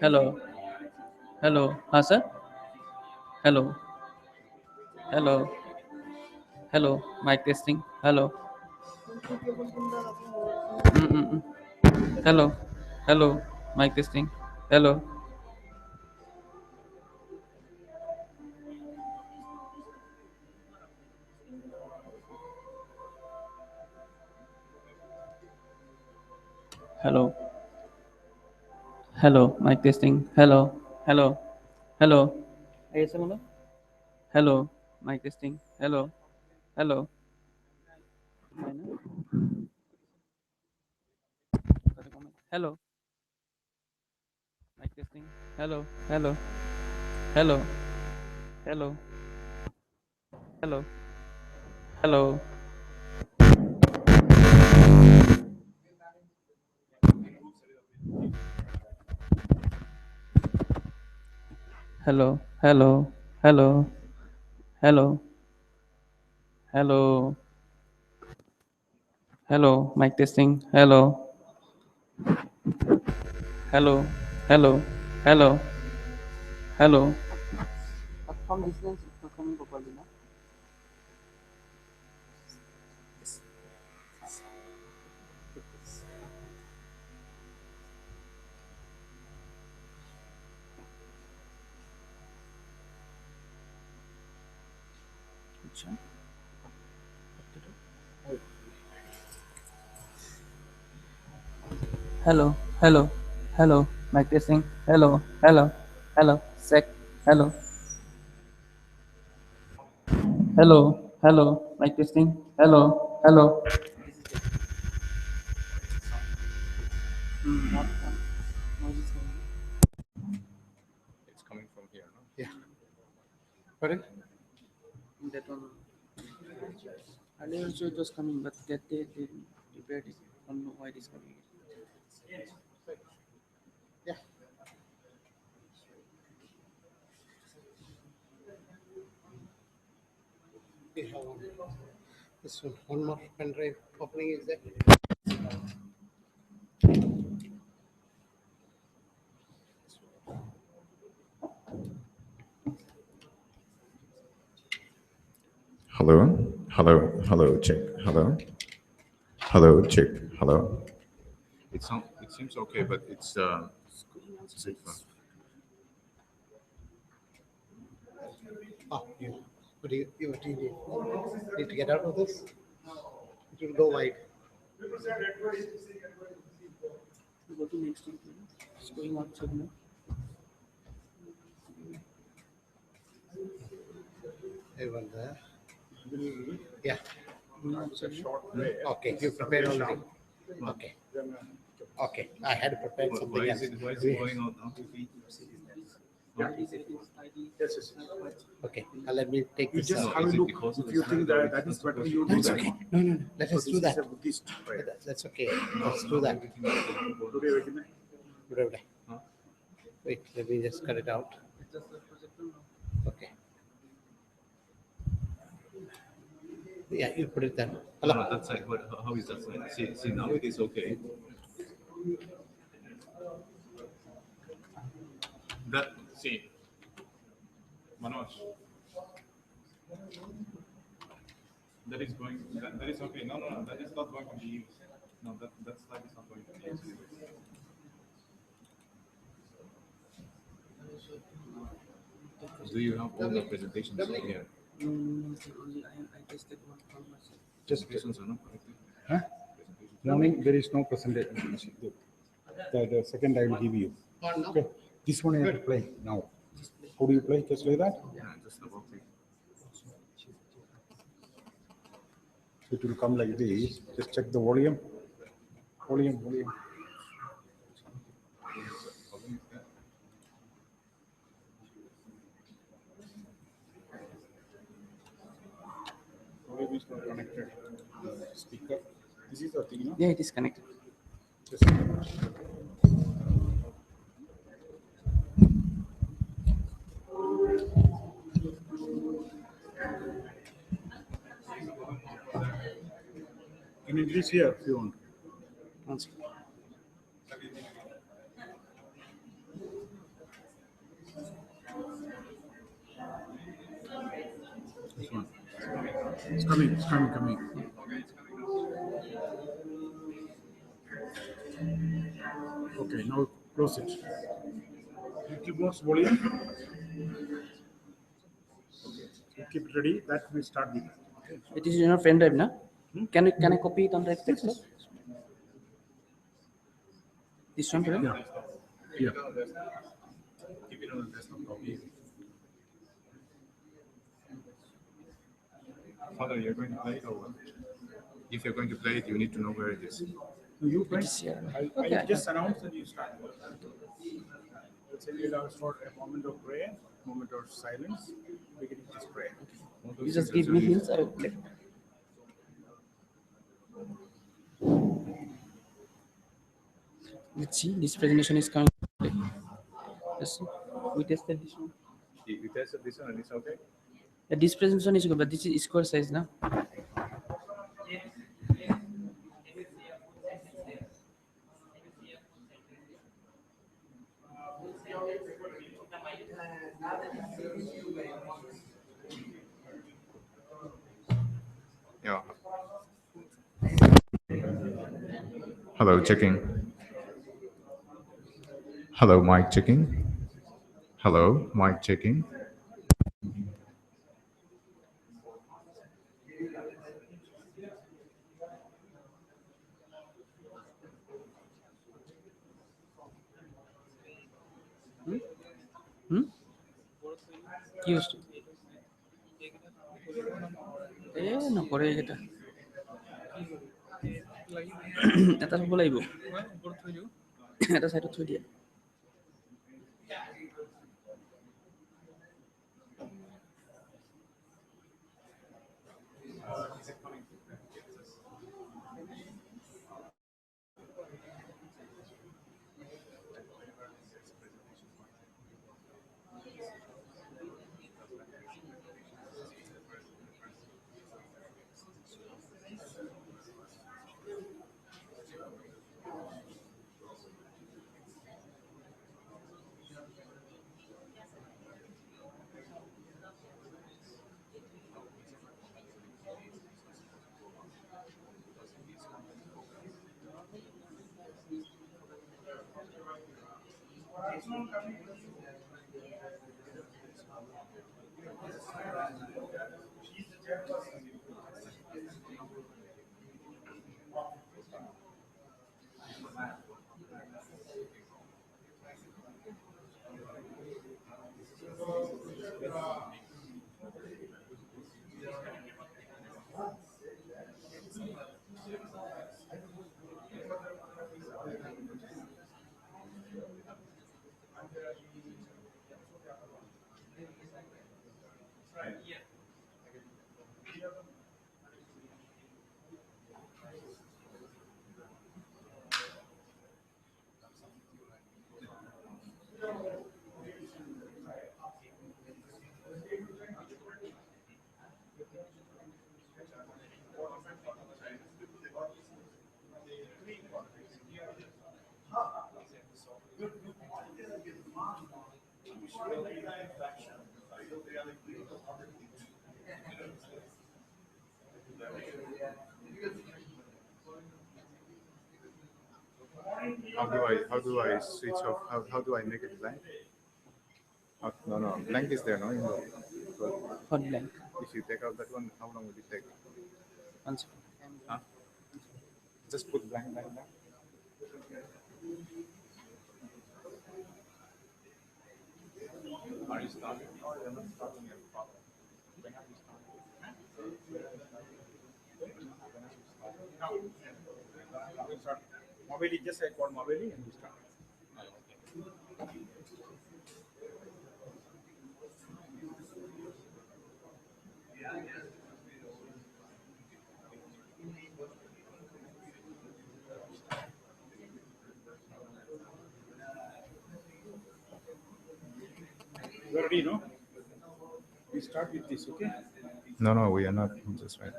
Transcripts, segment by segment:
Hello hello हाँ sir hello hello hello mike testing hello hello hello mike testing hello hello hello mike testing hello hello hello ऐसे बोलो hello mike testing hello hello hello mike testing hello hello hello hello hello hello hello hello hello hello hello hello mike testing hello hello hello hello hello from distance performing properly ना अच्छा hello hello hello mike testing hello hello hello sec hello hello hello mike testing hello hello It's coming from here, no? Yeah. Pardon? that one earlier also it was coming but that they repaired it. I don't know why it is coming. Yeah. We have this one more pen drive opening is there. Hello, hello, hello, check, hello, hello, check, hello. It seems okay, but it's a bit far. Oh, you, what do you need to get out of this? It will go wide. Go to next one. It's going outside now. Everyone there? Yeah. Going outside now. Okay, you prepared already. Okay. Okay, I had prepared something else. Why is it going out now? Okay, let me take You this just out. have a Is it look. because of If the you slide think or that it's that not is better, supposed you to do That's that. okay. No, let us do that. This is a Buddhist prayer. That's okay. Let's do that. Today, Regina, Whatever. Huh? Wait, let me just cut it out. Okay. Yeah, you put it there. No, Hello. that side. How is that side? See, now it is okay. That see, Manoj. That is going. That is okay. No. That is not going to be used. No, that slide is not going to be used anyway. Do you have all the presentations here? Only I tested one for myself. just Presentations are not corrected. huh? Morning, there is no presentation. The second I will give you. Okay, this one I have to play now. How do you play? Just like that. Yeah, just about it. It will come like this. Just check the volume. Volume. Volume is not connected. Speaker. This is the thing, no? Yeah, it is connected. Just can increase here if you want. One second. coming, it's coming, coming. Okay, now close it. Little more volume. So keep it ready. That we start with. Okay. It is in your pen drive, na? Can I copy it on the desktop? This one, right? Yeah. Yeah. Keep it on the desktop copy. Father, you're going to play it or what? If you're going to play it, you need to know where it is. So you play. is here. I just announced and you start. So you'll have for a moment of prayer, moment of silence, beginning just prayer. You just give me hints, I will play. Let's see, this presentation is coming. Let's see. We tested this one. You tested this one and it's okay? Yeah, this presentation is good, but this is square size now. Yeah. Hello, checking. Hello, mic checking. Hello, mic checking. কি বস্তু নকৰে এইকেইটা এটা থব লাগিব এটা চাইডত থৈ দিয়া How do I switch off? How do I make it blank? No, blank is there, no? hot blank If you take out that one, how long will it take? 1 second Huh? Just put blank. Are you starting? No, you're not starting yet. When have you started? Now we start. Mobile, just I call mobile and we start. You are ready, no? We start with this, okay? No, we are not. Just right.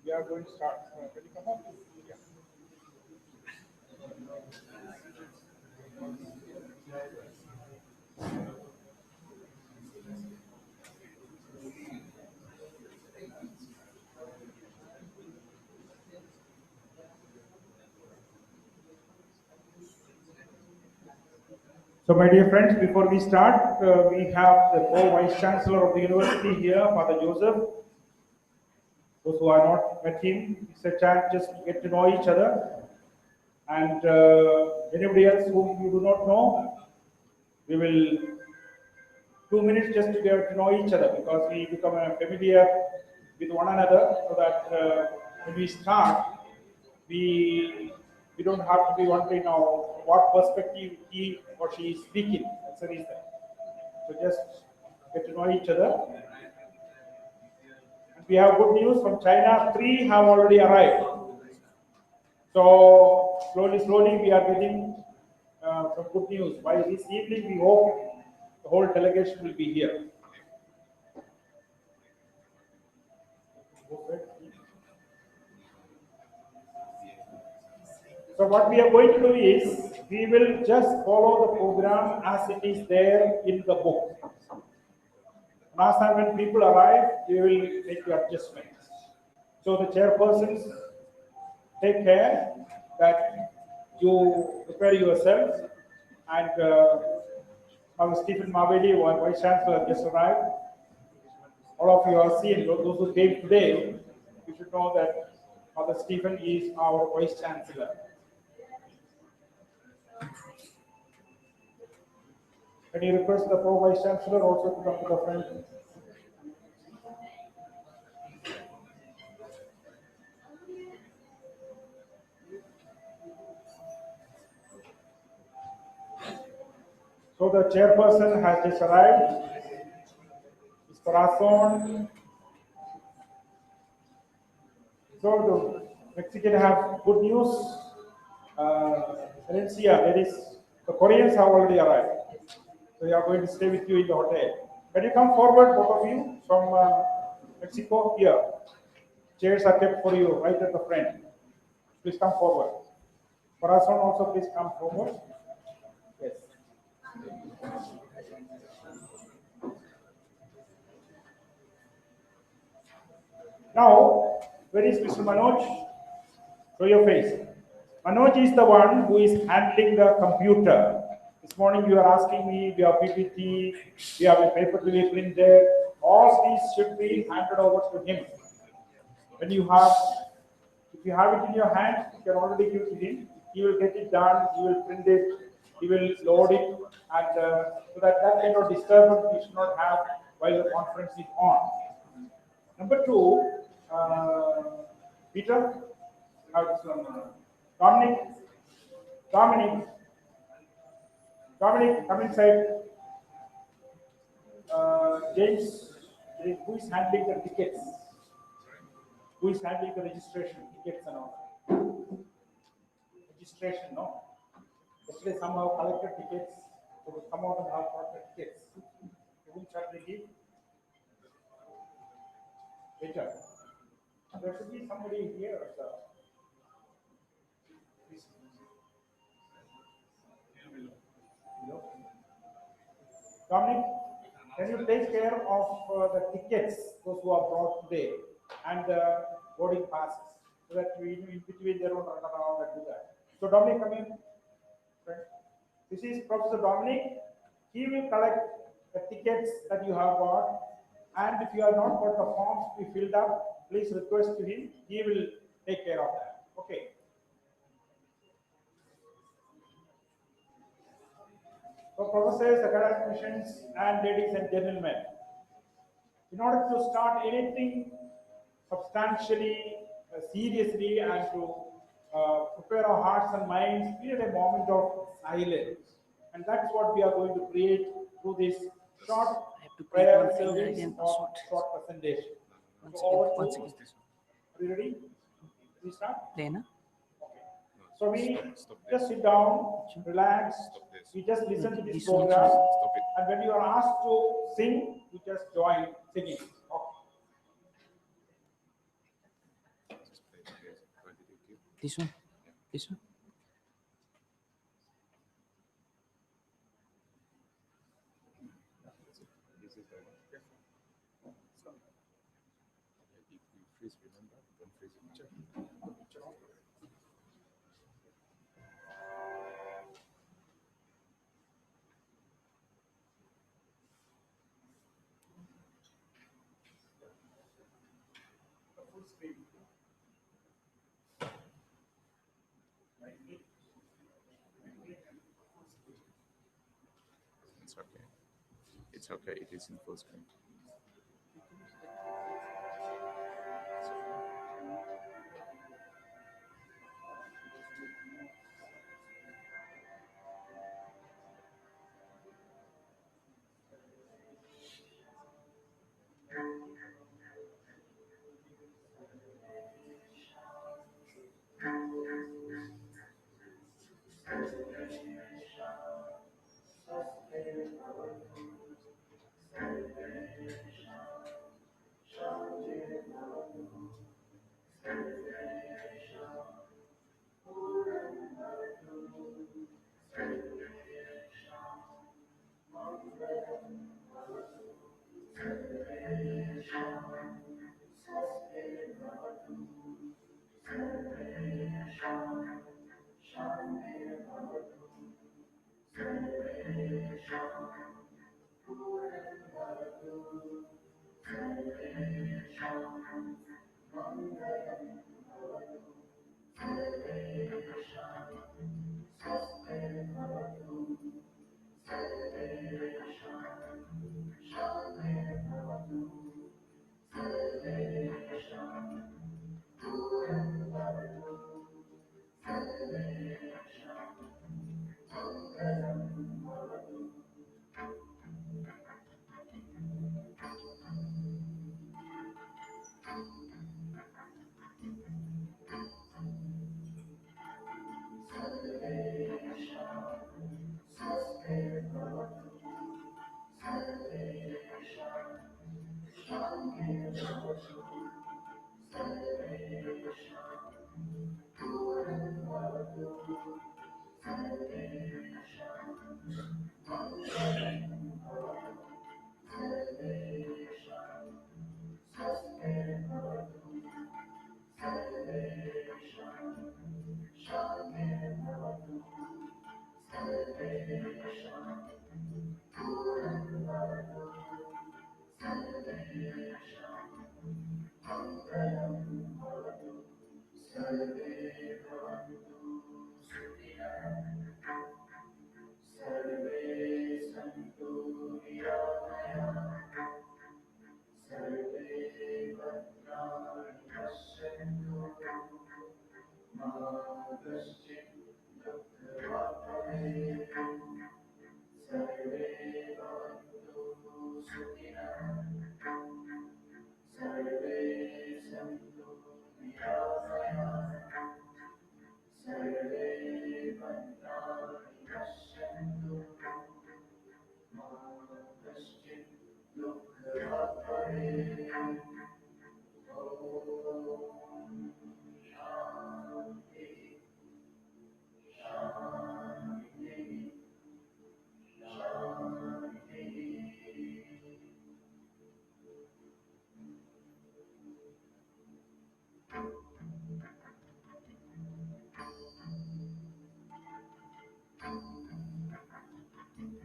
We are going to start. Can you come up? Yeah. So, my dear friends, before we start, we have the co-vice chancellor of the university here, Father Joseph. Those who are not met him, it's a chance just to get to know each other. And anybody else whom you do not know, we will 2 minutes just to get to know each other because we become familiar with one another so that when we start, we don't have to be wondering now what perspective he or she is speaking. That's the reason. So just get to know each other. And we have good news from China. 3 have already arrived. So slowly we are getting some good news. By this evening, we hope the whole delegation will be here. So what we are going to do is, we will just follow the program as it is there in the book. Last time when people arrive, we will make the adjustments. So the chairpersons, take care that you prepare yourselves, and our Stephen Mavedi, Vice Chancellor, just arrived. All of you are seen, those who came today, you should know that Father Stephen is our Vice Chancellor. Can you request the Pro-Vice Chancellor also to come to the front? So the chairperson has just arrived. It's Corazon. So the Mexican have good news. Valencia, there is the Koreans have already arrived. So they are going to stay with you in the hotel. Can you come forward, both of you, from Mexico? Here. Chairs are kept for you right at the front. Please come forward. Corazon also, please come forward. Yes. Now, where is Mr. Manoj? Show your face. Manoj is the one who is handling the computer. This morning you are asking me, we have PPT, we have a paper to be printed. All these should be handed over to him. When you have, if you have it in your hand, you can already give it to him. He will get it done, he will print it, he will load it, and so that kind of disturbance we should not have while the conference is on. Number 2, Peter, Dominic, come inside. James, who is handling the tickets? Who is handling the registration, tickets and all? Registration, no? Yesterday somehow collected tickets, so we come out and have collected tickets. You will start the give? Later. There should be somebody here. Please. Dominic, can you take care of the tickets, those who are brought today, and the boarding passes, so that we in between they don't run around and do that. So Dominic, come in. This is Professor Dominic. He will collect the tickets that you have got, and if you have not got the forms to be filled up, please request to him. He will take care of that. Okay. So professors, academicians, and ladies and gentlemen, in order to start anything substantially, seriously, and to prepare our hearts and minds, we need a moment of silence. And that's what we are going to create through this short prayer service or short presentation. So over to you. Are you ready? We start? Plena? So we just sit down, relax, we just listen to this program, and when you are asked to sing, you just join singing. Okay. This one? This one? It's okay. It's okay. It is in full screen.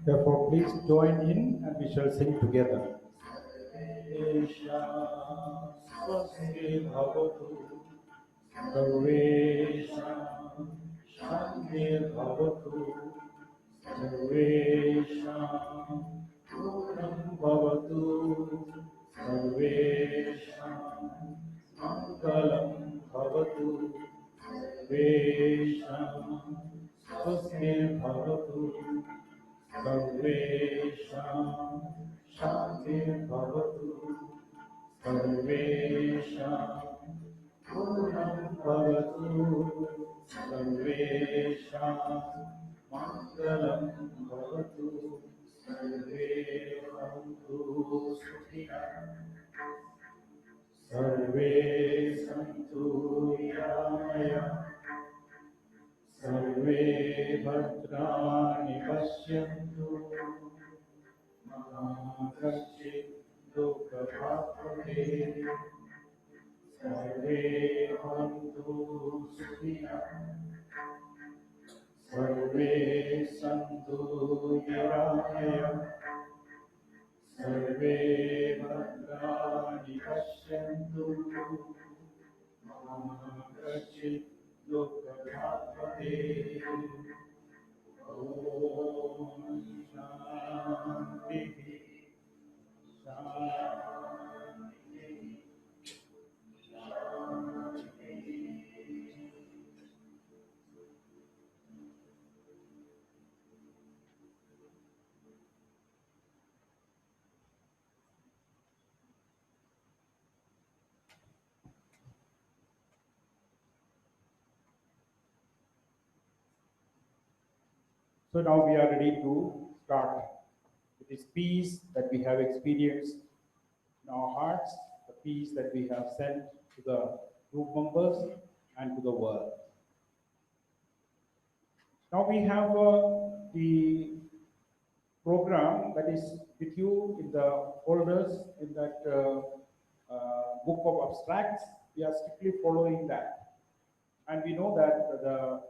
Therefore, please join in and we shall sing together. Sarvesham Shantirvavatu Sarvesham Puram Bhavatu Sarvesham Mangalam Bhavatu Sarvesham Swastir Bhavatu Sarvesham Shantir Bhavatu Sarvesham Puram Bhavatu Sarvesham Mangalam Bhavatu Sarve Bhavantu Sukhinah Sarve Santu Niramaya Sarve Bhadrani Pashyantu Ma Kaschid Dukha Bhavate Sarve Bhavantu Sukhina Sarve Santu Niraya Sarve Bhadrani Pashyantu Ma Kachit Dukkha Om Shanti Shanti. So now we are ready to start with this peace that we have experienced in our hearts, the peace that we have sent to the group members and to the world. Now we have the program that is with you in the folders in that book of abstracts. We are strictly following that. And we know that the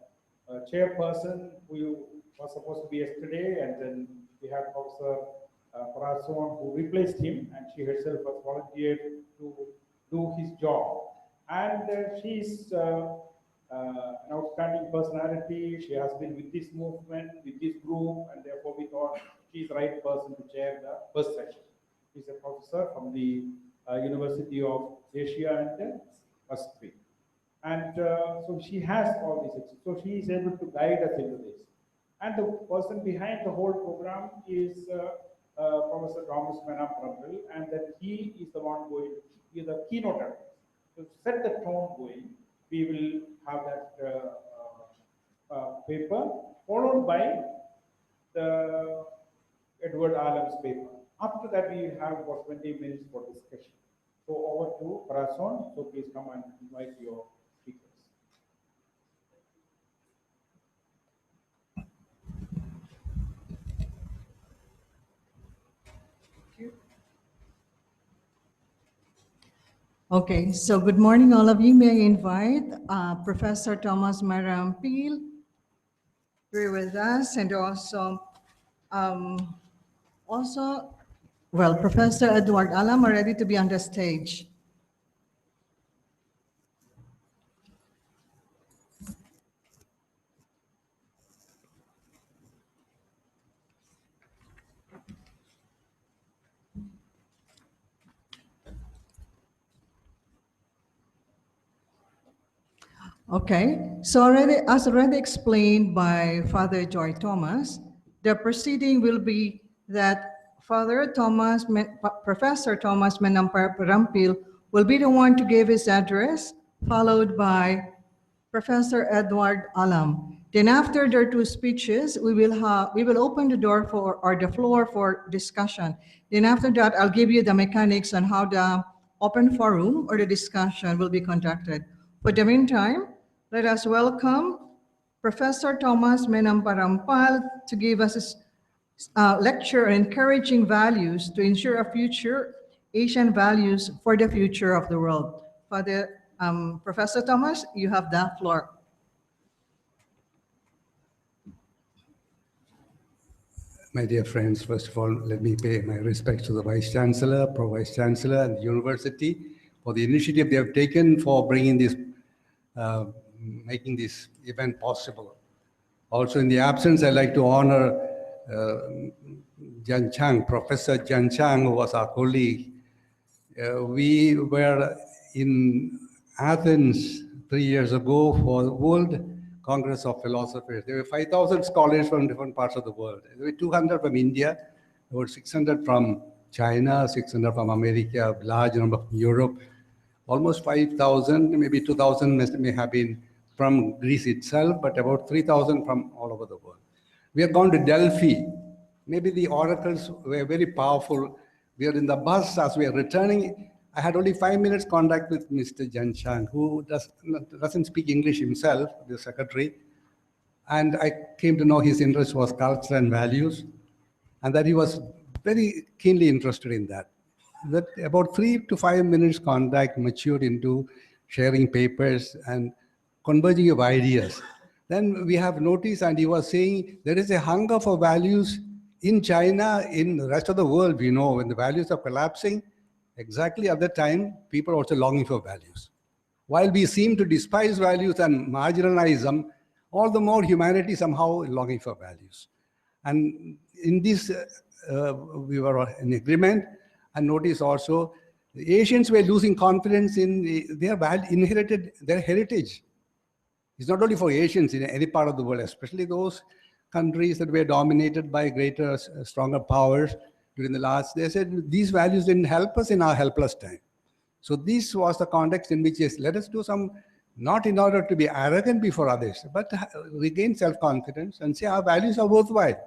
chairperson who was supposed to be yesterday, and then we had Professor Parason who replaced him, and she herself was volunteered to do his job. And she is an outstanding personality. She has been with this movement, with this group, and therefore we thought she is the right person to chair the first session. She's a professor from the University of Asia and Pacific. And so she has all these experiences. So she is able to guide us into this. And the person behind the whole program is Professor Thomas Menam-Parampil, and that he is the one going to be the keynote address. So to set the tone going, we will have that paper, followed by the Edward Alam's paper. After that, we will have about 20 minutes for discussion. So over to Parason. So please come and invite your speakers. Okay, so good morning, all of you. May I invite Professor Thomas Menam-Parampil here with us, and also, Professor Edward Alam are ready to be on the stage. Okay, so as already explained by Father Joy Thomas, the proceeding will be that Professor Thomas Menam-Parampil will be the one to give his address, followed by Professor Edward Alam. Then after their two speeches, we will open the door or the floor for discussion. Then after that, I'll give you the mechanics on how the open forum or the discussion will be conducted. For the meantime, let us welcome Professor Thomas Menam-Parampil to give us a lecture on encouraging values to ensure a future Asian values for the future of the world. Father, Professor Thomas, you have the floor. My dear friends, first of all, let me pay my respects to the Vice Chancellor, Pro Vice Chancellor, and the University for the initiative they have taken for bringing this, making this event possible. Also, in the absence, I'd like to honor Jian Chang, Professor Jian Chang, who was our colleague. We were in Athens 3 years ago for the World Congress of Philosophers. There were 5,000 scholars from different parts of the world. There were 200 from India, there were 600 from China, 600 from America, large number from Europe. Almost 5,000, maybe 2,000 may have been from Greece itself, but about 3,000 from all over the world. We have gone to Delphi. Maybe the oracles were very powerful. We are in the bus as we are returning. I had only 5 minutes contact with Mr. Jian Chang, who doesn't speak English himself, the secretary. And I came to know his interest was culture and values, and that he was very keenly interested in that. That about 3 to 5 minutes contact matured into sharing papers and converging of ideas. Then we have noticed, and he was saying, there is a hunger for values in China, in the rest of the world. We know when the values are collapsing, exactly at that time, people are also longing for values. While we seem to despise values and marginalize them, all the more humanity somehow longing for values. And in this, we were in agreement, and notice also, the Asians were losing confidence in their inherited their heritage. It's not only for Asians in any part of the world, especially those countries that were dominated by greater, stronger powers during the last. They said these values didn't help us in our helpless time. So this was the context in which, yes, let us do some, not in order to be arrogant before others, but regain self-confidence and say our values are worthwhile.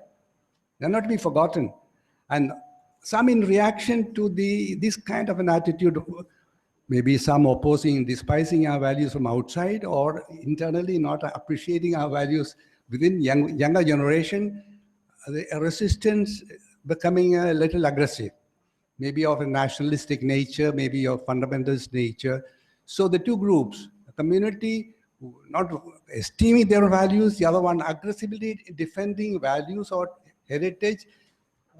They're not to be forgotten. And some in reaction to this kind of an attitude, maybe some opposing, despising our values from outside, or internally not appreciating our values within younger generation, the resistance becoming a little aggressive, maybe of a nationalistic nature, maybe of fundamentalist nature. So the two groups, a community not esteeming their values, the other one aggressively defending values or heritage,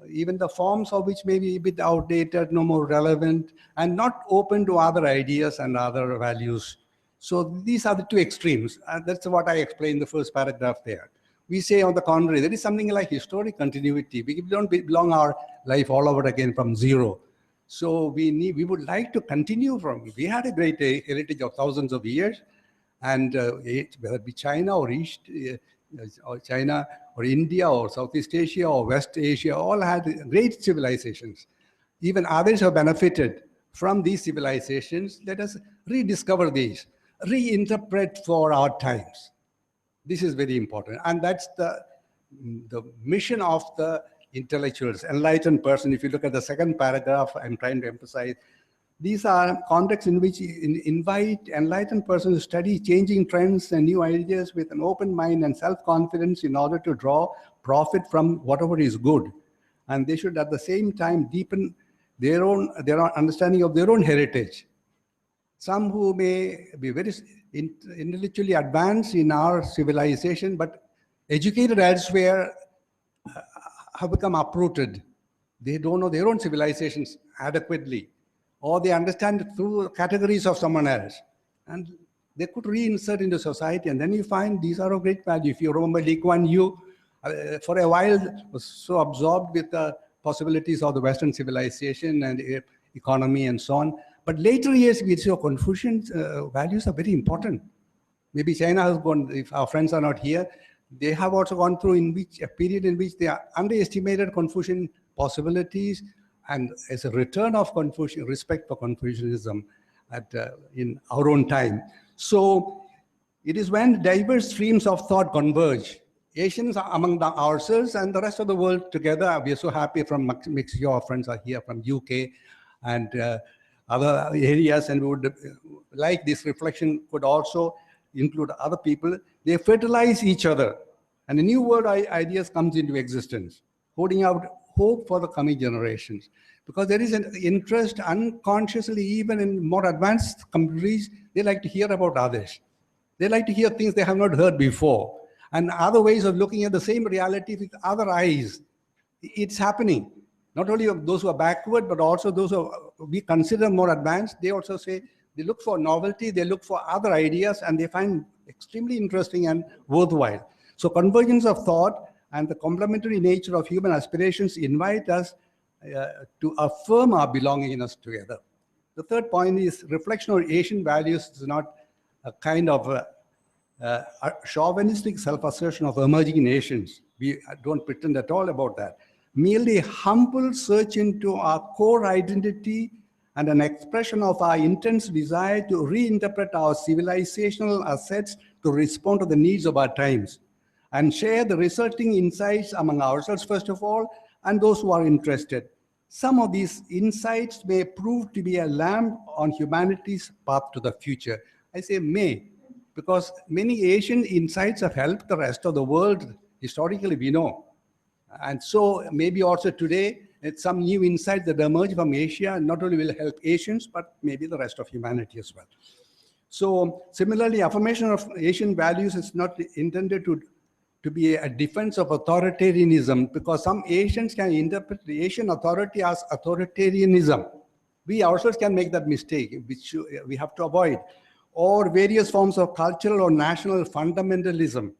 even the forms of which may be a bit outdated, no more relevant, and not open to other ideas and other values. So these are the two extremes. That's what I explained in the first paragraph there. We say, on the contrary, there is something like historic continuity. We don't belong our life all over again from zero. So we would like to continue from, we had a great heritage of thousands of years, and whether it be China or East, or China or India or Southeast Asia or West Asia, all had great civilizations. Even others have benefited from these civilizations. Let us rediscover these, reinterpret for our times. This is very important. And that's the mission of the intellectuals, enlightened person. If you look at the second paragraph, I'm trying to emphasize, these are contexts in which invite enlightened persons to study changing trends and new ideas with an open mind and self-confidence in order to draw profit from whatever is good. And they should at the same time deepen their own understanding of their own heritage. Some who may be very intellectually advanced in our civilization, but educated elsewhere, have become uprooted. They don't know their own civilizations adequately, or they understand it through categories of someone else. And they could reinsert into society, and then you find these are of great value. If you remember Lee Kuan Yew, for a while was so absorbed with the possibilities of the Western civilization and economy and so on. But later years, we see Confucian values are very important. Maybe China has gone, if our friends are not here, they have also gone through a period in which they underestimated Confucian possibilities, and as a return of Confucian respect for Confucianism in our own time. So it is when diverse streams of thought converge, Asians are among ourselves and the rest of the world together. We are so happy from Mexico, our friends are here from UK and other areas, and we would like this reflection could also include other people. They fertilize each other, and a new world ideas comes into existence, holding out hope for the coming generations. Because there is an interest unconsciously, even in more advanced countries, they like to hear about others. They like to hear things they have not heard before, and other ways of looking at the same reality with other eyes. It's happening. Not only of those who are backward, but also those who we consider more advanced. They also say they look for novelty, they look for other ideas, and they find extremely interesting and worthwhile. So convergence of thought and the complementary nature of human aspirations invite us to affirm our belongingness together. The third point is reflection on Asian values is not a kind of a chauvinistic self-assertion of emerging nations. We don't pretend at all about that. Merely a humble search into our core identity and an expression of our intense desire to reinterpret our civilizational assets to respond to the needs of our times and share the resulting insights among ourselves, first of all, and those who are interested. Some of these insights may prove to be a lamp on humanity's path to the future. I say may, because many Asian insights have helped the rest of the world, historically we know. And so maybe also today, it's some new insights that emerge from Asia not only will help Asians, but maybe the rest of humanity as well. So similarly, affirmation of Asian values is not intended to be a defense of authoritarianism, because some Asians can interpret the Asian authority as authoritarianism. We ourselves can make that mistake, which we have to avoid. Or various forms of cultural or national fundamentalism.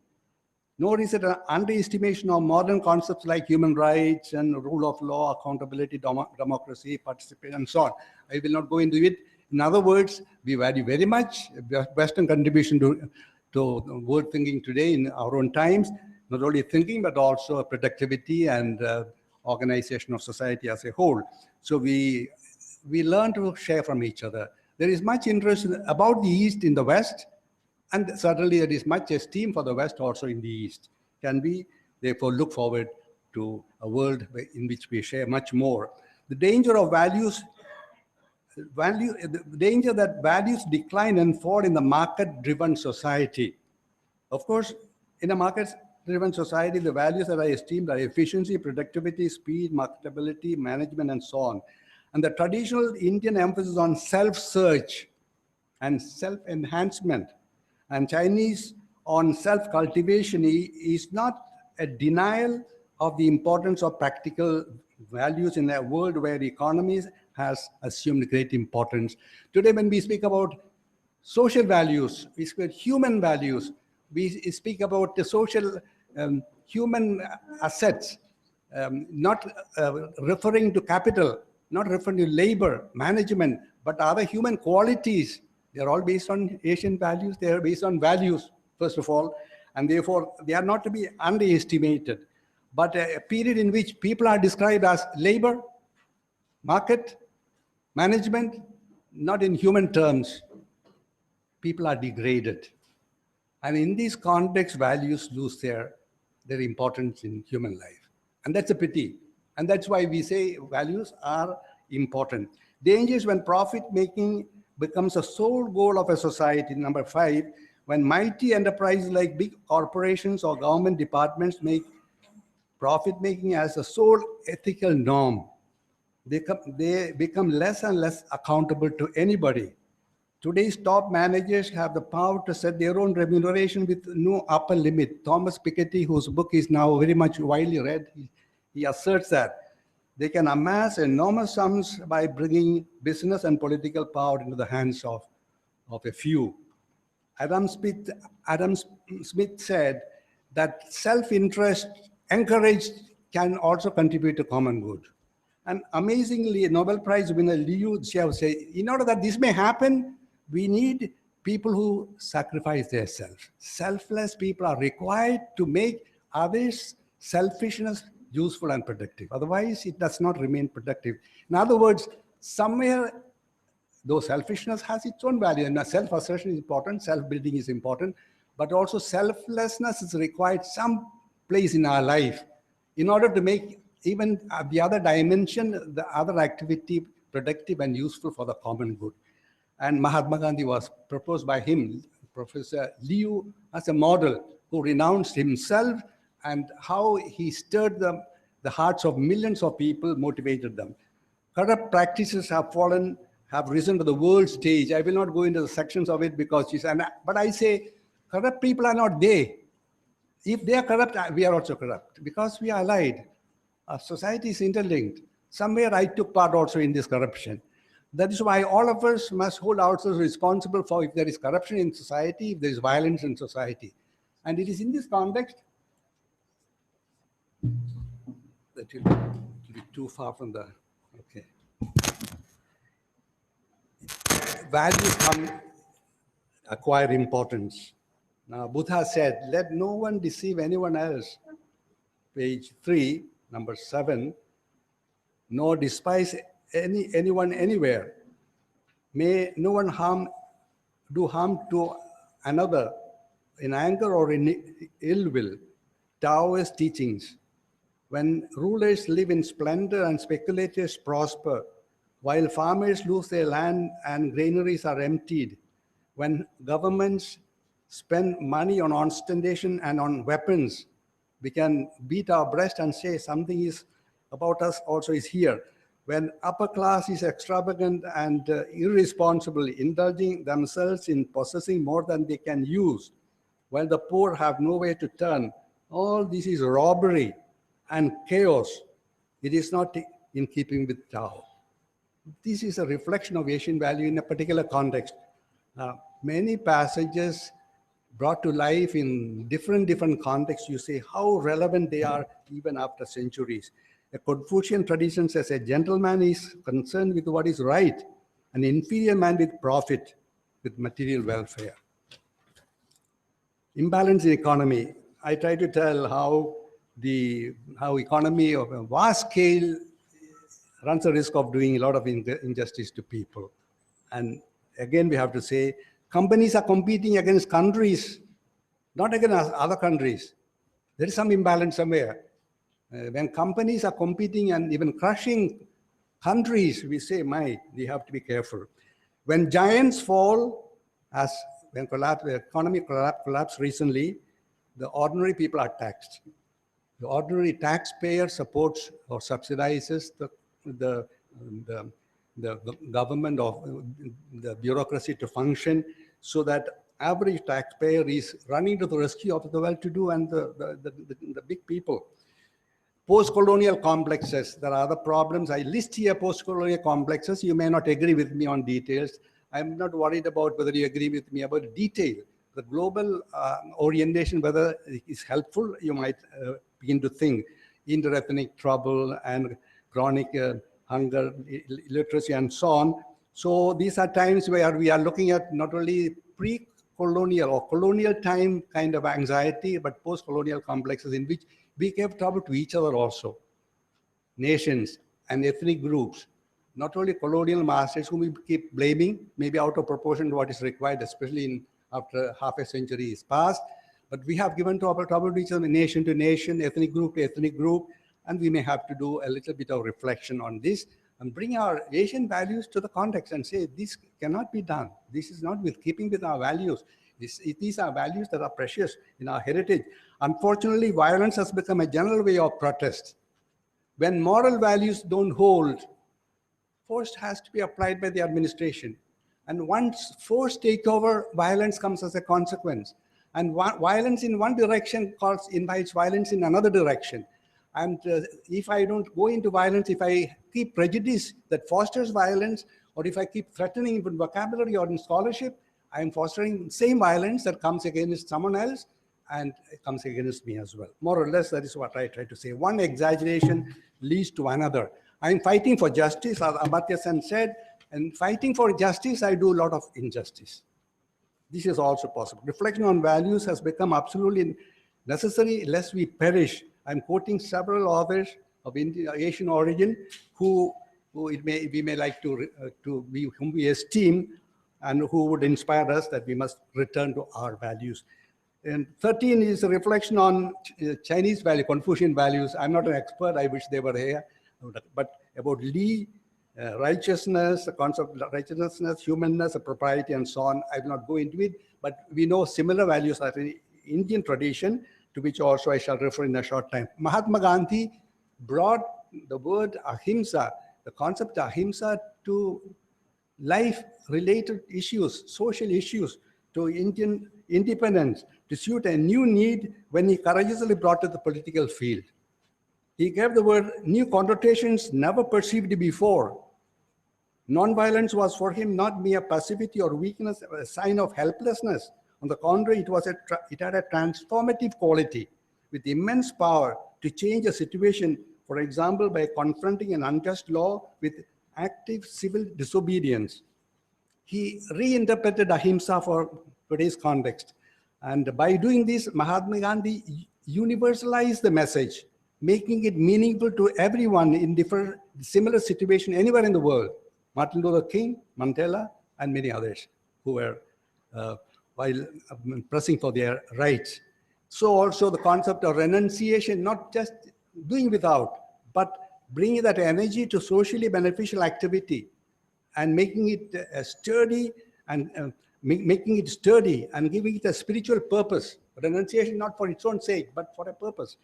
Nor is it an underestimation of modern concepts like human rights and rule of law, accountability, democracy, participation, and so on. I will not go into it. In other words, we value very much Western contribution to world thinking today in our own times, not only thinking, but also productivity and organization of society as a whole. So we learn to share from each other. There is much interest about the East in the West, and certainly there is much esteem for the West also in the East. Can we therefore look forward to a world in which we share much more? The danger of the danger that values decline and fall in the market-driven society. Of course, in a market-driven society, the values that are esteemed are efficiency, productivity, speed, marketability, management, and so on. And the traditional Indian emphasis on self-search and self-enhancement, and Chinese on self-cultivation is not a denial of the importance of practical values in a world where economies has assumed great importance. Today, when we speak about social values, we speak about human values, we speak about the social human assets, not referring to capital, not referring to labor, management, but other human qualities. They're all based on Asian values. They are based on values, first of all, and therefore they are not to be underestimated. But a period in which people are described as labor, market, management, not in human terms, people are degraded. And in this context, values lose their importance in human life. And that's a pity. And that's why we say values are important. Dangers when profit-making becomes a sole goal of a society. Number 5, when mighty enterprises like big corporations or government departments make profit-making as a sole ethical norm, they become less and less accountable to anybody. Today's top managers have the power to set their own remuneration with no upper limit. Thomas Piketty, whose book is now very much widely read, he asserts that they can amass enormous sums by bringing business and political power into the hands of a few. Adam Smith said that self-interest encouraged can also contribute to common good. And amazingly, Nobel Prize winner Liu Xiao said, in order that this may happen, we need people who sacrifice their self. Selfless people are required to make others' selfishness useful and productive. Otherwise, it does not remain productive. In other words, somewhere, though selfishness has its own value, and self-assertion is important, self-building is important, but also selflessness is required some place in our life in order to make even the other dimension, the other activity productive and useful for the common good. And Mahatma Gandhi was proposed by him, Professor Liu, as a model who renounced himself and how he stirred the hearts of millions of people, motivated them. Corrupt practices have risen to the world stage. I will not go into the sections of it because but I say, corrupt people are not they. If they are corrupt, we are also corrupt because we are allied. Our society is interlinked. Somewhere I took part also in this corruption. That is why all of us must hold ourselves responsible for if there is corruption in society, if there is violence in society. And it is in this context that will be too far from the, okay. Values acquire importance. Now, Buddha said, let no one deceive anyone else. Page 3, number 7, nor despise anyone anywhere. May no one do harm to another in anger or in ill will. Taoist teachings. When rulers live in splendor and speculators prosper, while farmers lose their land and granaries are emptied, when governments spend money on ostentation and on weapons, we can beat our breast and say something is about us also is here. when upper class is extravagant and irresponsible, indulging themselves in possessing more than they can use, while the poor have nowhere to turn, all this is robbery and chaos. It is not in keeping with Tao. This is a reflection of Asian value in a particular context. Many passages brought to life in different contexts, you say how relevant they are even after centuries. A Confucian tradition says a gentleman is concerned with what is right, an inferior man with profit, with material welfare. Imbalance in economy. I try to tell how economy of a vast scale runs a risk of doing a lot of injustice to people. And again, we have to say, companies are competing against countries, not against other countries. There is some imbalance somewhere. When companies are competing and even crushing countries, we say, we have to be careful. When giants fall, as when the economy collapsed recently, the ordinary people are taxed. The ordinary taxpayer supports or subsidizes the government of the bureaucracy to function, so that average taxpayer is running to the rescue of the well-to-do and the big people. Post-colonial complexes, there are other problems. I list here post-colonial complexes. You may not agree with me on details. I'm not worried about whether you agree with me about detail. The global orientation, whether it is helpful, you might begin to think. Interethnic trouble and chronic hunger, illiteracy, and so on. So these are times where we are looking at not only pre-colonial or colonial time kind of anxiety, but post-colonial complexes in which we gave trouble to each other also. Nations and ethnic groups, not only colonial masters whom we keep blaming, maybe out of proportion to what is required, especially after half a century is passed, but we have given trouble to each other, nation to nation, ethnic group to ethnic group, and we may have to do a little bit of reflection on this and bring our Asian values to the context and say, this cannot be done. This is not with keeping with our values. These are values that are precious in our heritage. Unfortunately, violence has become a general way of protest. When moral values don't hold, force has to be applied by the administration. And once force takes over, violence comes as a consequence. And violence in one direction invites violence in another direction. And if I don't go into violence, if I keep prejudice that fosters violence, or if I keep threatening even vocabulary or in scholarship, I am fostering the same violence that comes against someone else and it comes against me as well. More or less, that is what I try to say. One exaggeration leads to another. I am fighting for justice, as Amartya Sen said, and fighting for justice, I do a lot of injustice. This is also possible. Reflection on values has become absolutely necessary lest we perish. I'm quoting several authors of Asian origin whom we may like to be, whom we esteem, and who would inspire us that we must return to our values. And 13 is a reflection on Chinese value, Confucian values. I'm not an expert, I wish they were here, but about Li, righteousness, the concept of righteousness, humanness, propriety, and so on. I will not go into it, but we know similar values are in Indian tradition, to which also I shall refer in a short time. Mahatma Gandhi brought the word ahimsa, the concept of ahimsa, to life-related issues, social issues, to Indian independence, to suit a new need when he courageously brought to the political field. He gave the word new connotations never perceived before. Non-violence was for him not mere passivity or weakness, a sign of helplessness. On the contrary, it had a transformative quality with immense power to change a situation, for example, by confronting an unjust law with active civil disobedience. He reinterpreted ahimsa for today's context. And by doing this, Mahatma Gandhi universalized the message, making it meaningful to everyone in different similar situation anywhere in the world. Martin Luther King, Mandela, and many others who were while pressing for their rights. So also the concept of renunciation, not just doing without, but bringing that energy to socially beneficial activity and making it sturdy and making it sturdy and giving it a spiritual purpose. Renunciation not for its own sake, but for a purpose.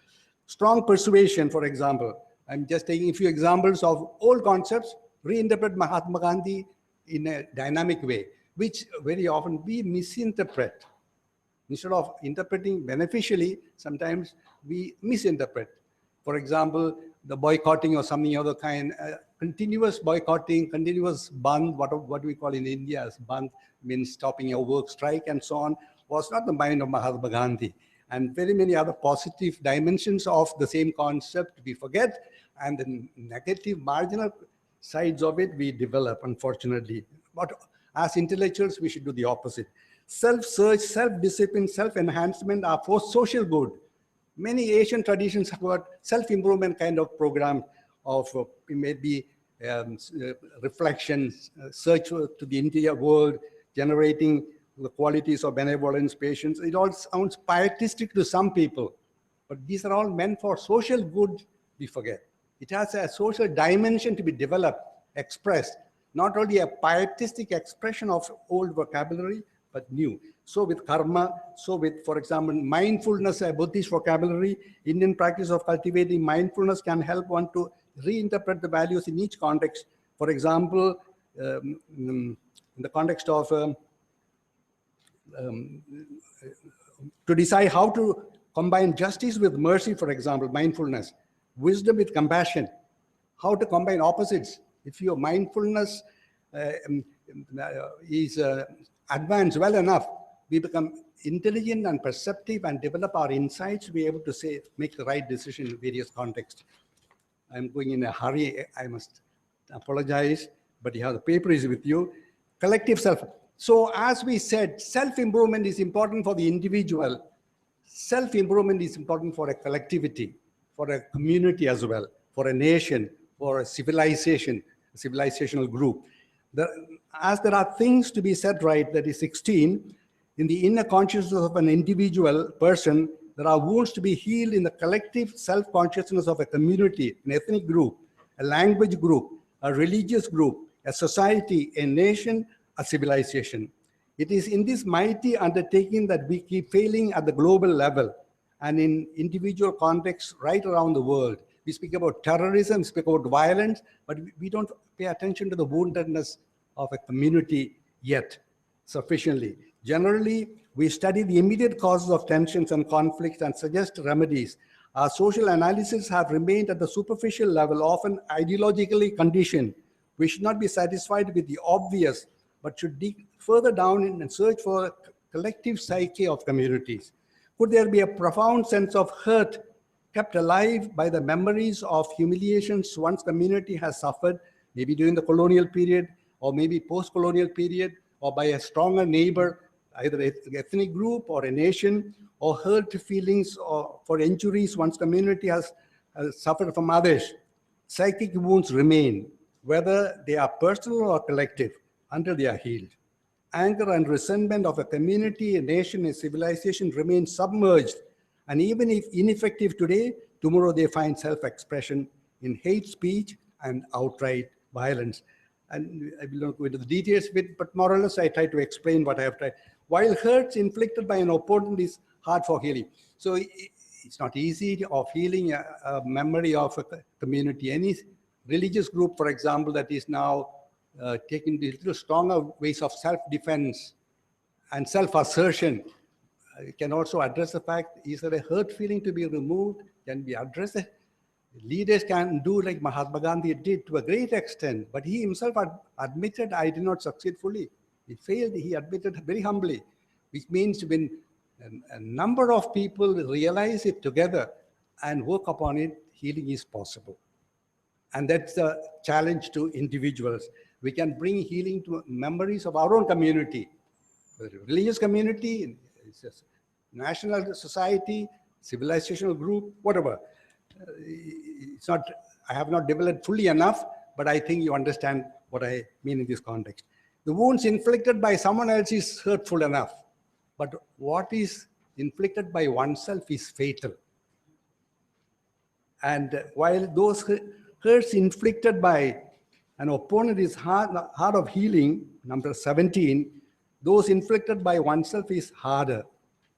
Strong persuasion, for example. I'm just taking a few examples of old concepts, reinterpret Mahatma Gandhi in a dynamic way, which very often we misinterpret. Instead of interpreting beneficially, sometimes we misinterpret. For example, the boycotting or something other kind, continuous boycotting, continuous band, what we call in India as band, means stopping your work, strike, and so on, was not the mind of Mahatma Gandhi. And very many other positive dimensions of the same concept we forget, and the negative marginal sides of it we develop, unfortunately. But as intellectuals, we should do the opposite. Self-search, self-discipline, self-enhancement are for social good. Many Asian traditions have got self-improvement kind of program of maybe reflection, search to the interior world, generating the qualities of benevolence, patience. It all sounds pietistic to some people, but these are all meant for social good, we forget. It has a social dimension to be developed, expressed, not only a pietistic expression of old vocabulary, but new. So with karma, so with, for example, mindfulness, a Buddhist vocabulary, Indian practice of cultivating mindfulness can help one to reinterpret the values in each context. For example, in the context of to decide how to combine justice with mercy, for example, mindfulness, wisdom with compassion, how to combine opposites. If your mindfulness is advanced well enough, we become intelligent and perceptive and develop our insights to be able to say, make the right decision in various contexts. I'm going in a hurry, I must apologize, but you have the paper is with you. Collective self. So as we said, self-improvement is important for the individual. Self-improvement is important for a collectivity, for a community as well, for a nation, for a civilization, a civilizational group. As there are things to be set right, that is 16, in the inner consciousness of an individual person, there are wounds to be healed in the collective self-consciousness of a community, an ethnic group, a language group, a religious group, a society, a nation, a civilization. It is in this mighty undertaking that we keep failing at the global level and in individual contexts right around the world. We speak about terrorism, speak about violence, but we don't pay attention to the woundedness of a community yet sufficiently. Generally, we study the immediate causes of tensions and conflicts and suggest remedies. Our social analysis have remained at the superficial level, often ideologically conditioned. We should not be satisfied with the obvious, but should dig further down and search for a collective psyche of communities. Could there be a profound sense of hurt kept alive by the memories of humiliations one's community has suffered, maybe during the colonial period, or maybe post-colonial period, or by a stronger neighbor, either an ethnic group or a nation, or hurt feelings or for injuries one's community has suffered from others? Psychic wounds remain, whether they are personal or collective, until they are healed. Anger and resentment of a community, a nation, a civilization remain submerged. And even if ineffective today, tomorrow they find self-expression in hate speech and outright violence. And I will not go into the details of it, but more or less I try to explain what I have tried. While hurts inflicted by an opponent is hard for healing. So it's not easy of healing a memory of a community. Any religious group, for example, that is now taking these little stronger ways of self-defense and self-assertion, can also address the fact, is there a hurt feeling to be removed? Can be addressed? Leaders can do like Mahatma Gandhi did to a great extent, but he himself admitted, I did not succeed fully. He failed, he admitted very humbly, which means when a number of people realize it together and work upon it, healing is possible. And that's the challenge to individuals. We can bring healing to memories of our own community, whether religious community, national society, civilizational group, whatever. It's not, I have not developed fully enough, but I think you understand what I mean in this context. The wounds inflicted by someone else is hurtful enough, but what is inflicted by oneself is fatal. And while those hurts inflicted by an opponent is hard of healing, number 17, those inflicted by oneself is harder.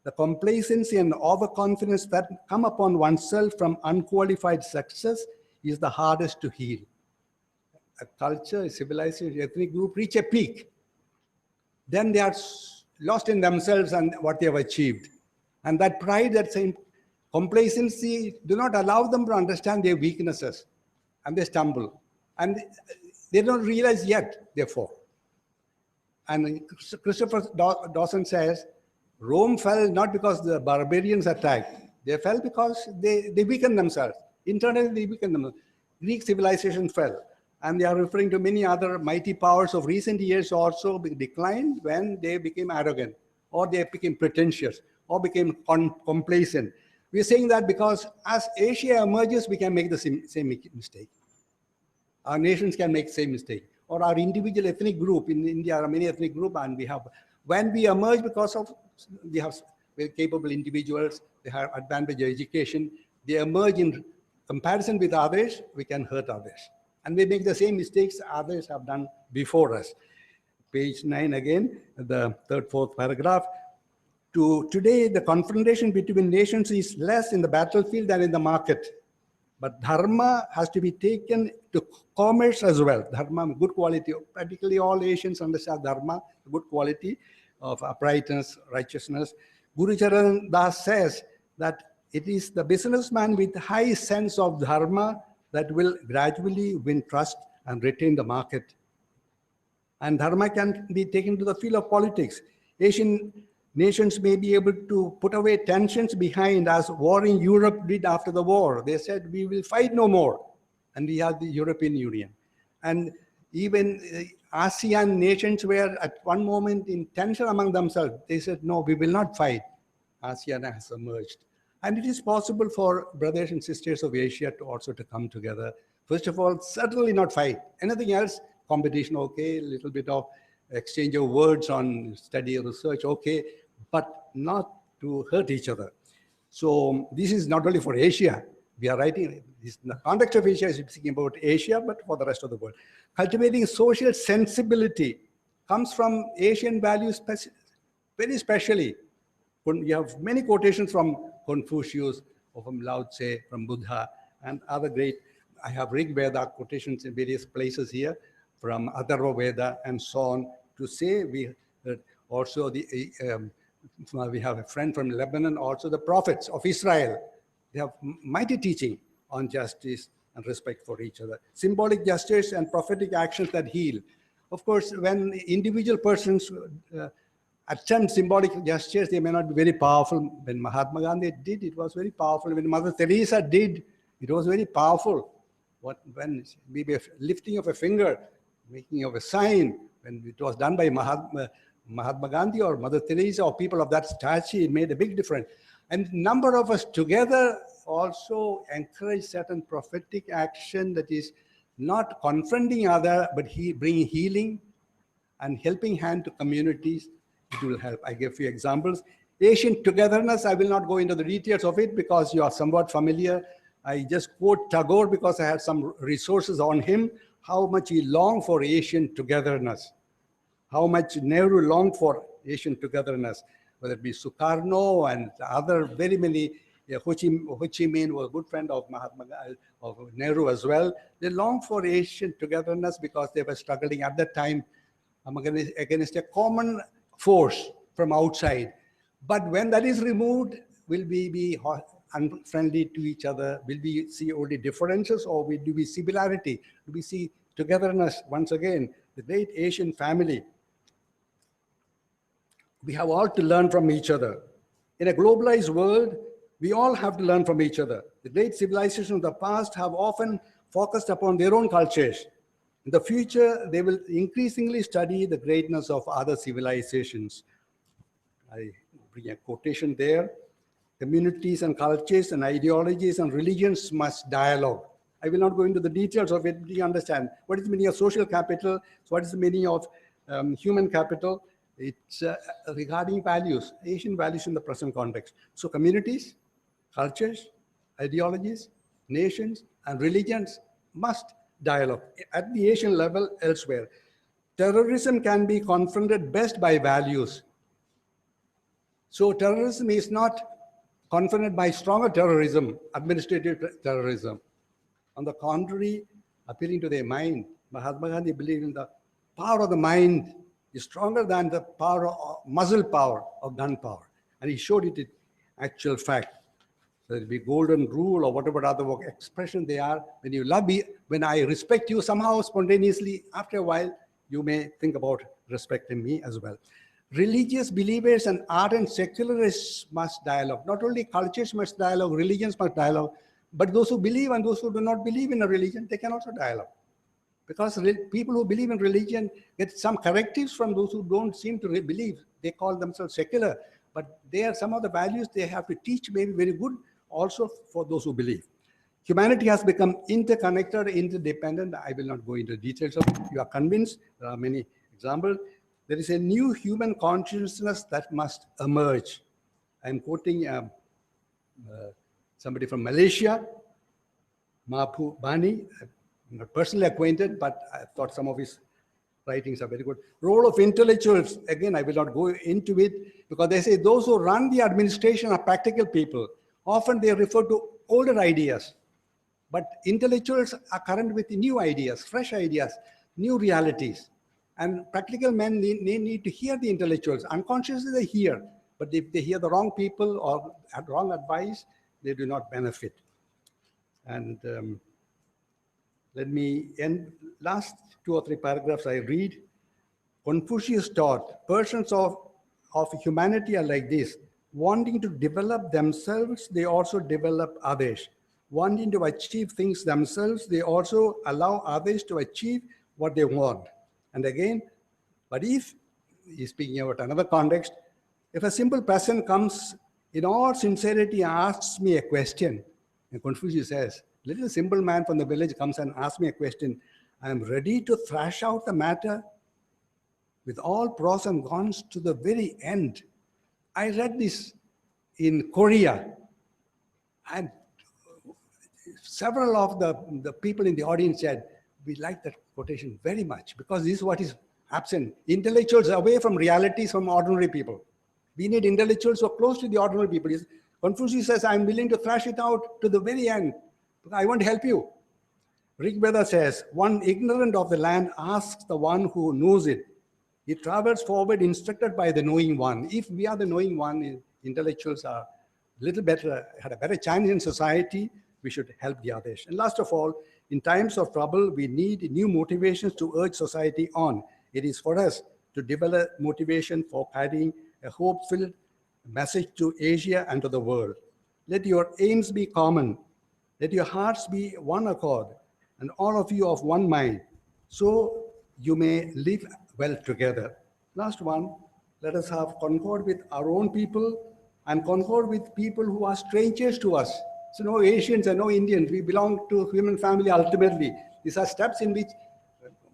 The complacency and overconfidence that come upon oneself from unqualified success is the hardest to heal. A culture, a civilization, ethnic group reach a peak. Then they are lost in themselves and what they have achieved. And that pride, that same complacency, do not allow them to understand their weaknesses. And they stumble. And they don't realize yet, therefore. And Christopher Dawson says, Rome fell not because the barbarians attacked. They fell because they weakened themselves. Internally, they weakened themselves. Greek civilization fell. And they are referring to many other mighty powers of recent years also declined when they became arrogant, or they became pretentious, or became complacent. We are saying that because as Asia emerges, we can make the same mistake. Our nations can make the same mistake. Or our individual ethnic group. In India, there are many ethnic groups, and when we emerge because of, we have very capable individuals, they have advantage of education, they emerge in comparison with others, we can hurt others. And we make the same mistakes others have done before us. Page 9 again, the third, fourth paragraph. Today, the confrontation between nations is less in the battlefield than in the market. But dharma has to be taken to commerce as well. Dharma, good quality. Practically all Asians understand dharma, good quality of uprightness, righteousness. Guru Charan Das says that it is the businessman with high sense of dharma that will gradually win trust and retain the market. And dharma can be taken to the field of politics. Asian nations may be able to put away tensions behind, as war in Europe did after the war. They said, we will fight no more. And we have the European Union. And even ASEAN nations were at one moment in tension among themselves. They said, no, we will not fight. ASEAN has emerged. And it is possible for brothers and sisters of Asia to also to come together. First of all, certainly not fight. Anything else, competition, okay, a little bit of exchange of words on study or research, okay, but not to hurt each other. So this is not only for Asia. We are writing, this, the context of Asia is speaking about Asia, but for the rest of the world. Cultivating social sensibility comes from Asian values, very specially. You have many quotations from Confucius, or from Lao Tse, from Buddha, and other great, I have Rig Veda quotations in various places here, from Atharva Veda and so on, to say we also we have a friend from Lebanon, also the prophets of Israel. They have mighty teaching on justice and respect for each other. Symbolic gestures and prophetic actions that heal. Of course, when individual persons attempt symbolic gestures, they may not be very powerful. When Mahatma Gandhi did, it was very powerful. When Mother Teresa did, it was very powerful. When maybe a lifting of a finger, making of a sign, when it was done by Mahatma Gandhi or Mother Teresa or people of that stature, it made a big difference. And number of us together also encourage certain prophetic action that is not confronting other, but bringing healing and helping hand to communities. It will help. I give you examples. Asian togetherness, I will not go into the details of it because you are somewhat familiar. I just quote Tagore because I had some resources on him, how much he longed for Asian togetherness, how much Nehru longed for Asian togetherness, whether it be Sukarno and other very many, Ho Chi Minh was a good friend of of Nehru as well. They longed for Asian togetherness because they were struggling at that time against a common force from outside. But when that is removed, will we be unfriendly to each other? Will we see only differences, or do we see similarity? Do we see togetherness? Once again, the great Asian family. We have all to learn from each other. In a globalized world, we all have to learn from each other. The great civilizations of the past have often focused upon their own cultures. In the future, they will increasingly study the greatness of other civilizations. I bring a quotation there. Communities and cultures and ideologies and religions must dialogue. I will not go into the details of it, but you understand. What is the meaning of social capital? So what is the meaning of human capital? It's regarding values, Asian values in the present context. So communities, cultures, ideologies, nations, and religions must dialogue at the Asian level, elsewhere. Terrorism can be confronted best by values. So terrorism is not confronted by stronger terrorism, administrative terrorism. On the contrary, appealing to their mind, Mahatma Gandhi believed in the power of the mind is stronger than the power of muscle power or gun power. And he showed it in actual fact. So it'll be golden rule or whatever other expression they are. When you love me, when I respect you, somehow spontaneously, after a while, you may think about respecting me as well. Religious believers and ardent secularists must dialogue. Not only cultures must dialogue, religions must dialogue, but those who believe and those who do not believe in a religion, they can also dialogue. Because people who believe in religion get some correctives from those who don't seem to believe. They call themselves secular, but they are some of the values they have to teach may be very good also for those who believe. Humanity has become interconnected, interdependent. I will not go into details of it. You are convinced. There are many examples. There is a new human consciousness that must emerge. I'm quoting somebody from Malaysia, Mapu Bani. I'm not personally acquainted, but I thought some of his writings are very good. Role of intellectuals, again, I will not go into it, because they say those who run the administration are practical people. Often they refer to older ideas, but intellectuals are current with new ideas, fresh ideas, new realities. And practical men need to hear the intellectuals. Unconsciously they hear, but if they hear the wrong people or wrong advice, they do not benefit. And let me end, last 2 or 3 paragraphs I read. Confucius taught, persons of humanity are like this. Wanting to develop themselves, they also develop others. Wanting to achieve things themselves, they also allow others to achieve what they want. And again, but if, he's speaking about another context, if a simple person comes in all sincerity and asks me a question, and Confucius says, little simple man from the village comes and asks me a question, I am ready to thrash out the matter with all pros and cons to the very end. I read this in Korea, and several of the people in the audience said, we like that quotation very much, because this is what is absent. Intellectuals away from realities from ordinary people. We need intellectuals who are close to the ordinary people. Confucius says, I'm willing to thrash it out to the very end. I want to help you. Rig Veda says, one ignorant of the land asks the one who knows it. He travels forward instructed by the knowing one. If we are the knowing one, intellectuals are a little better, had a better chance in society, we should help the others. And last of all, in times of trouble, we need new motivations to urge society on. It is for us to develop motivation for carrying a hope-filled message to Asia and to the world. Let your aims be common. Let your hearts be one accord, and all of you of one mind, so you may live well together. Last one, let us have concord with our own people and concord with people who are strangers to us. So no Asians and no Indians, we belong to human family ultimately. These are steps in which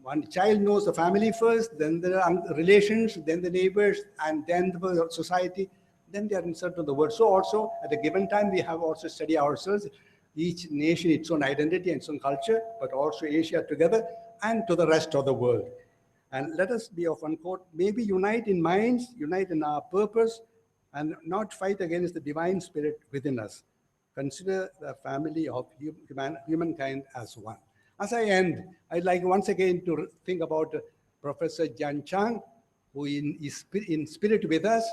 one child knows the family first, then the relations, then the neighbors, and then the society, then they are inserted to the world. So also at a given time, we have also studied ourselves, each nation its own identity and its own culture, but also Asia together and to the rest of the world. And let us be of one accord, maybe unite in minds, unite in our purpose, and not fight against the divine spirit within us. Consider the family of humankind as one. As I end, I'd like once again to think about Professor Jian Chang, who is in spirit with us.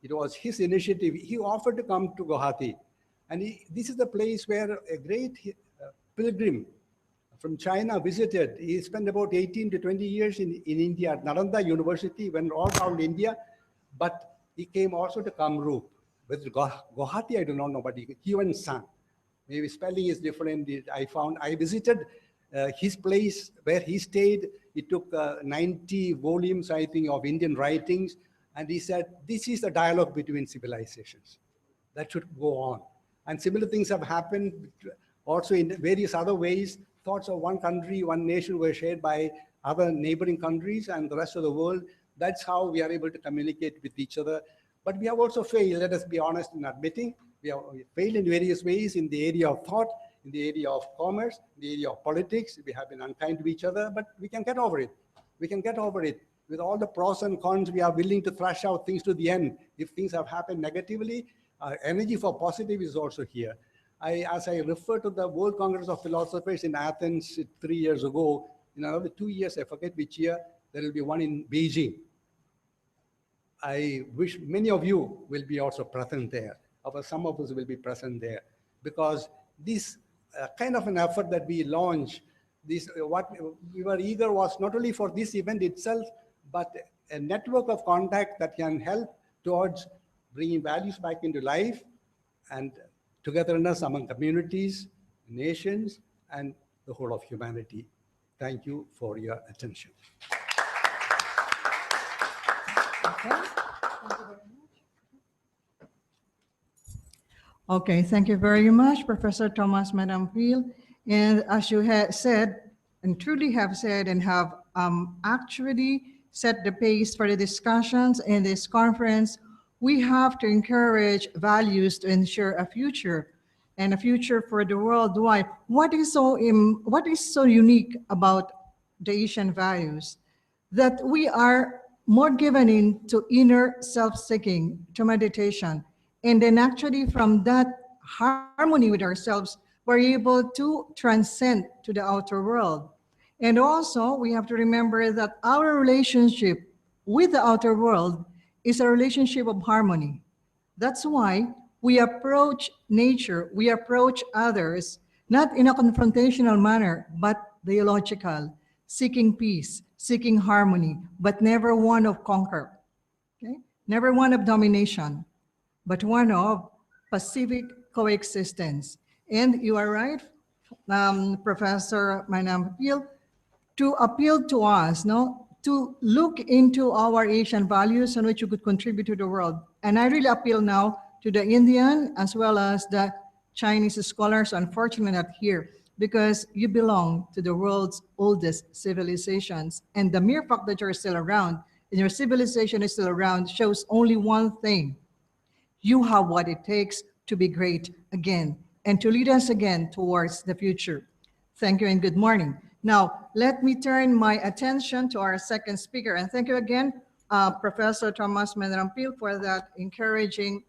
It was his initiative. He offered to come to Guwahati. And this is the place where a great pilgrim from China visited. He spent about 18 to 20 years in India at Nalanda University, went all around India, but he came also to Kamrup. Whether Guwahati, I do not know, but Yuan Sang. Maybe spelling is different. I visited his place where he stayed. He took 90 volumes, I think, of Indian writings. And he said, this is the dialogue between civilizations. That should go on. And similar things have happened also in various other ways. Thoughts of one country, one nation were shared by other neighboring countries and the rest of the world. That's how we are able to communicate with each other. But we have also failed, let us be honest in admitting, we have failed in various ways in the area of thought, in the area of commerce, in the area of politics. We have been unkind to each other, but we can get over it. We can get over it. With all the pros and cons, we are willing to thrash out things to the end. If things have happened negatively, energy for positive is also here. As I refer to the World Congress of Philosophers in Athens 3 years ago, in another 2 years, I forget which year, there will be one in Beijing. I wish many of you will be also present there, or some of us will be present there, because this kind of an effort that we launched, this what we were eager was not only for this event itself, but a network of contact that can help towards bringing values back into life and togetherness among communities, nations, and the whole of humanity. Thank you for your attention. Okay, thank you very much, Professor Thomas Madampil. And as you have said, and truly have said, and have actually set the pace for the discussions in this conference, we have to encourage values to ensure a future, and a future for the worldwide. What is so unique about the Asian values? That we are more given into inner self-seeking, to meditation. And then actually from that harmony with ourselves, we're able to transcend to the outer world. And also we have to remember that our relationship with the outer world is a relationship of harmony. That's why we approach nature, we approach others, not in a confrontational manner, but dialogical, seeking peace, seeking harmony, but never one of conquer, okay? Never one of domination, but one of pacific coexistence. And you are right, Professor Madampil, to appeal to us, no, to look into our Asian values and which you could contribute to the world. And I really appeal now to the Indian as well as the Chinese scholars, unfortunately not here, because you belong to the world's oldest civilizations. And the mere fact that you're still around and your civilization is still around shows only one thing. You have what it takes to be great again and to lead us again towards the future. Thank you and good morning. Now, let me turn my attention to our second speaker. And thank you again, Professor Thomas Madampil, for that encouraging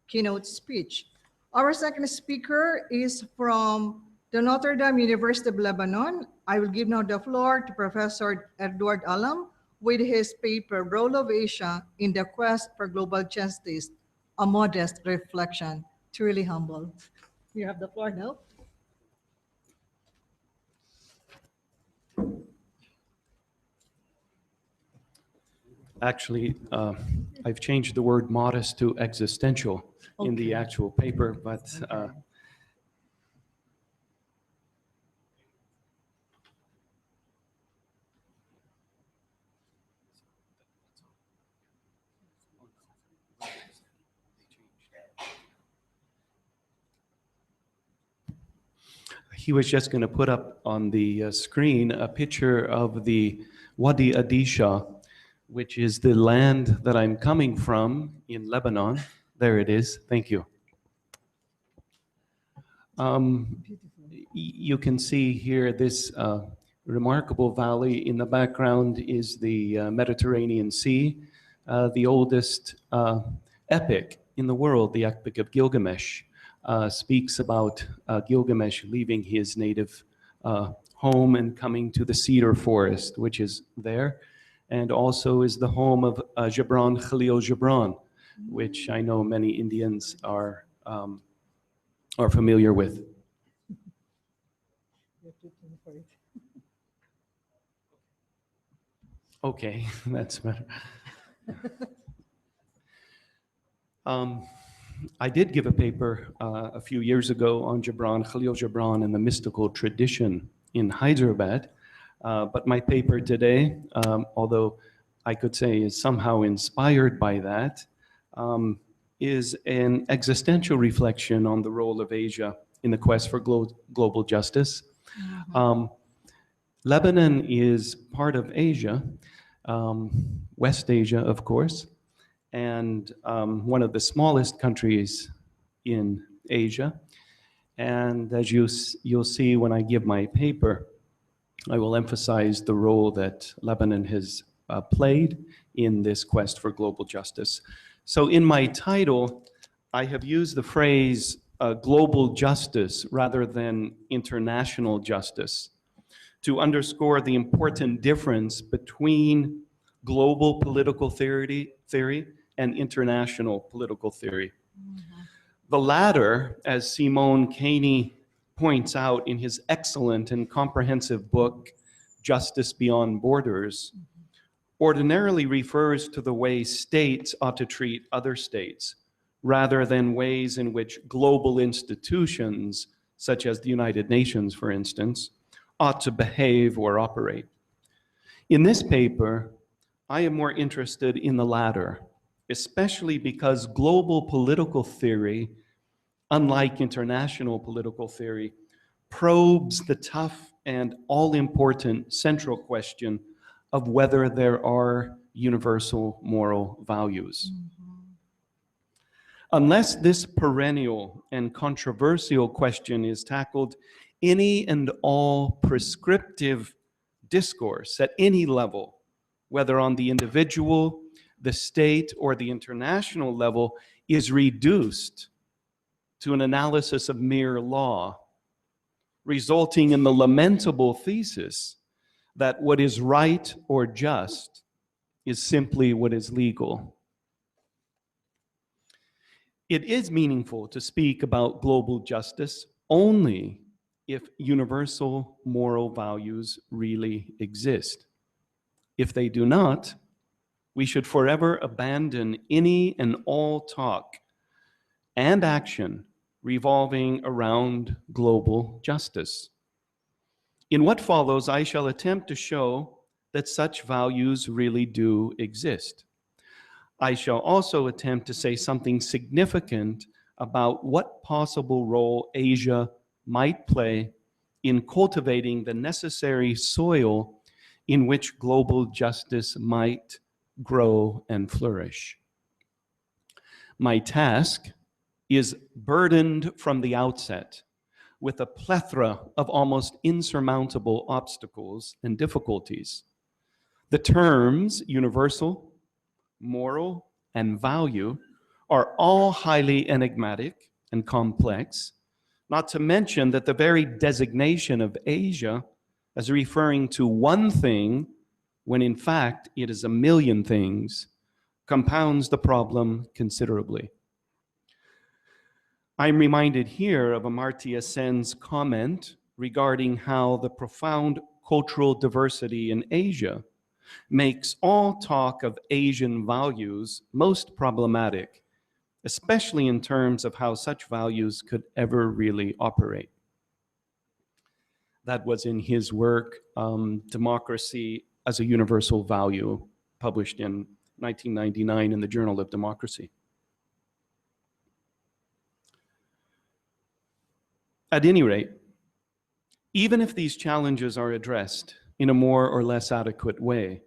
keynote speech. Our second speaker is from the Notre Dame University of Lebanon. I will give now the floor to Professor Edward Alam with his paper, Role of Asia in the Quest for Global Justice, a Modest Reflection. Truly humble. You have the floor now. Actually, I've changed the word modest to existential in the actual paper, but he was just going to put up on the screen a picture of the Wadi Adisha, which is the land that I'm coming from in Lebanon. There it is. Thank you. You can see here this remarkable valley. In the background is the Mediterranean Sea, the oldest epic in the world, the Epic of Gilgamesh, speaks about Gilgamesh leaving his native home and coming to the cedar forest, which is there, and also is the home of Gibran Khalil Gibran, which I know many Indians are familiar with. Okay, that's better. I did give a paper a few years ago on Gibran Khalil Gibran and the mystical tradition in Hyderabad, but my paper today, although I could say is somehow inspired by that, is an existential reflection on the role of Asia in the quest for global justice. Lebanon is part of Asia, West Asia, of course, and one of the smallest countries in Asia. And as you'll see when I give my paper, I will emphasize the role that Lebanon has played in this quest for global justice. So in my title, I have used the phrase global justice rather than international justice, to underscore the important difference between global political theory and international political theory. The latter, as Simone Caney points out in his excellent and comprehensive book, Justice Beyond Borders, ordinarily refers to the way states ought to treat other states, rather than ways in which global institutions, such as the United Nations, for instance, ought to behave or operate. In this paper, I am more interested in the latter, especially because global political theory, unlike international political theory, probes the tough and all-important central question of whether there are universal moral values. Unless this perennial and controversial question is tackled, any and all prescriptive discourse at any level, whether on the individual, the state, or the international level, is reduced to an analysis of mere law, resulting in the lamentable thesis that what is right or just is simply what is legal. It is meaningful to speak about global justice only if universal moral values really exist. If they do not, we should forever abandon any and all talk and action revolving around global justice. In what follows, I shall attempt to show that such values really do exist. I shall also attempt to say something significant about what possible role Asia might play in cultivating the necessary soil in which global justice might grow and flourish. My task is burdened from the outset with a plethora of almost insurmountable obstacles and difficulties. The terms universal, moral, and value are all highly enigmatic and complex, not to mention that the very designation of Asia as referring to one thing, when in fact it is a million things, compounds the problem considerably. I'm reminded here of Amartya Sen's comment regarding how the profound cultural diversity in Asia makes all talk of Asian values most problematic, especially in terms of how such values could ever really operate. That was in his work, Democracy as a Universal Value, published in 1999 in the Journal of Democracy. At any rate, even if these challenges are addressed in a more or less adequate way,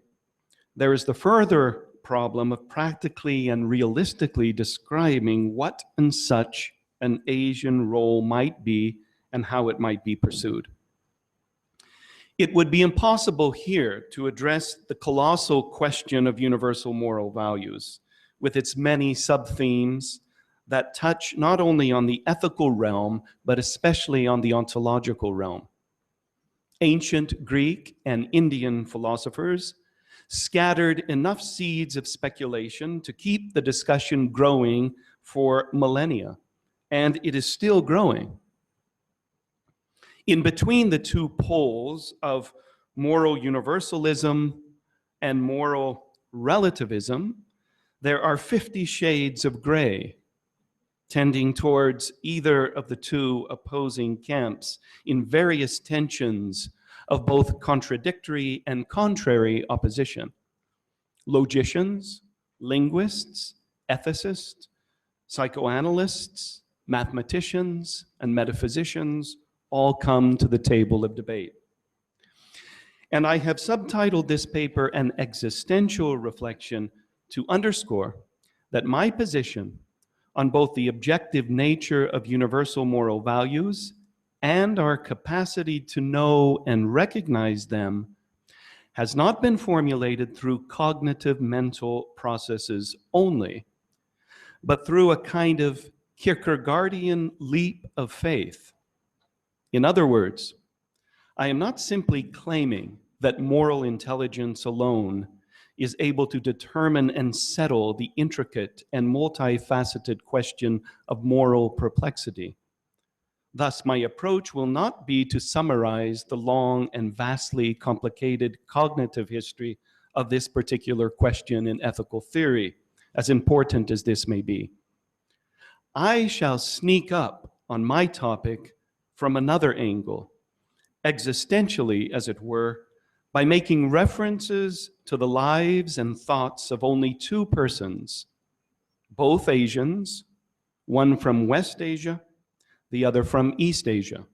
there is the further problem of practically and realistically describing what and such an Asian role might be and how it might be pursued. It would be impossible here to address the colossal question of universal moral values with its many sub-themes that touch not only on the ethical realm, but especially on the ontological realm. Ancient Greek and Indian philosophers scattered enough seeds of speculation to keep the discussion growing for millennia, and it is still growing. In between the two poles of moral universalism and moral relativism, there are 50 shades of gray, tending towards either of the two opposing camps in various tensions of both contradictory and contrary opposition. Logicians, linguists, ethicists, psychoanalysts, mathematicians, and metaphysicians all come to the table of debate. And I have subtitled this paper An Existential Reflection to underscore that my position on both the objective nature of universal moral values and our capacity to know and recognize them has not been formulated through cognitive mental processes only, but through a kind of Kierkegaardian leap of faith. In other words, I am not simply claiming that moral intelligence alone is able to determine and settle the intricate and multifaceted question of moral perplexity. Thus, my approach will not be to summarize the long and vastly complicated cognitive history of this particular question in ethical theory, as important as this may be. I shall sneak up on my topic from another angle, existentially, as it were, by making references to the lives and thoughts of only two persons, both Asians, one from West Asia, the other from East Asia,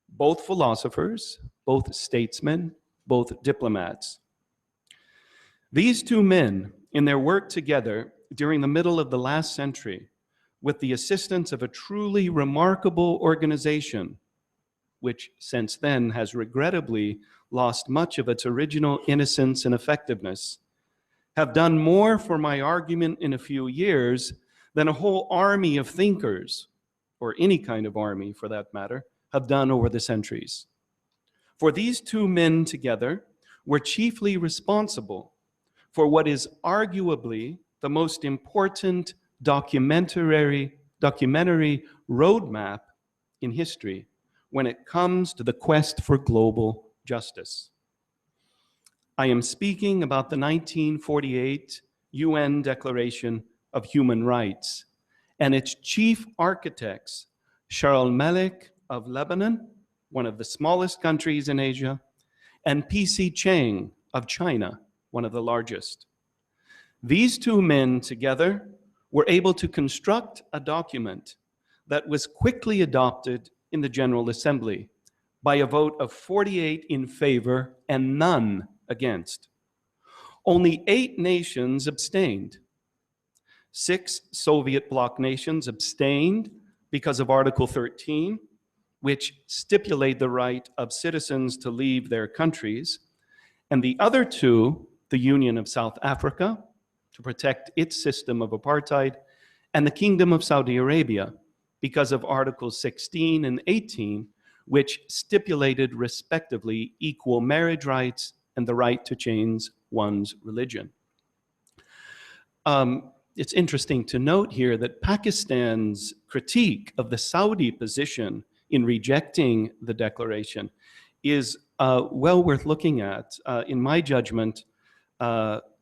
both philosophers, both statesmen, both diplomats. These two men, in their work together during the middle of the last century, with the assistance of a truly remarkable organization, which since then has regrettably lost much of its original innocence and effectiveness, have done more for my argument in a few years than a whole army of thinkers, or any kind of army for that matter, have done over the centuries. For these two men together were chiefly responsible for what is arguably the most important documentary roadmap in history when it comes to the quest for global justice. I am speaking about the 1948 UN Declaration of Human Rights and its chief architects, Charles Malik of Lebanon, one of the smallest countries in Asia, and P.C. Cheng of China, one of the largest. These two men together were able to construct a document that was quickly adopted in the General Assembly by a vote of 48 in favor and none against. Only 8 nations abstained. 6 Soviet bloc nations abstained because of Article 13, which stipulated the right of citizens to leave their countries, and the other 2, the Union of South Africa, to protect its system of apartheid, and the Kingdom of Saudi Arabia, because of Articles 16 and 18, which stipulated respectively equal marriage rights and the right to change one's religion. It's interesting to note here that Pakistan's critique of the Saudi position in rejecting the declaration is well worth looking at. In my judgment,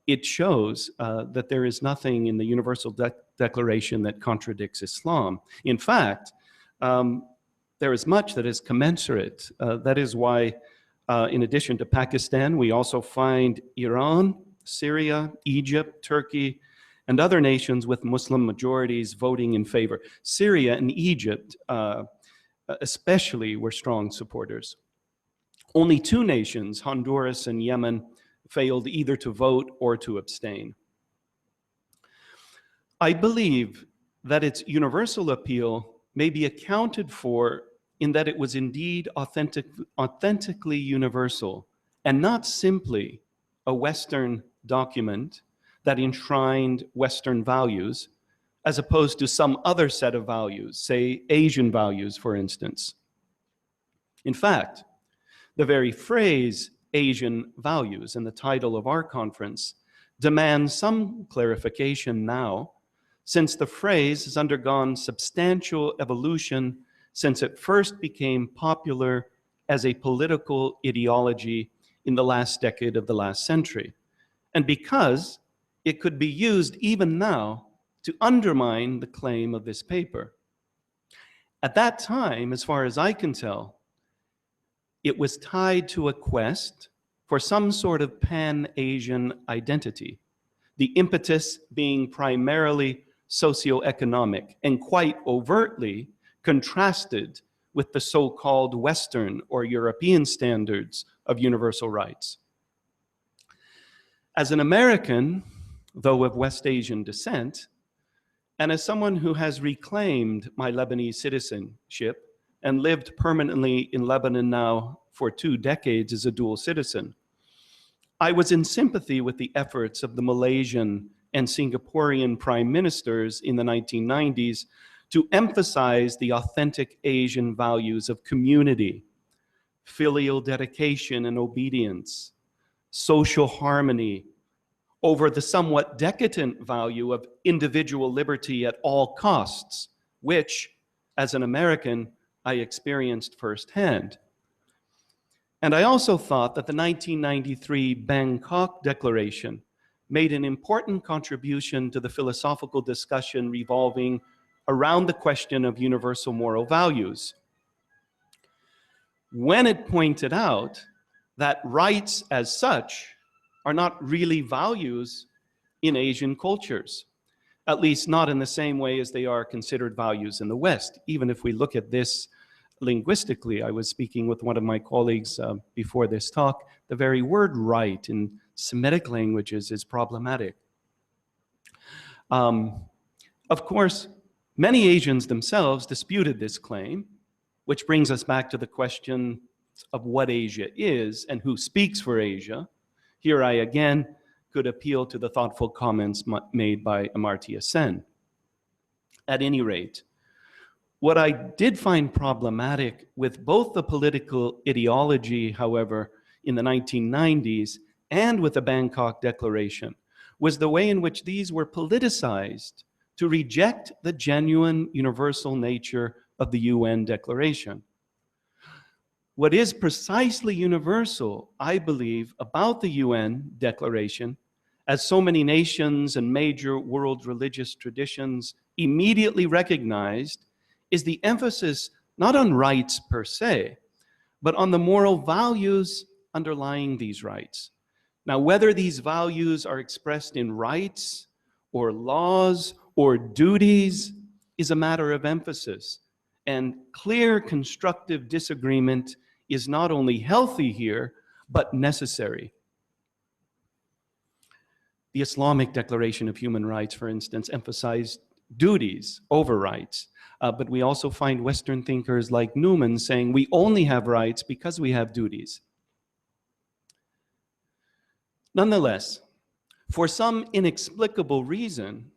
it shows that there is nothing in the Universal Declaration that contradicts Islam. In fact, there is much that is commensurate. That is why, in addition to Pakistan, we also find Iran, Syria, Egypt, Turkey, and other nations with Muslim majorities voting in favor. Syria and Egypt especially were strong supporters. Only 2 nations, Honduras and Yemen, failed either to vote or to abstain. I believe that its universal appeal may be accounted for in that it was indeed authentically universal and not simply a Western document that enshrined Western values as opposed to some other set of values, say Asian values, for instance. In fact, the very phrase Asian values in the title of our conference demands some clarification now, since the phrase has undergone substantial evolution since it first became popular as a political ideology in the last decade of the last century, and because it could be used even now to undermine the claim of this paper. At that time, as far as I can tell, it was tied to a quest for some sort of pan-Asian identity, the impetus being primarily socioeconomic and quite overtly contrasted with the so-called Western or European standards of universal rights. As an American, though of West Asian descent, and as someone who has reclaimed my Lebanese citizenship and lived permanently in Lebanon now for 2 decades as a dual citizen, I was in sympathy with the efforts of the Malaysian and Singaporean prime ministers in the 1990s to emphasize the authentic Asian values of community, filial dedication and obedience, social harmony, over the somewhat decadent value of individual liberty at all costs, which, as an American, I experienced firsthand. And I also thought that the 1993 Bangkok Declaration made an important contribution to the philosophical discussion revolving around the question of universal moral values, when it pointed out that rights as such are not really values in Asian cultures, at least not in the same way as they are considered values in the West. Even if we look at this linguistically, I was speaking with one of my colleagues before this talk, the very word right in Semitic languages is problematic. Of course, many Asians themselves disputed this claim, which brings us back to the question of what Asia is and who speaks for Asia. Here I again could appeal to the thoughtful comments made by Amartya Sen. At any rate, what I did find problematic with both the political ideology, however, in the 1990s and with the Bangkok Declaration was the way in which these were politicized to reject the genuine universal nature of the UN Declaration. What is precisely universal, I believe, about the UN Declaration, as so many nations and major world religious traditions immediately recognized, is the emphasis not on rights per se, but on the moral values underlying these rights. Now, whether these values are expressed in rights or laws or duties is a matter of emphasis, and clear constructive disagreement is not only healthy here, but necessary. The Islamic Declaration of Human Rights, for instance, emphasized duties over rights. But we also find Western thinkers like Newman saying we only have rights because we have duties. Nonetheless, for some inexplicable reason,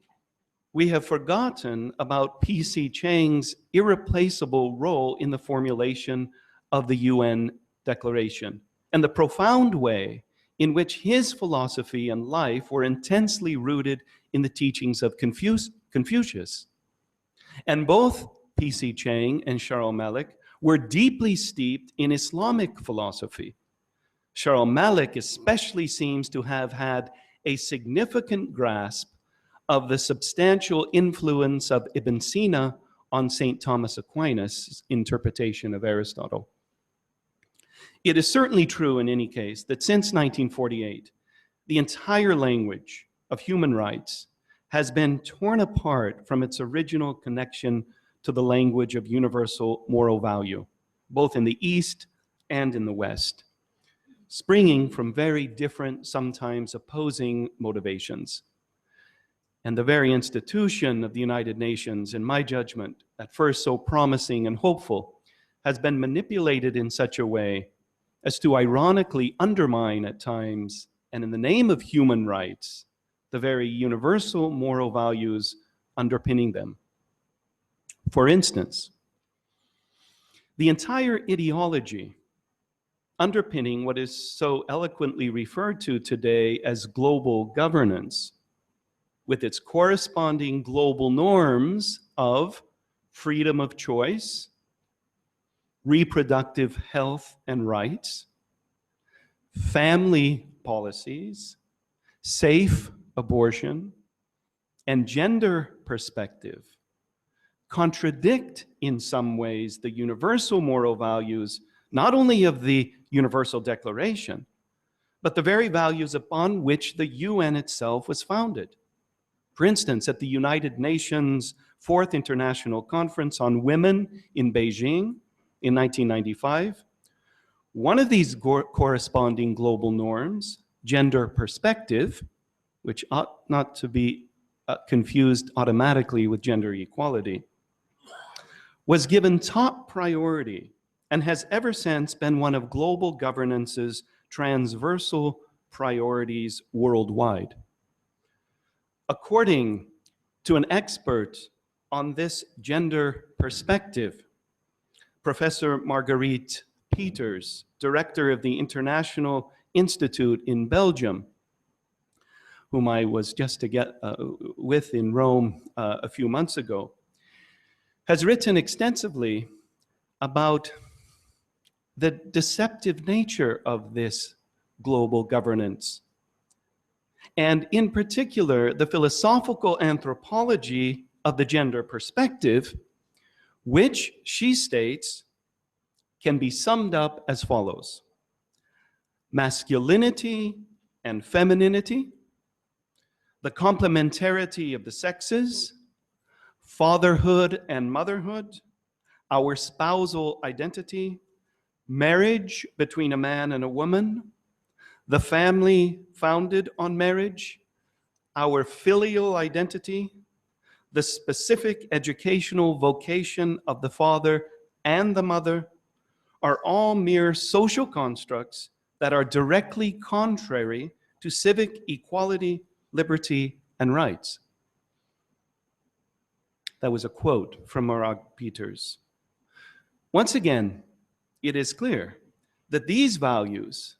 we have forgotten about P.C. Chang's irreplaceable role in the formulation of the UN Declaration and the profound way in which his philosophy and life were intensely rooted in the teachings of Confucius. And both P.C. Chang and Charles Malik were deeply steeped in Islamic philosophy. Charles Malik especially seems to have had a significant grasp of the substantial influence of Ibn Sina on St. Thomas Aquinas' interpretation of Aristotle. It is certainly true in any case that since 1948, the entire language of human rights has been torn apart from its original connection to the language of universal moral value, both in the East and in the West, springing from very different, sometimes opposing motivations. And the very institution of the United Nations, in my judgment, at first so promising and hopeful, has been manipulated in such a way as to ironically undermine at times, and in the name of human rights, the very universal moral values underpinning them. For instance, the entire ideology underpinning what is so eloquently referred to today as global governance, with its corresponding global norms of freedom of choice, reproductive health and rights, family policies, safe abortion, and gender perspective, contradict in some ways the universal moral values, not only of the Universal Declaration, but the very values upon which the UN itself was founded. For instance, at the United Nations Fourth International Conference on Women in Beijing in 1995, one of these corresponding global norms, gender perspective, which ought not to be confused automatically with gender equality, was given top priority and has ever since been one of global governance's transversal priorities worldwide. According to an expert on this gender perspective. Professor Marguerite Peters, director of the International Institute in Belgium, whom I was just with in Rome a few months ago, has written extensively about the deceptive nature of this global governance, and in particular, the philosophical anthropology of the gender perspective, which, she states, can be summed up as follows: masculinity and femininity, the complementarity of the sexes, fatherhood and motherhood, our spousal identity, marriage between a man and a woman, the family founded on marriage, our filial identity, the specific educational vocation of the father and the mother, are all mere social constructs that are directly contrary to civic equality, liberty, and rights. That was a quote from Marag Peters. Once again, it is clear that these values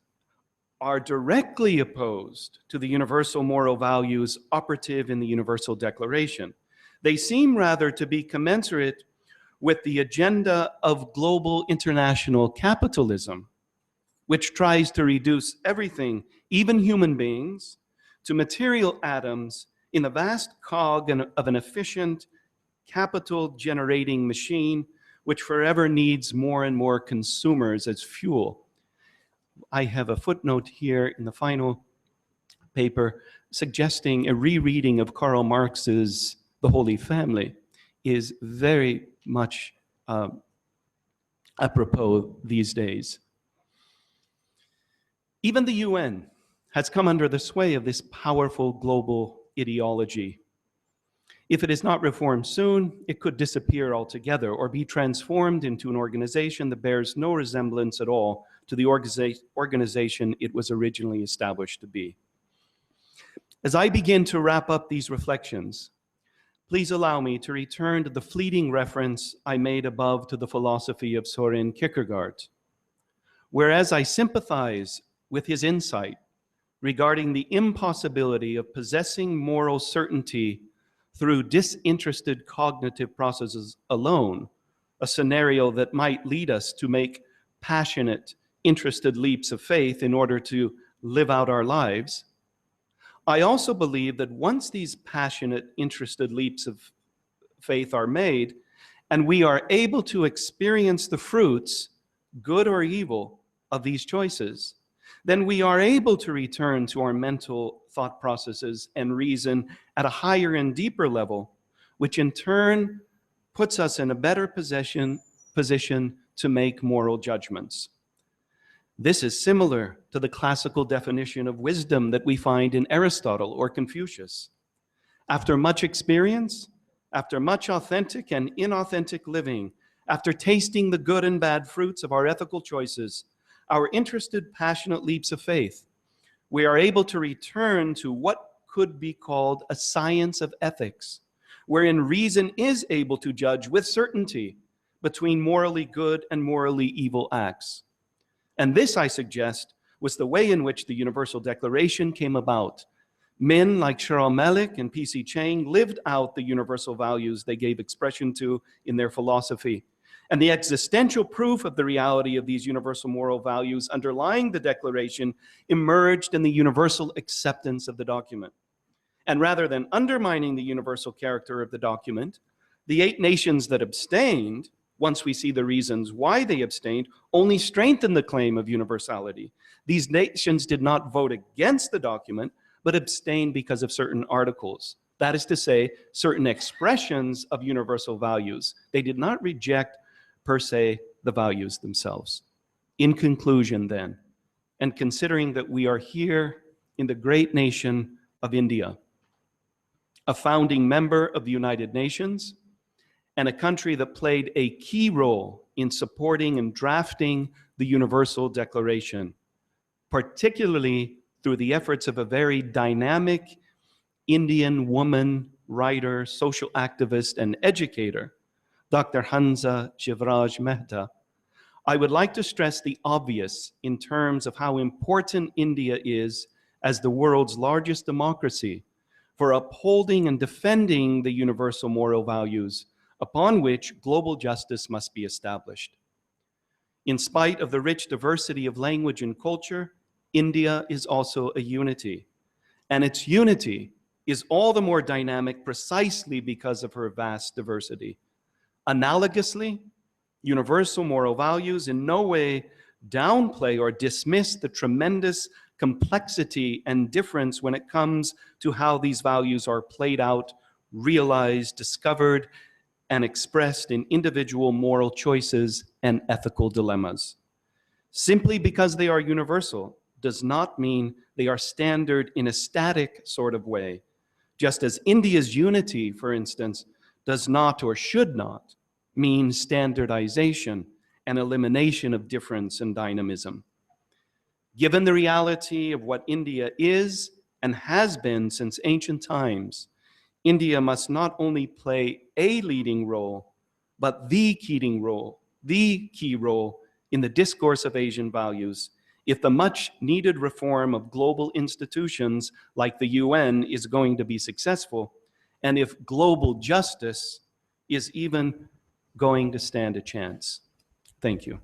are directly opposed to the universal moral values operative in the Universal Declaration. They seem rather to be commensurate with the agenda of global international capitalism, which tries to reduce everything, even human beings, to material atoms in the vast cog of an efficient capital-generating machine, which forever needs more and more consumers as fuel. I have a footnote here in the final paper suggesting a rereading of Karl Marx's The Holy Family is very much apropos these days. Even the UN has come under the sway of this powerful global ideology. If it is not reformed soon, it could disappear altogether or be transformed into an organization that bears no resemblance at all to the organization it was originally established to be. As I begin to wrap up these reflections, please allow me to return to the fleeting reference I made above to the philosophy of Soren Kierkegaard. Whereas I sympathize with his insight regarding the impossibility of possessing moral certainty through disinterested cognitive processes alone, a scenario that might lead us to make passionate, interested leaps of faith in order to live out our lives, I also believe that once these passionate, interested leaps of faith are made, and we are able to experience the fruits, good or evil, of these choices, then we are able to return to our mental thought processes and reason at a higher and deeper level, which in turn puts us in a better position to make moral judgments. This is similar to the classical definition of wisdom that we find in Aristotle or Confucius. After much experience, after much authentic and inauthentic living, after tasting the good and bad fruits of our ethical choices, our interested, passionate leaps of faith, we are able to return to what could be called a science of ethics, wherein reason is able to judge with certainty between morally good and morally evil acts. And this, I suggest, was the way in which the Universal Declaration came about. Men like Charles Melick and P.C. Chang lived out the universal values they gave expression to in their philosophy. And the existential proof of the reality of these universal moral values underlying the Declaration emerged in the universal acceptance of the document. And rather than undermining the universal character of the document, the 8 nations that abstained, once we see the reasons why they abstained, only strengthened the claim of universality. These nations did not vote against the document, but abstained because of certain articles. That is to say, certain expressions of universal values. They did not reject, per se, the values themselves. In conclusion, then, and considering that we are here in the great nation of India, a founding member of the United Nations, and a country that played a key role in supporting and drafting the Universal Declaration, particularly through the efforts of a very dynamic Indian woman writer, social activist, and educator, Dr. Hansa Shivraj Mehta, I would like to stress the obvious in terms of how important India is as the world's largest democracy for upholding and defending the universal moral values upon which global justice must be established. In spite of the rich diversity of language and culture, India is also a unity. And its unity is all the more dynamic precisely because of her vast diversity. Analogously, universal moral values in no way downplay or dismiss the tremendous complexity and difference when it comes to how these values are played out, realized, discovered, and expressed in individual moral choices and ethical dilemmas. Simply because they are universal does not mean they are standard in a static sort of way, just as India's unity, for instance, does not or should not mean standardization and elimination of difference and dynamism. Given the reality of what India is and has been since ancient times, India must not only play a leading role, but the key role in the discourse of Asian values if the much needed reform of global institutions like the UN is going to be successful, and if global justice is even going to stand a chance. Thank you.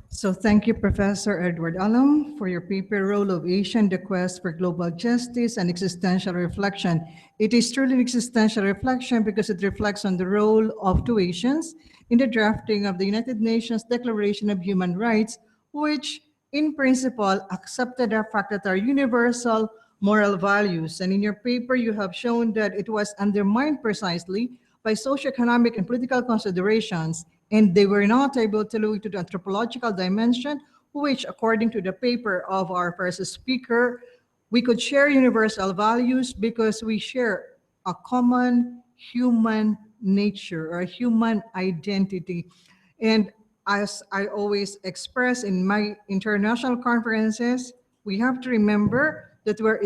So thank you, Professor Edward Alam, for your paper, Role of Asian, the Quest for Global Justice and Existential Reflection. It is truly an existential reflection because it reflects on the role of two Asians in the drafting of the United Nations Declaration of Human Rights, which in principle accepted the fact that our universal moral values. And in your paper, you have shown that it was undermined precisely by socioeconomic and political considerations, and they were not able to look to the anthropological dimension, which, according to the paper of our first speaker, we could share universal values because we share a common human nature or human identity. And as I always express in my international conferences, we have to remember that we're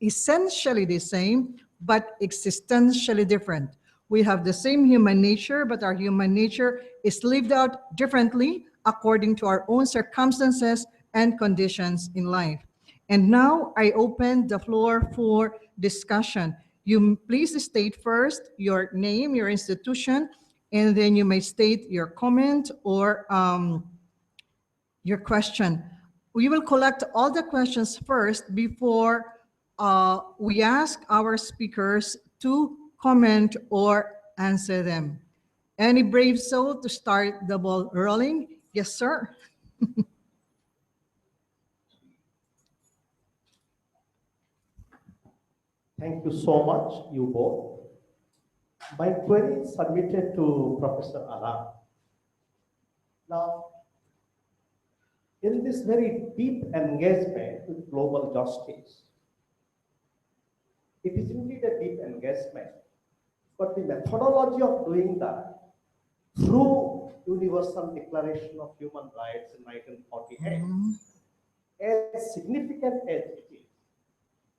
essentially the same, but existentially different. We have the same human nature, but our human nature is lived out differently according to our own circumstances and conditions in life. And now I open the floor for discussion. You please state first your name, your institution, and then you may state your comment or your question. We will collect all the questions first before we ask our speakers to comment or answer them. Any brave soul to start the ball rolling? Yes, sir. Thank you so much, you both. My query is submitted to Professor Alam. Now, in this very deep engagement with global justice, it is indeed a deep engagement, but the methodology of doing that through Universal Declaration of Human Rights in 1948, as significant as it is,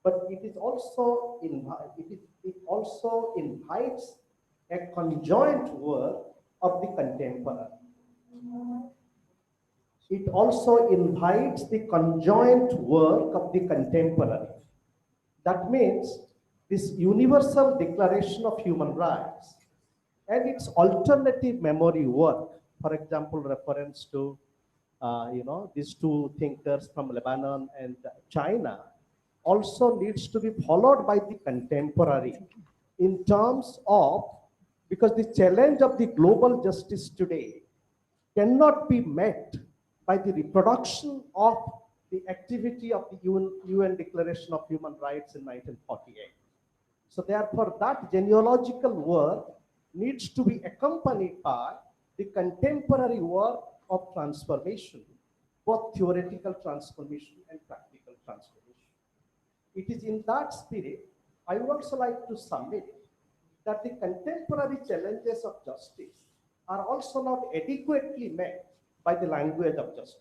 but it is also it also invites a conjoint work of the contemporary. It also invites the conjoint work of the contemporary. That means this Universal Declaration of Human Rights and its alternative memory work, for example, reference to these two thinkers from Lebanon and China, also needs to be followed by the contemporary in terms of, because the challenge of the global justice today cannot be met by the reproduction of the activity of the UN Declaration of Human Rights in 1948. So therefore, that genealogical work needs to be accompanied by the contemporary work of transformation, both theoretical transformation and practical transformation. It is in that spirit, I would also like to submit that the contemporary challenges of justice are also not adequately met by the language of justice.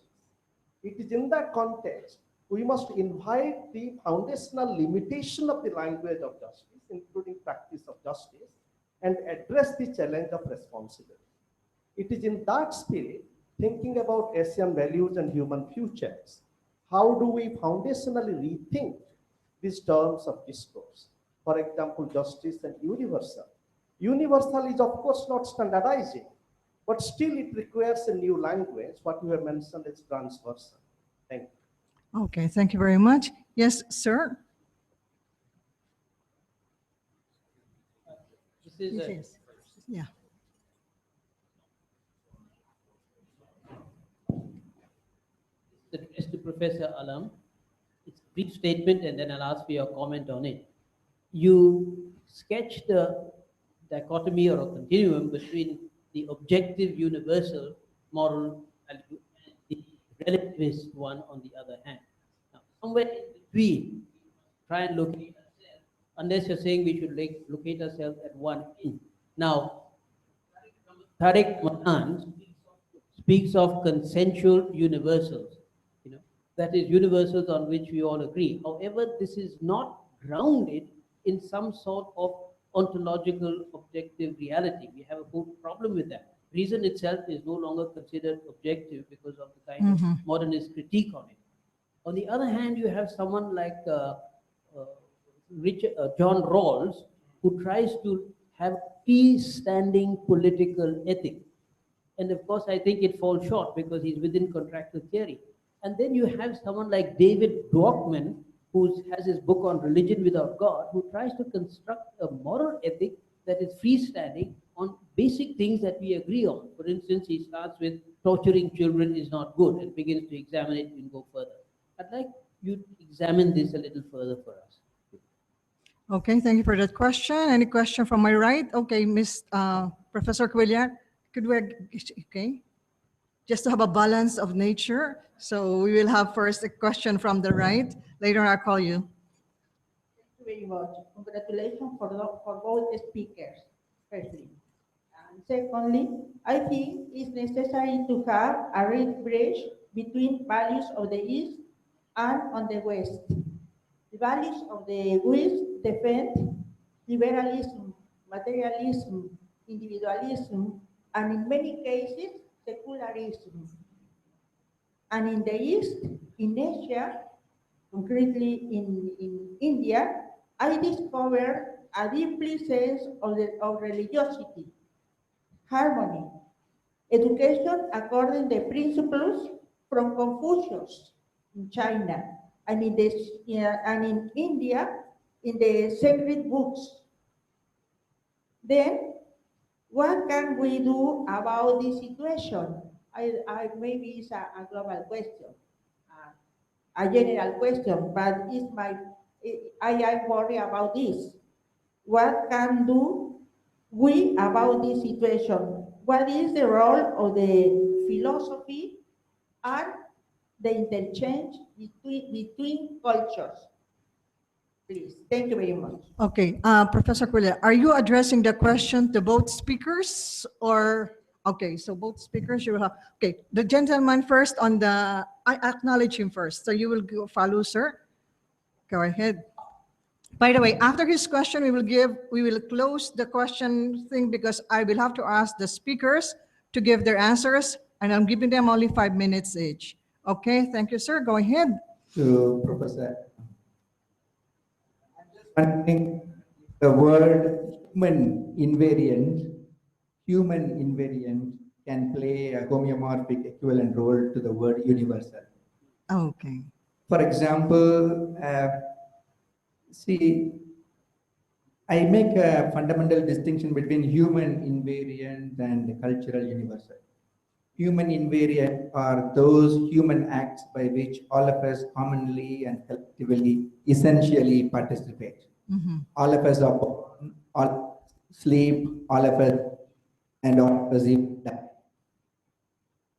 It is in that context we must invite the foundational limitation of the language of justice, including practice of justice, and address the challenge of responsibility. It is in that spirit, thinking about Asian values and human futures, how do we foundationally rethink these terms of discourse? For example, justice and universal. Universal is of course not standardizing, but still it requires a new language, what you have mentioned is transversal. Thank you. Okay, thank you very much. Yes, sir. This is Yes. Yeah. addressed to Professor Alam. It's a brief statement and then I'll ask for your comment on it. You sketched a dichotomy or a continuum between the objective universal moral and the relativist one on the other hand. Now, somewhere in between, try and locate ourselves, unless you're saying we should locate ourselves at one end. Now, Tariq Manan speaks of consensual universals, that is universals on which we all agree. However, this is not grounded in some sort of ontological objective reality. We have a whole problem with that. Reason itself is no longer considered objective because of the kind of modernist critique on it. On the other hand, you have someone like John Rawls, who tries to have peace-standing political ethic. And of course, I think it falls short because he's within contractual theory. And then you have someone like David Dworkman, who has his book on religion without God, who tries to construct a moral ethic that is freestanding on basic things that we agree on. For instance, he starts with torturing children is not good and begins to examine it and go further. I'd like you to examine this a little further for us. Okay, thank you for that question. Any question from my right? Okay, Miss Professor Cuellar, could we, okay, just to have a balance of nature. So we will have first a question from the right. Later I'll call you. Thank you very much. Congratulations for both speakers, firstly. And secondly, I think it's necessary to have a real bridge between values of the East and on the West. The values of the West defend liberalism, materialism, individualism, and in many cases, secularism. And in the East, in Asia, concretely in India, I discovered a deeply sense of religiosity, harmony, education according to the principles from Confucius in China, and in India, in the sacred books. Then, what can we do about this situation? Maybe it's a global question, a general question, but I am worried about this. What can do we about this situation? What is the role of the philosophy and the interchange between cultures? Please, thank you very much. Okay, Professor Cuellar, are you addressing the question to both speakers or? Okay, so both speakers, you will have, okay, the gentleman first on the, I acknowledge him first. So you will go follow, sir. Go ahead. By the way, after his question, we will close the question thing because I will have to ask the speakers to give their answers and I'm giving them only 5 minutes each. Okay, thank you, sir. Go ahead. To Professor. I'm just wondering the word human invariant can play a homeomorphic equivalent role to the word universal. Okay. For example, see, I make a fundamental distinction between human invariant and cultural universal. Human invariant are those human acts by which all of us commonly and collectively essentially participate. All of us are born, all sleep, all of us, and all of us even die.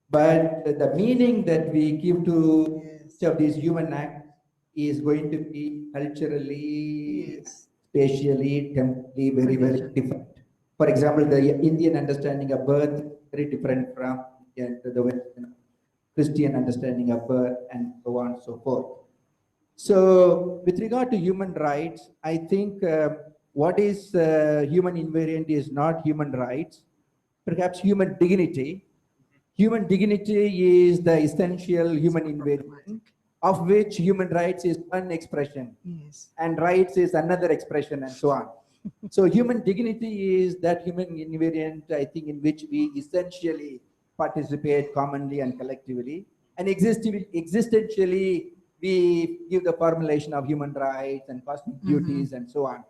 But the meaning that we give to each of these human acts is going to be culturally, spatially, temporally very, very different. For example, the Indian understanding of birth is very different from the Western Christian understanding of birth, and so on and so forth. So with regard to human rights, I think what is human invariant is not human rights, perhaps human dignity. Human dignity is the essential human invariant, of which human rights is one expression, Yes. and rights is another expression, and so on. So human dignity is that human invariant, I think, in which we essentially participate commonly and collectively. And existentially, we give the formulation of human rights and cosmic duties and so on.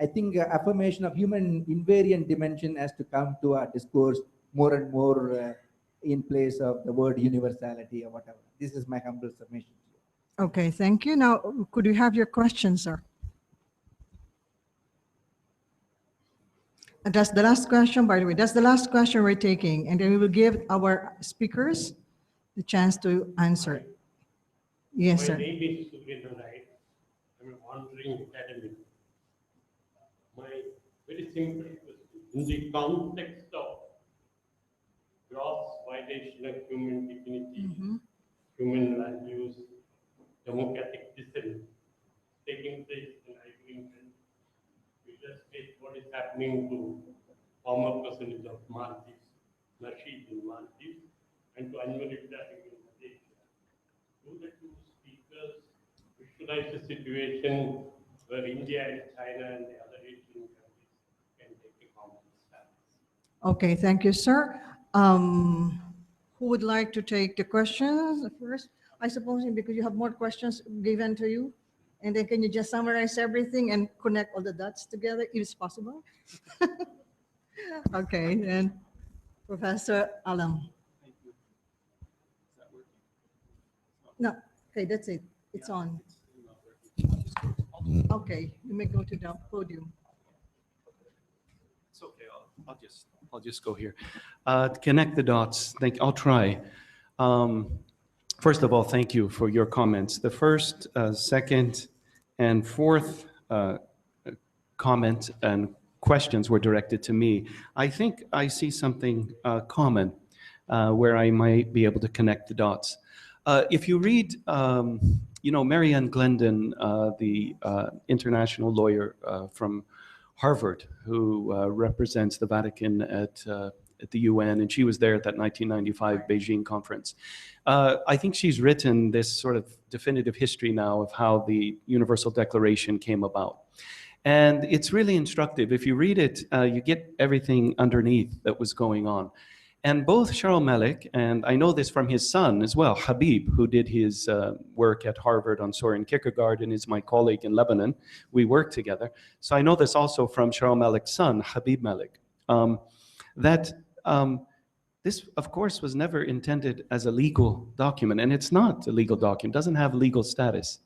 I think affirmation of human invariant dimension has to come to our discourse more and more in place of the word universality or whatever. This is my humble submission. Okay, thank you. Now, could we have your question, sir? And that's the last question, by the way. That's the last question we're taking, and then we will give our speakers the chance to answer. Yes, sir. My name is Surendra Naik. I'm a wandering academic. My very simple question. In the context of gross violation of human dignity, human values, democratic dissent taking place in Ivory Coast, we just state what is happening to former president of Maldives, Nasheed in Maldives, and to Anwar Ibrahim in Malaysia. Do the two speakers visualize a situation where India and China and the other Asian countries can take a common stance? Okay, thank you, sir. Who would like to take the questions first? I suppose because you have more questions given to you. And then can you just summarize everything and connect all the dots together if it's possible? Okay, then Professor Alam. No, okay, that's it. It's on. Okay, you may go to the podium. It's okay. I'll just go here. Connect the dots. I'll try. First of all, thank you for your comments. The first, second, and fourth comment and questions were directed to me. I think I see something common where I might be able to connect the dots. If you read, Marianne Glendon, the international lawyer from Harvard, who represents the Vatican at the UN, and she was there at that 1995 Beijing conference. I think she's written this sort of definitive history now of how the Universal Declaration came about. And it's really instructive. If you read it, you get everything underneath that was going on. And both Charles Melick, and I know this from his son as well, Habib, who did his work at Harvard on Soren Kierkegaard and is my colleague in Lebanon. We work together. So I know this also from Charles Melick's son, Habib Melick, this, of course, was never intended as a legal document, and it's not a legal document, doesn't have legal status.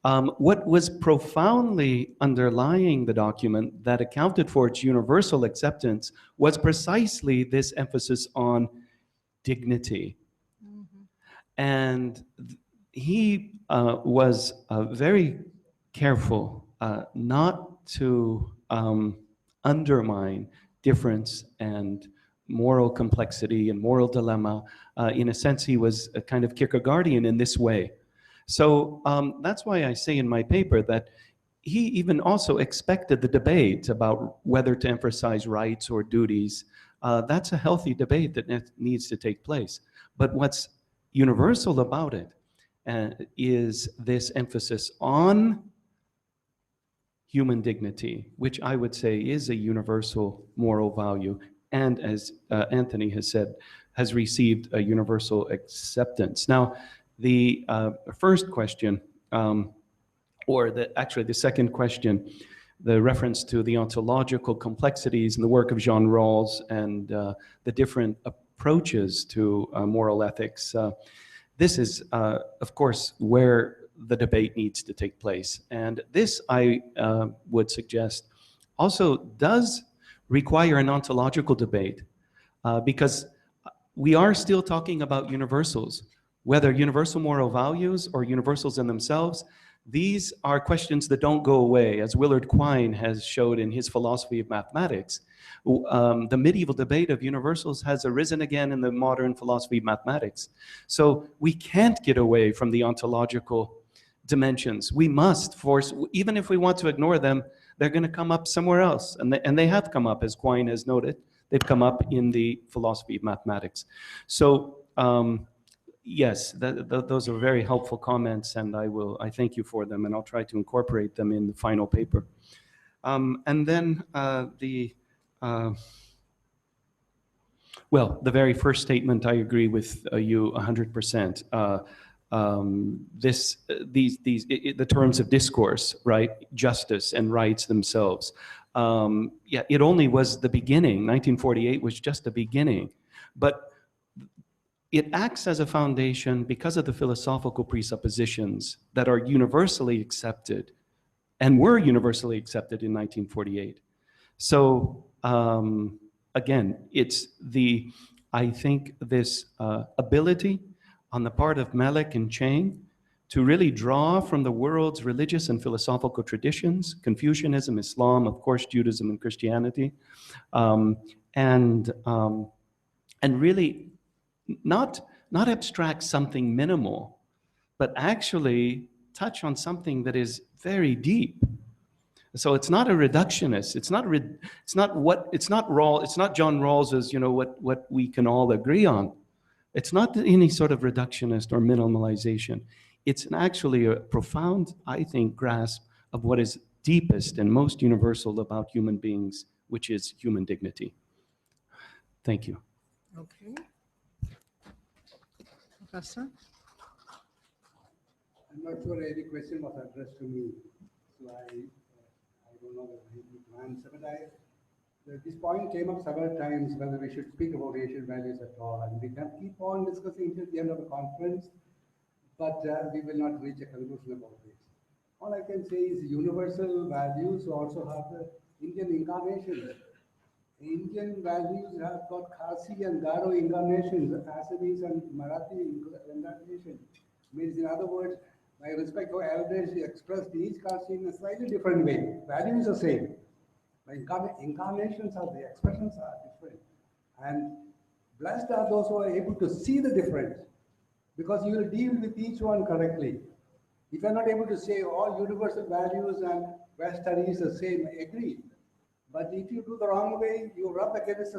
What was profoundly underlying the document that accounted for its universal acceptance was precisely this emphasis on dignity. And he was very careful not to undermine difference and moral complexity and moral dilemma. In a sense, he was a kind of Kierkegaardian in this way. So that's why I say in my paper that he even also expected the debate about whether to emphasize rights or duties. That's a healthy debate that needs to take place. But what's universal about it is this emphasis on human dignity, which I would say is a universal moral value, and as Anthony has said, has received a universal acceptance. Now, the first question, actually the second question, the reference to the ontological complexities in the work of Jean Rawls and the different approaches to moral ethics, this is, of course, where the debate needs to take place. And this, I would suggest, also does require an ontological debate because we are still talking about universals. Whether universal moral values or universals in themselves, these are questions that don't go away, as Willard Quine has showed in his philosophy of mathematics. The medieval debate of universals has arisen again in the modern philosophy of mathematics. So we can't get away from the ontological dimensions. We must force, even if we want to ignore them, they're going to come up somewhere else. And they have come up, as Quine has noted. They've come up in the philosophy of mathematics. So yes, those are very helpful comments, and I thank you for them, and I'll try to incorporate them in the final paper. And then well, the very first statement, I agree with you 100%. The terms of discourse, right? Justice and rights themselves. Yeah, it only was the beginning. 1948 was just the beginning. But it acts as a foundation because of the philosophical presuppositions that are universally accepted and were universally accepted in 1948. So again, it's I think this ability on the part of Malik and Chang to really draw from the world's religious and philosophical traditions, Confucianism, Islam, of course, Judaism and Christianity, and really not abstract something minimal, but actually touch on something that is very deep. So it's not a reductionist. It's not John Rawls's, what we can all agree on. It's not any sort of reductionist or minimalization. It's actually a profound, I think, grasp of what is deepest and most universal about human beings, which is human dignity. Thank you. Okay. Professor? I'm not sure any question was addressed to me, so I don't know whether I need to answer, but this point came up several times, whether we should speak about Asian values at all, and we can keep on discussing till the end of the conference, but we will not reach a conclusion about this. All I can say is universal values also have the Indian incarnations. Indian values have got Khasi and Garo incarnations, Assamese and Marathi incarnation. Means, in other words, my respect for elders expressed each caste in a slightly different way. Values are same. The incarnations are, the expressions are different. And blessed are those who are able to see the difference, because you will deal with each one correctly. If you are not able to say all universal values and West studies are the same, I agree. But if you do the wrong way, you rub against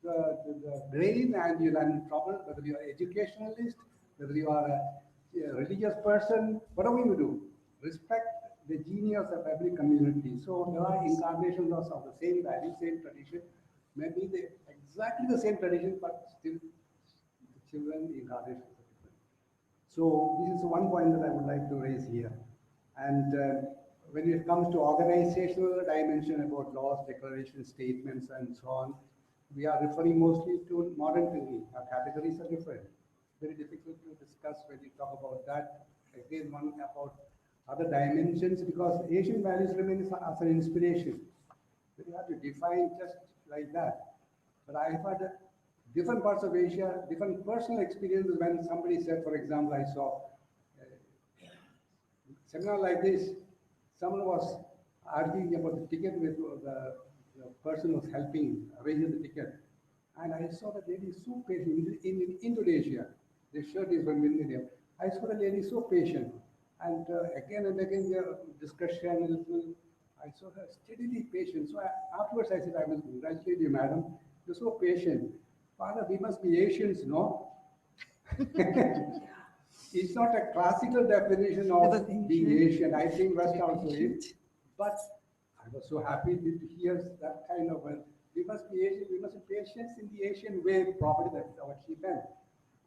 the grain and you'll end in trouble, whether you are educationalist, whether you are a religious person, whatever you do, respect the genius of every community. So there are incarnations of the same value, same tradition, maybe exactly the same tradition, but still the children incarnations are different. So this is one point that I would like to raise here. And when it comes to organizational dimension about laws, declarations, statements, and so on, we are referring mostly to modern thinking. Our categories are different. Very difficult to discuss when you talk about that. Again, one about other dimensions, because Asian values remain as an inspiration. We have to define just like that. But I've had different parts of Asia, different personal experiences when somebody said, for example, I saw a seminar like this, someone was arguing about the ticket with the person who was helping arrange the ticket. And I saw the lady so patient in Indonesia. The shirt is from India. I saw the lady so patient. And again and again, the discussion, I saw her steadily patient. So afterwards I said, I must congratulate you, madam. You're so patient. Father, we must be Asians, no? It's not a classical definition of being Asian. I think West also is. But I was so happy to hear that kind of, we must be Asian, we must be patient in the Asian way, probably that's what she meant.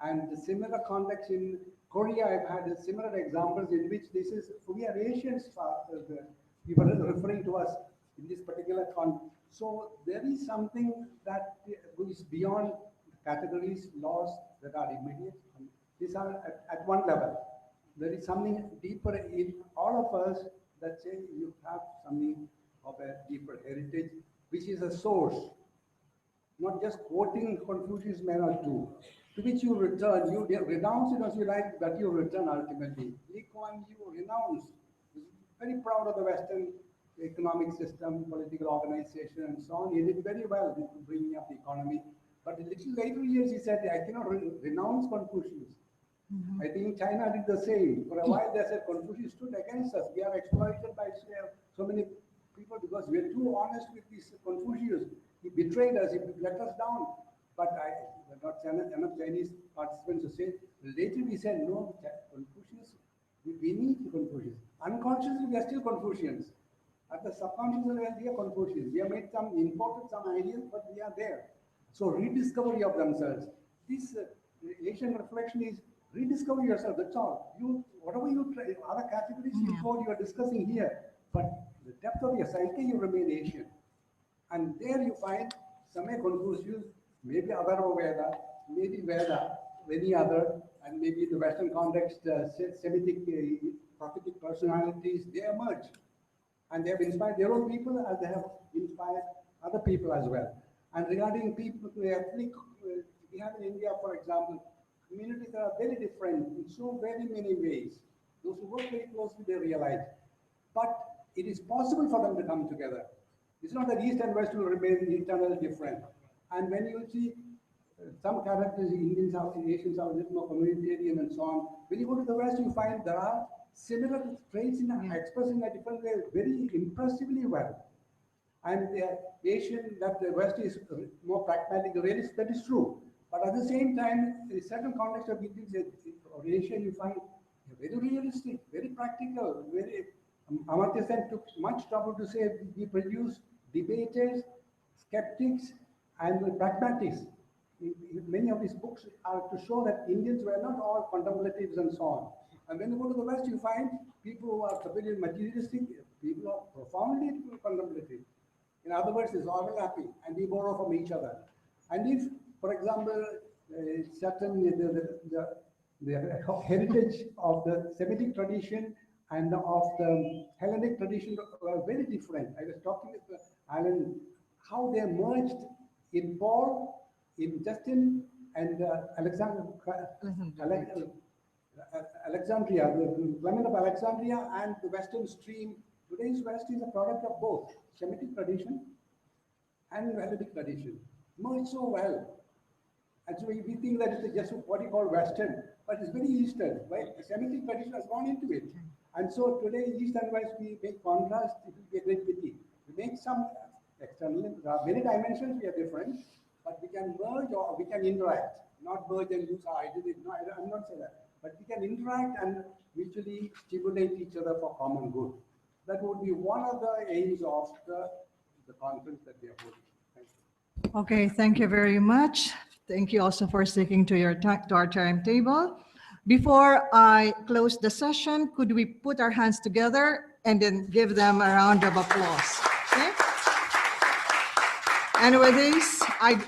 And the similar context in Korea, I've had similar examples in which this is, we are Asians, people are referring to us in this particular context. So there is something that goes beyond categories, laws that are immediate. These are at one level. There is something deeper in all of us that say you have something of a deeper heritage, which is a source. Not just quoting Confucius may not do, to which you return. You renounce it as you like, but you return ultimately. Lee Kuan Yew renounced. He was very proud of the Western economic system, political organization, and so on. He did very well in bringing up the economy. But in little later years, he said, I cannot renounce Confucius. I think China did the same. For a while, they said Confucius stood against us. We are exploited by so many people because we are too honest with this Confucius. He betrayed us, he let us down. But not enough Chinese participants to say. Later we said, no, Confucius, we need Confucius. Unconsciously, we are still Confucians. At the subconscious level, we are Confucians. We have made imported some ideas, but we are there. So rediscovery of themselves. This Asian reflection is rediscover yourself. That's all. Whatever you try, other categories you are discussing here, but the depth of your psyche, you remain Asian. And there you find some Confucius, maybe Atharva Veda, maybe Veda, any other, and maybe in the Western context, Semitic prophetic personalities, they emerge. And they have inspired their own people as they have inspired other people as well. And regarding people, ethnic, we have in India, for example, communities that are very different in so very many ways. Those who work very closely, they realize. But it is possible for them to come together. It's not that East and West will remain eternally different. And when you see some characters, Indians, Asians are a little more communitarian and so on. When you go to the West, you find there are similar traits expressed in a different way, very impressively well. And the Asian, that the West is more pragmatic, realist, that is true. But at the same time, in a certain context of Indians or Asian, you find very realistic, very practical, very. Amartya Sen took much trouble to say we produce debaters, skeptics, and pragmatics. Many of his books are to show that Indians were not all contemplatives and so on. And when you go to the West, you find people who are completely materialistic, people who are profoundly contemplative. In other words, it's overlapping, and we borrow from each other. And if, for example, certain the heritage of the Semitic tradition and of the Hellenic tradition were very different. I was talking with Alan how they merged in Paul, in Justin, and Alexandria, the Clement of Alexandria, and the Western stream. Today's West is a product of both Semitic tradition and Hellenic tradition, merged so well. And so we think that it's just what you call Western, but it's very Eastern, right? The Semitic tradition has gone into it. And so today, East and West, we make contrast, it will be a great pity. We make some external, many dimensions we are different, but we can merge or we can interact, not merge and lose our identity. No, I'm not saying that. But we can interact and mutually stimulate each other for common good. That would be one of the aims of the conference that we are holding. Thank you. Okay, thank you very much. Thank you also for sticking to our timetable. Before I close the session, could we put our hands together and then give them a round of applause? Okay? And with this,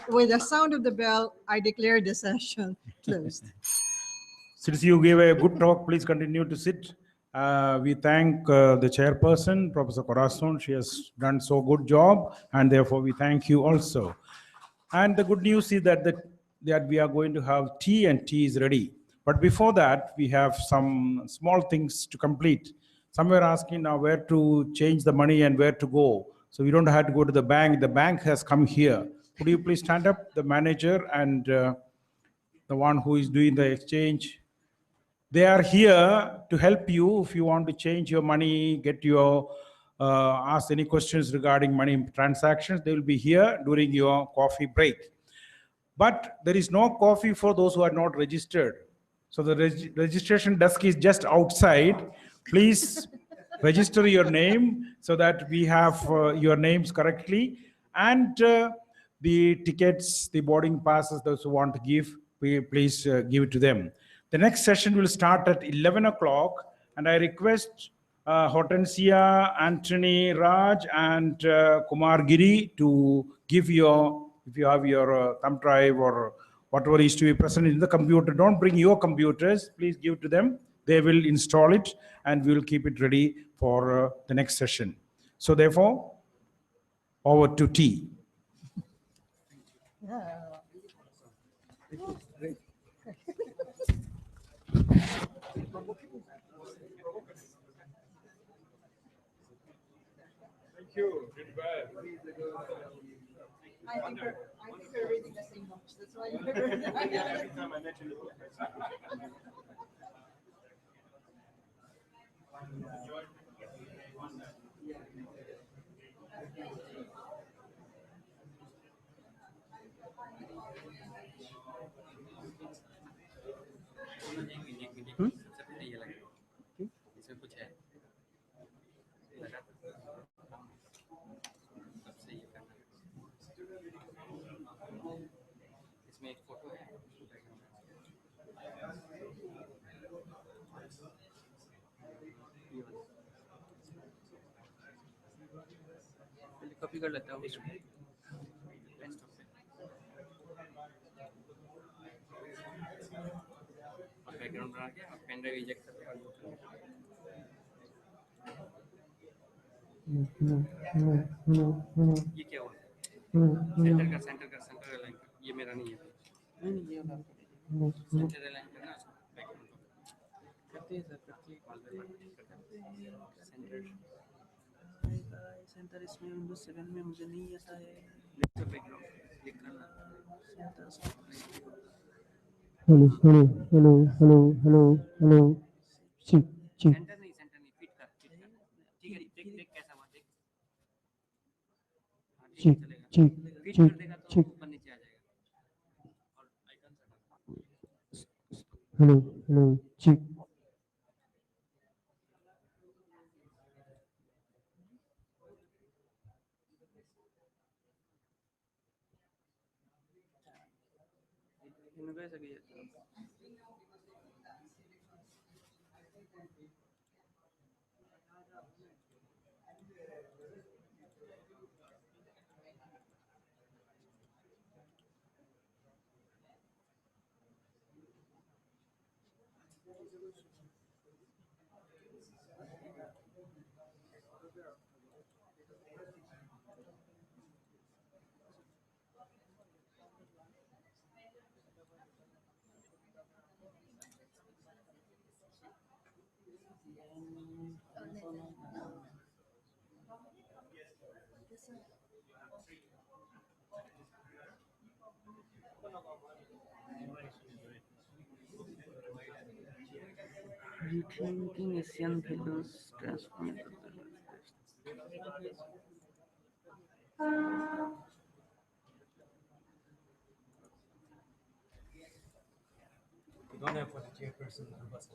with the sound of the bell, I declare the session closed. Since you gave a good talk, please continue to sit. We thank the chairperson, Professor Corazon. She has done so good job, and therefore we thank you also. And the good news is that we are going to have tea, and tea is ready. But before that, we have some small things to complete. Some were asking now where to change the money and where to go. So we don't have to go to the bank. The bank has come here. Could you please stand up, the manager and the one who is doing the exchange? They are here to help you if you want to change your money, get your, ask any questions regarding money transactions. They will be here during your coffee break. But there is no coffee for those who are not registered. So the registration desk is just outside. Please register your name so that we have your names correctly. And the tickets, the boarding passes, those who want to give, please give it to them. The next session will start at 11 o'clock. And I request Hortensia, Anthony, Raj, and Kumar Giri to give your, if you have your thumb drive or whatever is to be present in the computer. Don't bring your computers. Please give to them. They will install it and we will keep it ready for the next session. So therefore, over to tea. Thank you. Goodbye. I think we're reading the same books. That's why you're Every time I mention the book, इसमें कुछ है लगा सबसे ये करना इसमें एक photo है पहले कॉपी कर लेता हूँ उसमें बैकग्राउंड बना के पेन ड्राइव इजेक्ट करके और ये क्या हुआ सेंटर का अलाइन कर ये मेरा नहीं है नहीं ये वाला सेंटर अलाइन करना बैकग्राउंड करते हैं सर करते हैं सेंटर इसमें विंडोज 7 में मुझे नहीं आता है लैपटॉप बैकग्राउंड क्लिक करना hello. Check. सेंटर नहीं फिट कर ठीक है देख कैसा हुआ देख Check. फिट कर देगा तो ऊपर नीचे आ जाएगा और आइकन Hello. Check. इनमें कैसा किया Rethinking Asian values transform You don't have for the chairperson of the bus.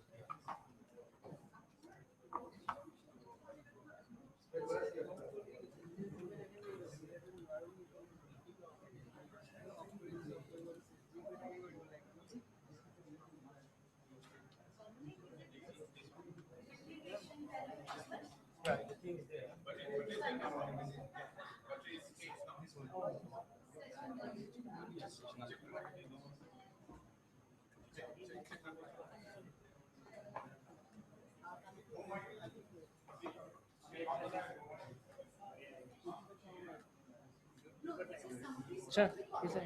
Yeah, the thing is there. Sir, sir,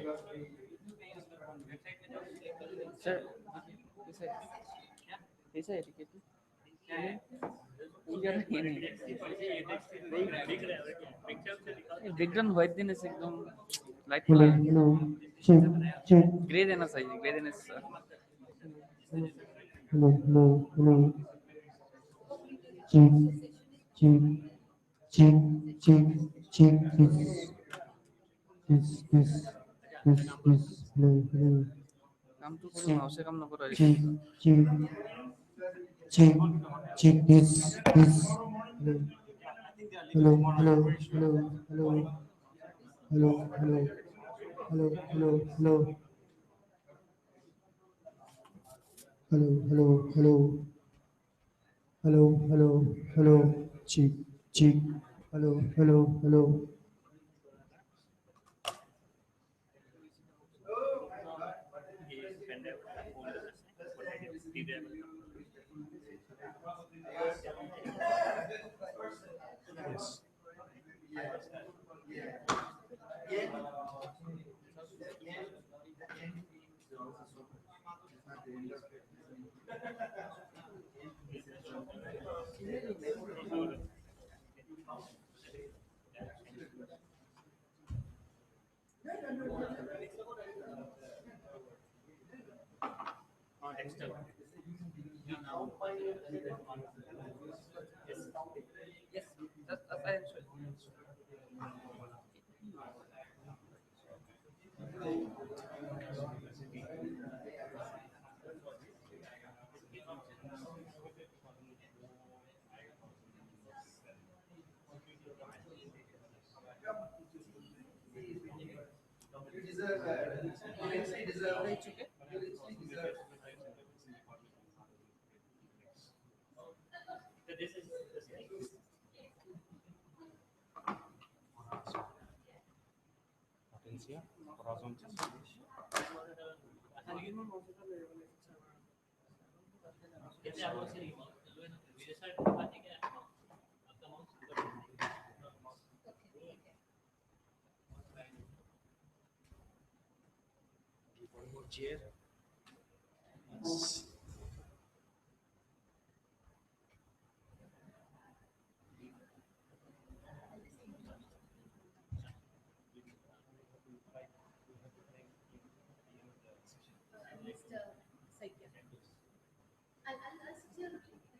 कैसा है टिकट बैकग्राउंड व्हाइट देने से एकदम लाइट Hello. Check. ग्रे देना चाहिए ग्रे देने से Hello. Check. This. Hello. काम तो करो माउस से काम ना करो Check this. Hello. Hello. Check. Hello. Yes. You deserve, you richly deserve. You richly deserve. So this is the snake. Potencia, corazón. Este algo sería, One more chair. Yes.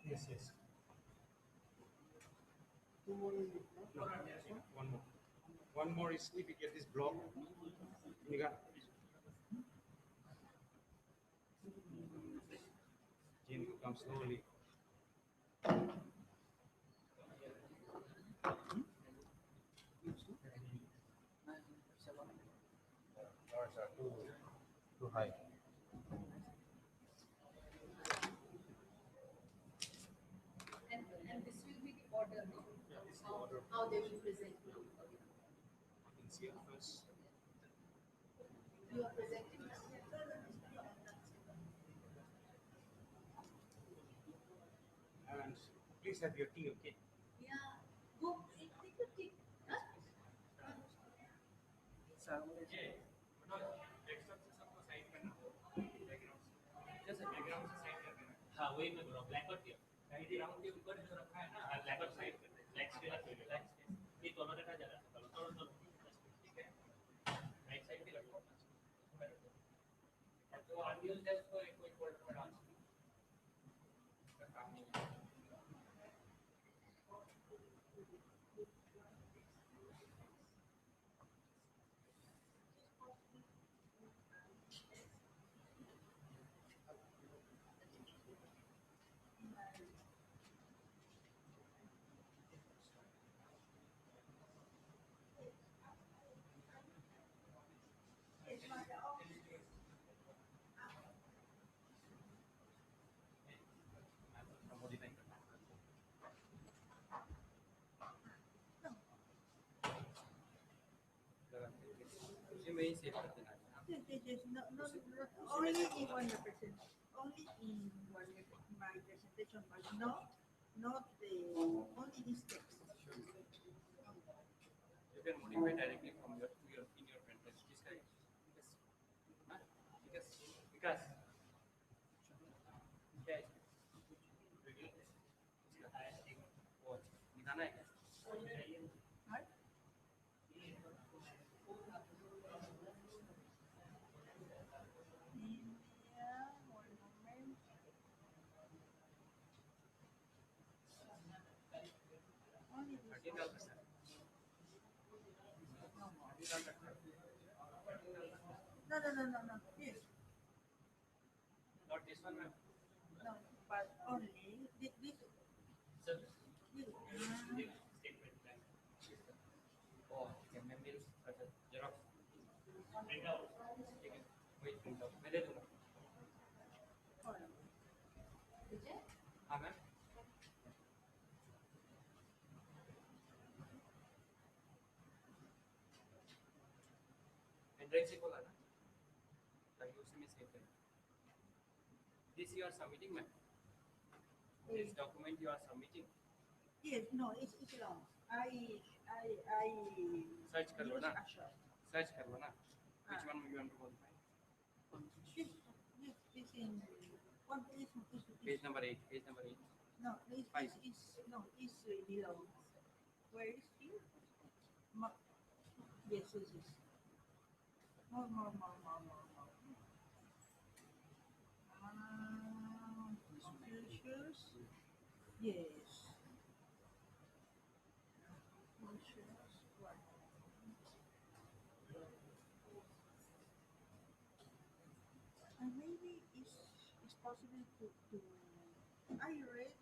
Yes, yes. Two more. No, one more. One more is if you get this block. You got. Jim, come slowly. Bars are too high. And this will be the order, no? How they will present now. Potencia first. You are presenting now? And please have your tea, okay? Yeah. Go, take your tea. Huh? हाँ वही मैं बोल रहा हूँ blackout किया कहीं round के ऊपर जो रखा है ना ब्लैकआउट साइड पे ब्लैक स्क्रीन रख लो ब्लैक स्क्रीन ये दोनों रखा जा रहा है थोड़ा ठीक है राइट साइड पे रखो तो ऑडियो है उसको एक कोई फोल्डर में डाल Yes, yes, yes. No, only in one representation. Only in one my presentation, but not the only this text. You can modify directly from your in your pen test. This guy, because क्या है और दिखाना है क्या No. Yes. Not this one, ma'am. No, but only this. Sir. This. Statement blank. Oh, ठीक है मैं मेरे जरा प्रिंट आउट ठीक है वही प्रिंट आउट मैं दे दूँगा हाँ मैम एंड्रॉइड से खोला ना ताकि उसी में सेव करें this you are submitting ma'am this document you are submitting Yes, no, it's long. I search कर लो ना Azure. search कर लो ना which one you want to modify This in one page number 8 No, it's below. Where is it? Yes. More. Features. Yes. Features. What? And maybe it's possible to I read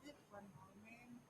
it one moment.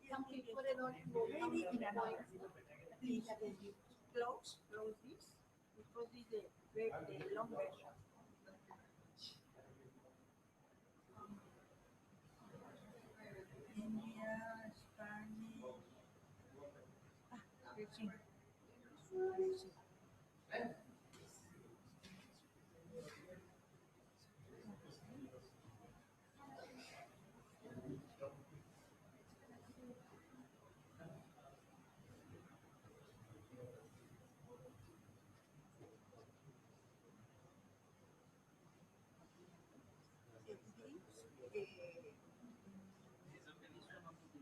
Some people they don't move. Maybe in another. Please, close this, because this is the long version. India, Spanish. Reaching.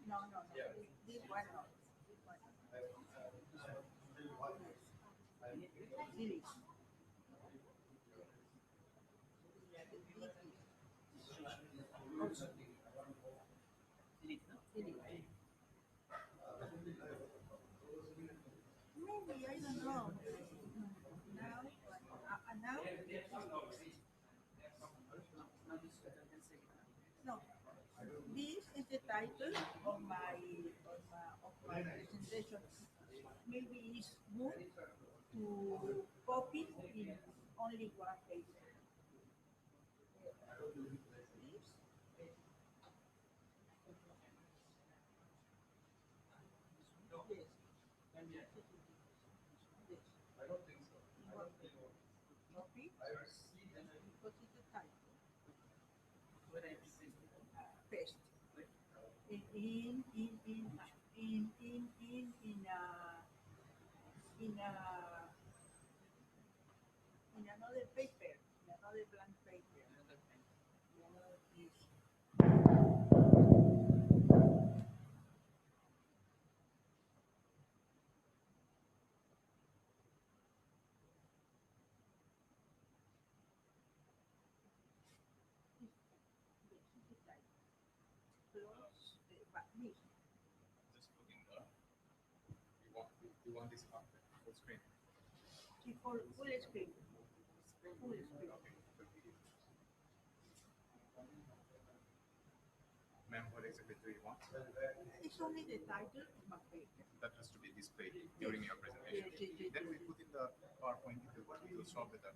No, this one no. This one. Lily. Maybe, I don't know. Now, no. This is the title of my presentation. Maybe it's good to copy in only one page. I don't think so. Copy, because it's the title. Paste. In another paper, in another blank paper. Just looking up. We want this up full screen. Full screen. Full screen. Ma'am, what exactly do you want? It's only the title of my paper. That has to be displayed during your presentation. Yes. Then we put in the PowerPoint, it will show better.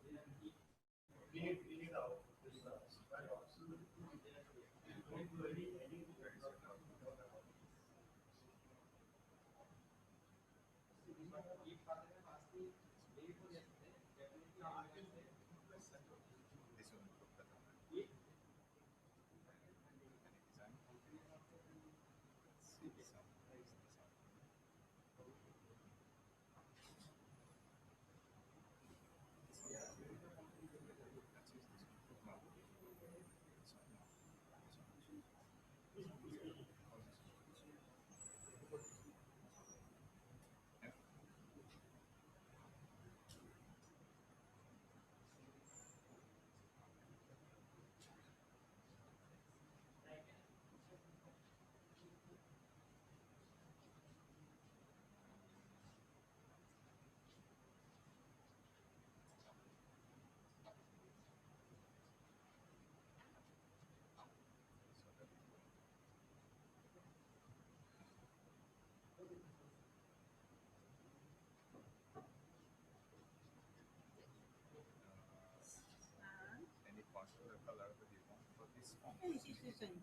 Any particular color that you want for this font? It's the same.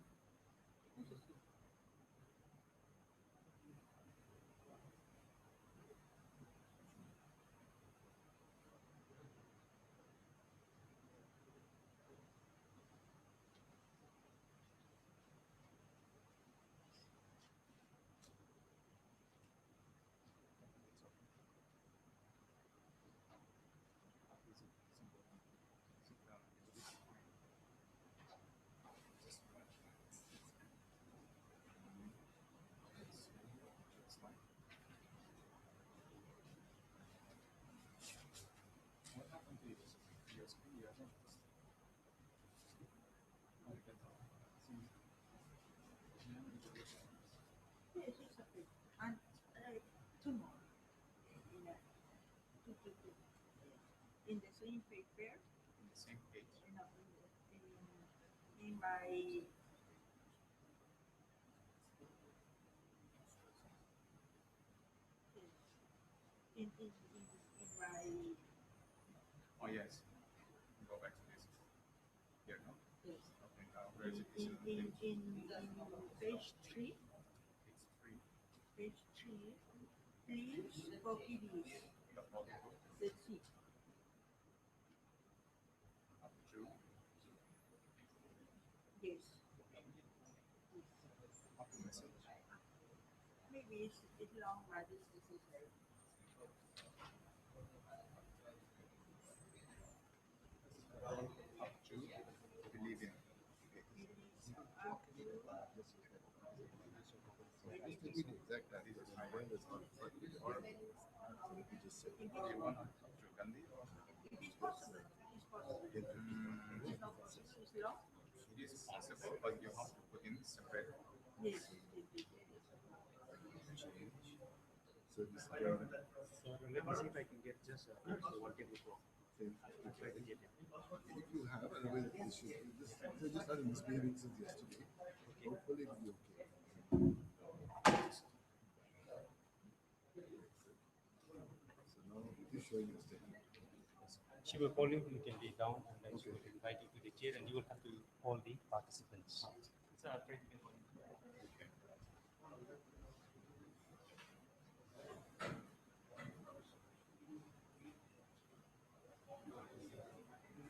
What happened to your screen? You haven't. Yes, it's okay. And two more. In the same paper, Same page. In my in my Oh, yes. Go back to this. Here, no? yes. Okay, now where is it? In page 3, It's free. page 3, please copy this. Let's see. Up to. Yes. Up to message. Maybe it's long, but it's necessary. Up to believe in. Up to Exact address. My brain is not. Or you just say, do you want up to Gandhi? it is possible. It is possible. It's not it's long. It is possible, but you have to put in separate. Yes. So this So let me see if I can get just one table. I'll try to get it. If you have another issue, just started misbehaving since yesterday. Hopefully it will be okay. So now it is showing you staying. She will call you immediately down and then she will invite you to the chair and you will have to all the participants. So I'll try to get one. Okay.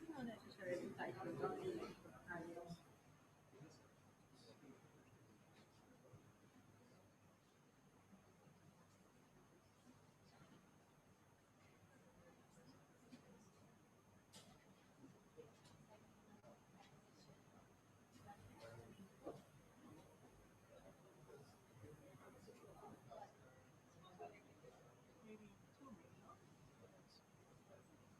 Not necessarily title, only alias. Maybe 2 minutes. No, this one.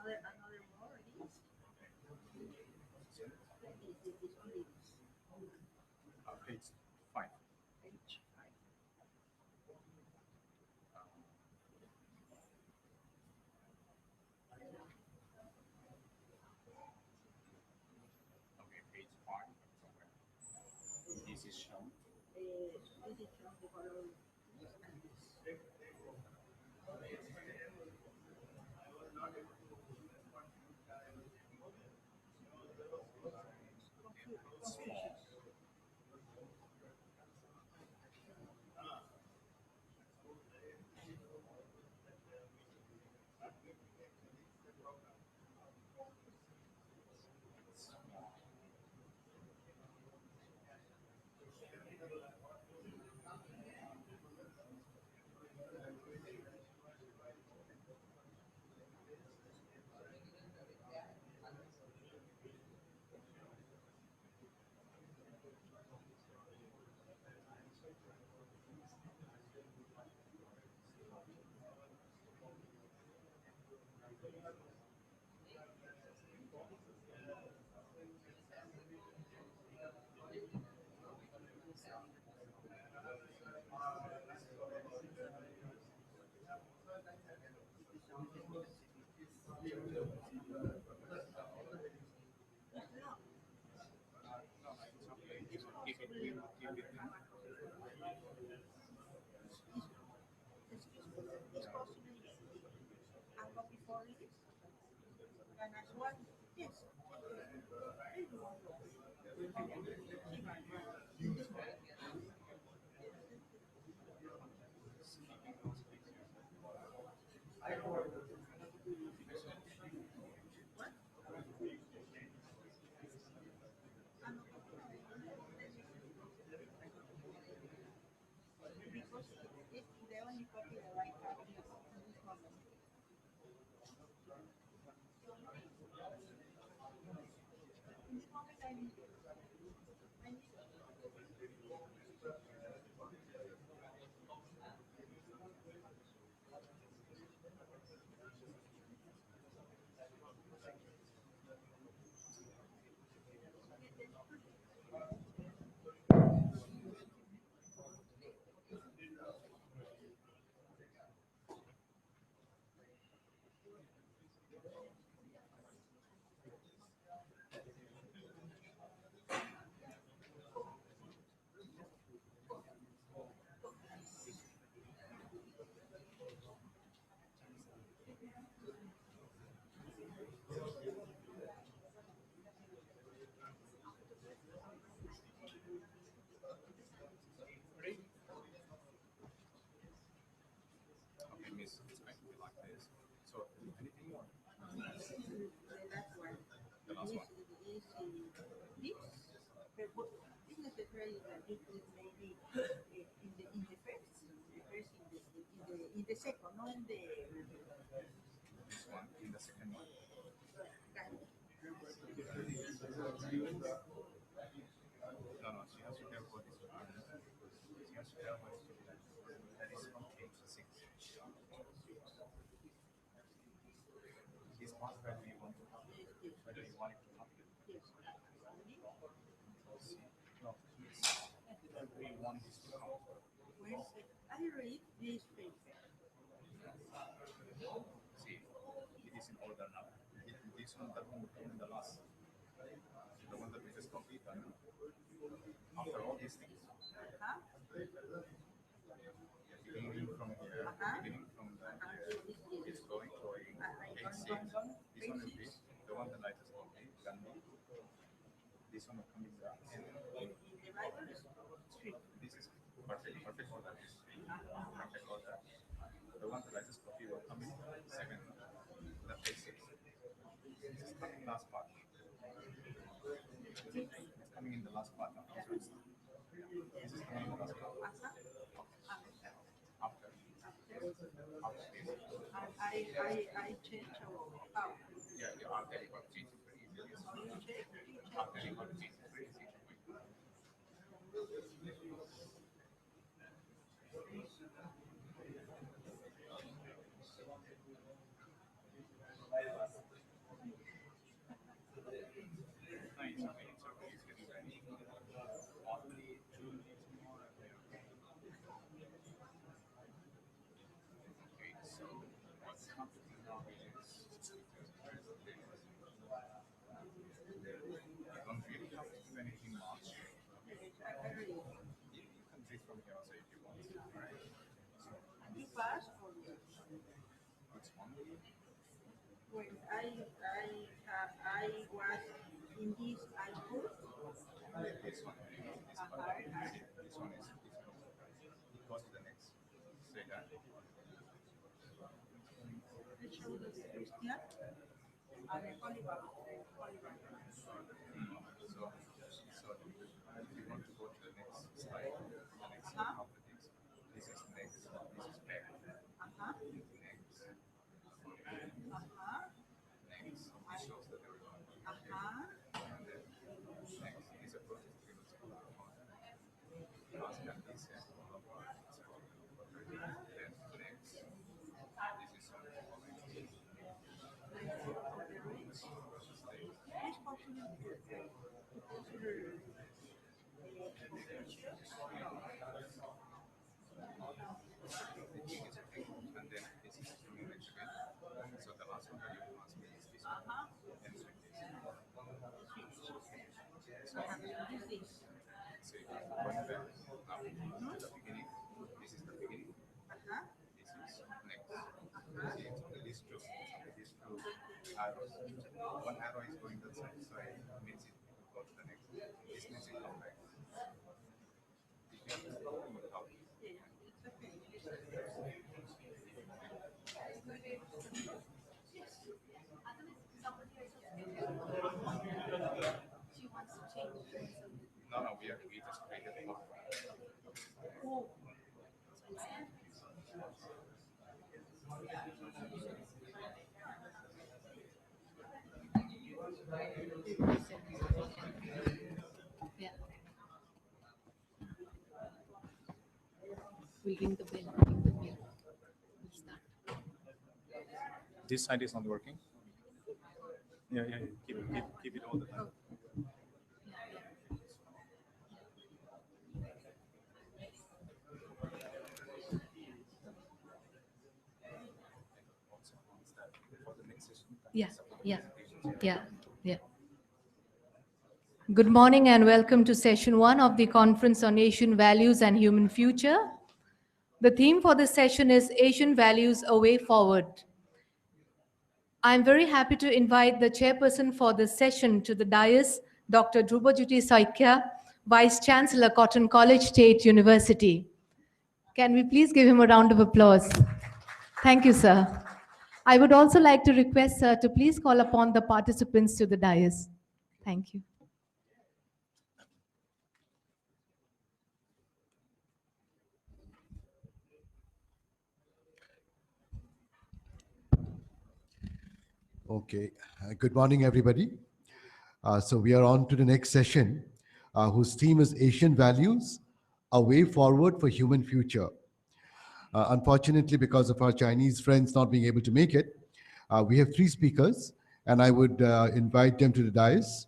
Another more, it is. It's only this. Page 5. Page 5. Okay, page 5. This is shown. This is from the color this and this. Okay, miss, it's going to be like this. So, anything more? The last one. The last one. This necessarily that you put maybe in the first, in the second, not in the This one, in the second one. No, no, she has to tell what is she has to tell what is that is from page 6. This part where do you want to copy it? Whether you want it to copy it? No, please. We want this to come. I read this paper. See, it is in order now. This one, that one will come in the last. The one that we just completed. After all these things. Beginning from here, beginning from here, it's going to H6. This one will be the one that I just copied. Can be. This one will come in the end. This is perfect, perfect order. Perfect order. The one that I just copied will come in 7. The H6. This is the last part. It's coming in the last part now. This is coming in the last part. After this. I change how. Yeah, you are very well changed very easily. After you want to change it very easily. When I was in this I put This one is it goes to the next. Say that. the shoulder of Christian and the Holy Bible. So if you want to go to the next slide, the next of the things, this is next, this is back. Next. Next. It shows that they're going. And then next is a process to give us a lot of fun. Ask them this and all of that. Then next, this is something. And then this is coming next again. So the last one that you ask me is this one. And so this. So if you going back up to the beginning, this is the beginning. This is next. See, so these two arrows. One arrow is going that side, so it means it will go to the next. This means it come back. If you have to go out. No, we just created a block. We'll ring the bell. This side is not working. Yeah. Keep it all the time. Yeah. Good morning and welcome to session 1 of the Conference on Asian Values and Human Future. The theme for this session is Asian Values, A Way Forward. I'm very happy to invite the chairperson for this session to the dais, Dr. Dhrubajyoti Saikia, Vice Chancellor, Cotton College State University. Can we please give him a round of applause? Thank you, sir. I would also like to request, sir, to please call upon the participants to the dais. Thank you. Okay, good morning, everybody. So we are on to the next session, whose theme is Asian Values, A Way Forward for Human Future. Unfortunately, because of our Chinese friends not being able to make it, we have 3 speakers, and I would invite them to the dais.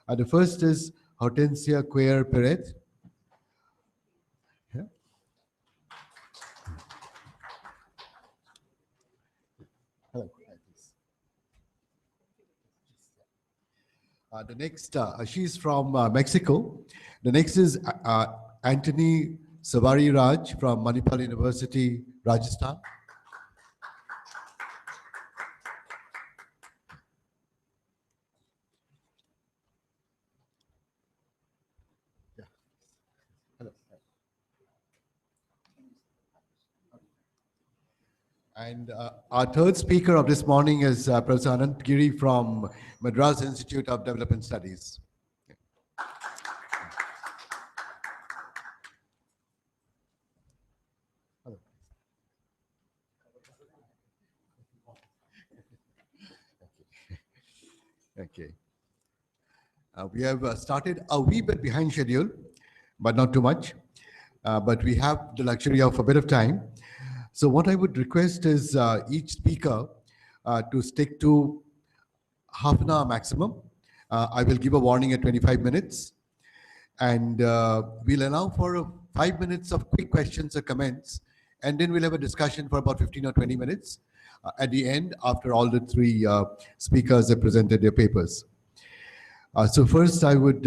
The first is Hortensia Cuellar Peret. Hello. The next, she's from Mexico. The next is Anthony Savari Raj from Manipal University, Rajasthan. Yeah. Hello. And our third speaker of this morning is Professor Anant Giri from Madras Institute of Development Studies. Hello. Okay. We have started a wee bit behind schedule, but not too much. But we have the luxury of a bit of time. So what I would request is each speaker to stick to half an hour maximum. I will give a warning at 25 minutes. And we'll allow for 5 minutes of quick questions or comments. And then we'll have a discussion for about 15 or 20 minutes at the end, after all the 3 speakers have presented their papers. So first I would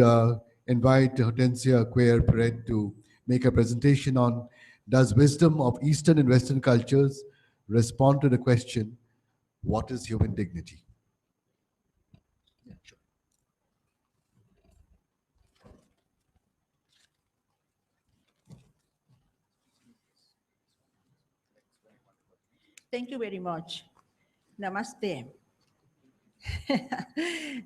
invite Hortensia Cuellar Peret to make a presentation on does wisdom of Eastern and Western cultures respond to the question, what is human dignity? Yeah, sure. Thank you very much. Namaste.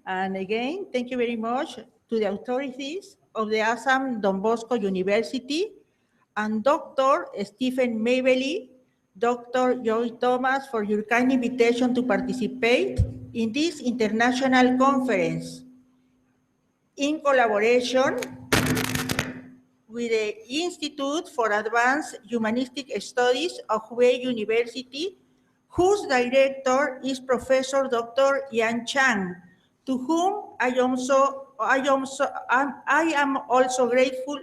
And again, thank you very much to the authorities of the Assam Don Bosco University and Dr. Stephen Mabely, Dr. Joy Thomas for your kind invitation to participate in this international conference in collaboration with the Institute for Advanced Humanistic Studies of Hubei University, whose director is Professor Dr. Yan Chang, to whom I also I am also grateful.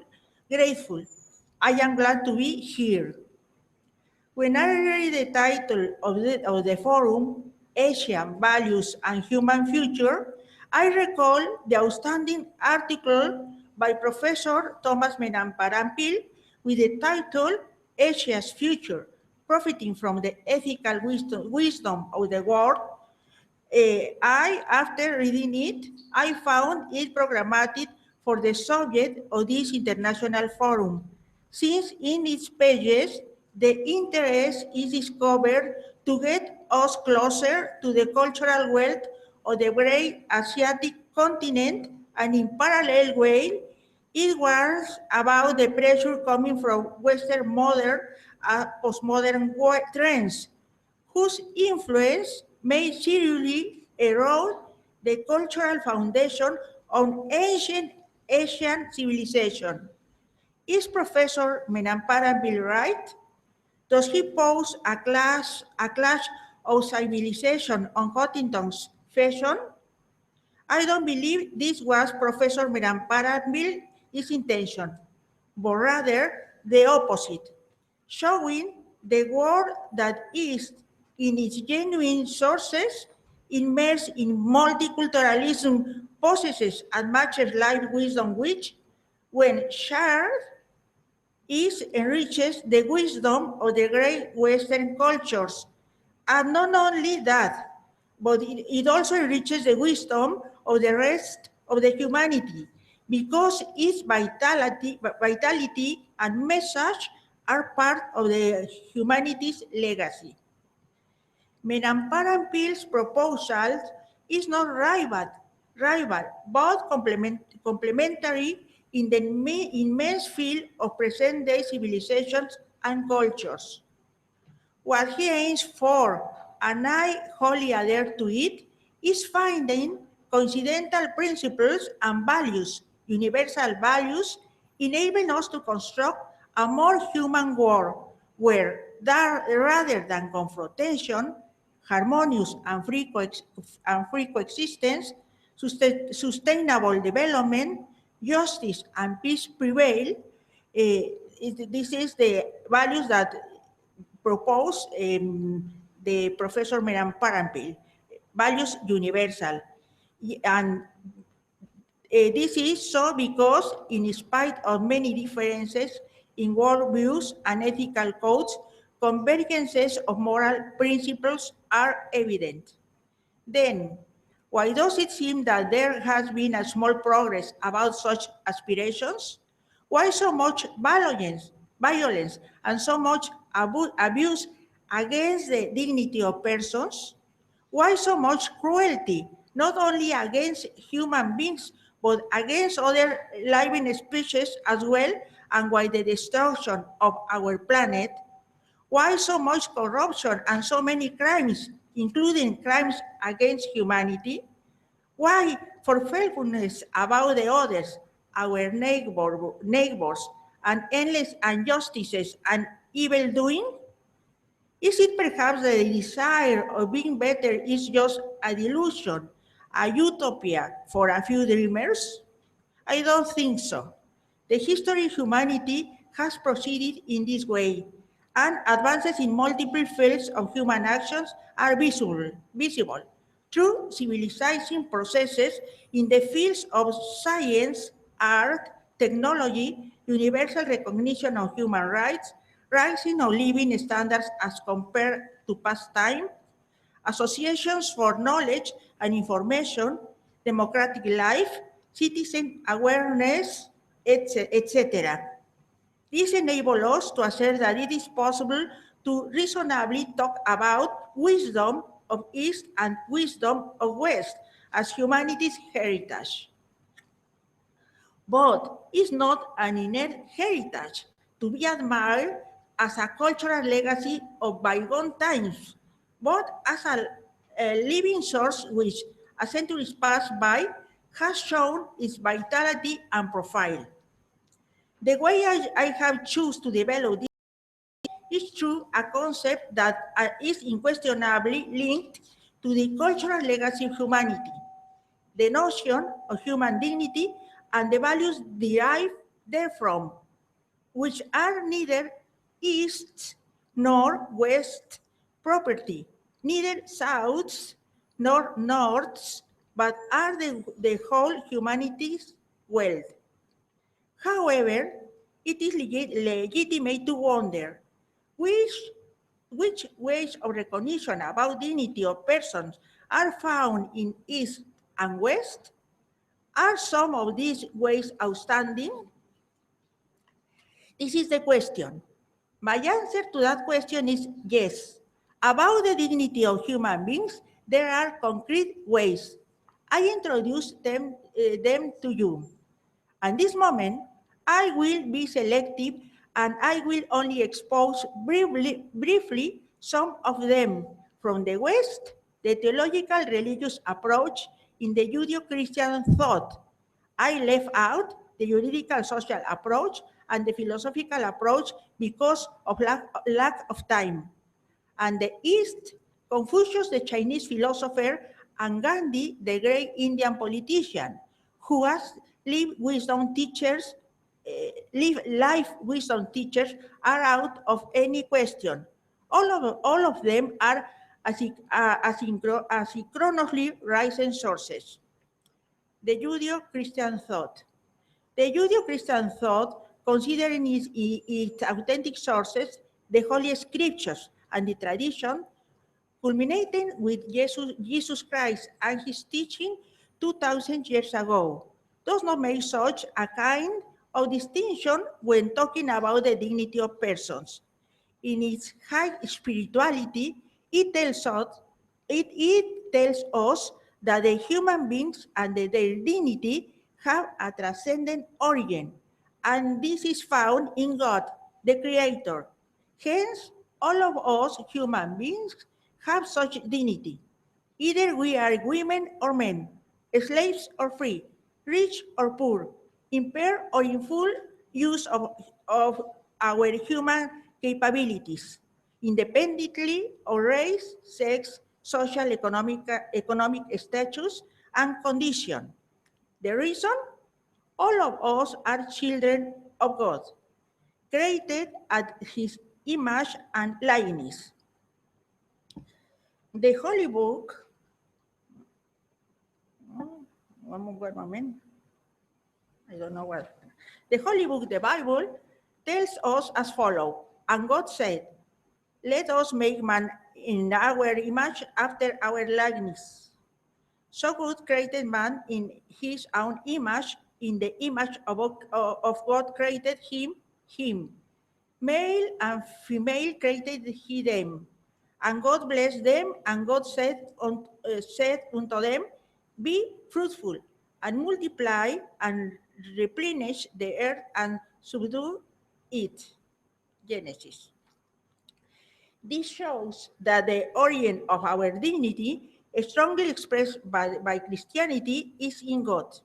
I am glad to be here. When I read the title of the forum, Asian Values and Human Future, I recall the outstanding article by Professor Thomas Menamparampil with the title Asia's Future, Profiting from the Ethical Wisdom of the World. After reading it, I found it programmatic for the subject of this international forum, since in its pages, the interest is discovered to get us closer to the cultural wealth of the great Asiatic continent, and in parallel way, it warns about the pressure coming from Western modern and postmodern trends, whose influence may seriously erode the cultural foundation of ancient Asian civilization. Is Professor Menamparampil right? Does he pose a clash of civilization on Huntington's fashion? I don't believe this was Professor Menamparampil's intention, but rather the opposite, showing the world that is, in its genuine sources, immersed in multiculturalism, possesses and matches life wisdom which, when shared, enriches the wisdom of the great Western cultures. And not only that, but it also enriches the wisdom of the rest of the humanity, because its vitality and message are part of the humanity's legacy. Menamparampil's proposal is not rival, but complementary in the immense field of present-day civilizations and cultures. What he aims for, and I wholly adhere to it, is finding coincidental principles and values, universal values, enabling us to construct a more human world where, rather than confrontation, harmonious and free coexistence, sustainable development, justice and peace prevail. This is the values that propose the Professor Menamparampil, values universal. And this is so because, in spite of many differences in worldviews and ethical codes, convergences of moral principles are evident. Then, why does it seem that there has been a small progress about such aspirations? Why so much violence and so much abuse against the dignity of persons? Why so much cruelty, not only against human beings, but against other living species as well, and why the destruction of our planet? Why so much corruption and so many crimes, including crimes against humanity? Why forgetfulness about the others, our neighbors, and endless injustices and evil doing? Is it perhaps that the desire of being better is just a delusion, a utopia for a few dreamers? I don't think so. The history of humanity has proceeded in this way, and advances in multiple fields of human actions are visible through civilizing processes in the fields of science, art, technology, universal recognition of human rights, rising of living standards as compared to past time, associations for knowledge and information, democratic life, citizen awareness, etc. This enables us to assert that it is possible to reasonably talk about wisdom of East and wisdom of West as humanity's heritage. But it's not an innate heritage to be admired as a cultural legacy of bygone times, but as a living source which, as centuries pass by, has shown its vitality and profile. The way I have chosen to develop this is through a concept that is unquestionably linked to the cultural legacy of humanity, the notion of human dignity and the values derived therefrom, which are neither east nor west property, neither souths nor norths, but are the whole humanity's wealth. However, it is legitimate to wonder which ways of recognition about dignity of persons are found in East and West. Are some of these ways outstanding? This is the question. My answer to that question is yes. About the dignity of human beings, there are concrete ways. I introduce them to you. At this moment, I will be selective and I will only expose briefly some of them. From the West, the theological religious approach in the Judeo-Christian thought. I left out the juridical social approach and the philosophical approach because of lack of time. And the East, Confucius, the Chinese philosopher, and Gandhi, the great Indian politician, who has life wisdom teachers are out of any question. All of them are asynchronously rising sources. The Judeo-Christian thought. The Judeo-Christian thought, considering its authentic sources, the Holy Scriptures and the tradition, culminating with Jesus Christ and his teaching 2,000 years ago, does not make such a kind of distinction when talking about the dignity of persons. In its high spirituality, it tells us that the human beings and their dignity have a transcendent origin, and this is found in God, the Creator. Hence, all of us human beings have such dignity. Either we are women or men, slaves or free, rich or poor, impaired or in full use of our human capabilities, independently of race, sex, social, economic status, and condition. The reason? All of us are children of God, created at his image and likeness. The Holy Book, one moment, I don't know what. The Holy Book, the Bible, tells us as follows, and God said, let us make man in our image after our likeness. So God created man in his own image, in the image of God created him. Male and female created he them. And God blessed them, and God said unto them, be fruitful, and multiply, and replenish the earth, and subdue it. Genesis. This shows that the origin of our dignity, strongly expressed by Christianity, is in God.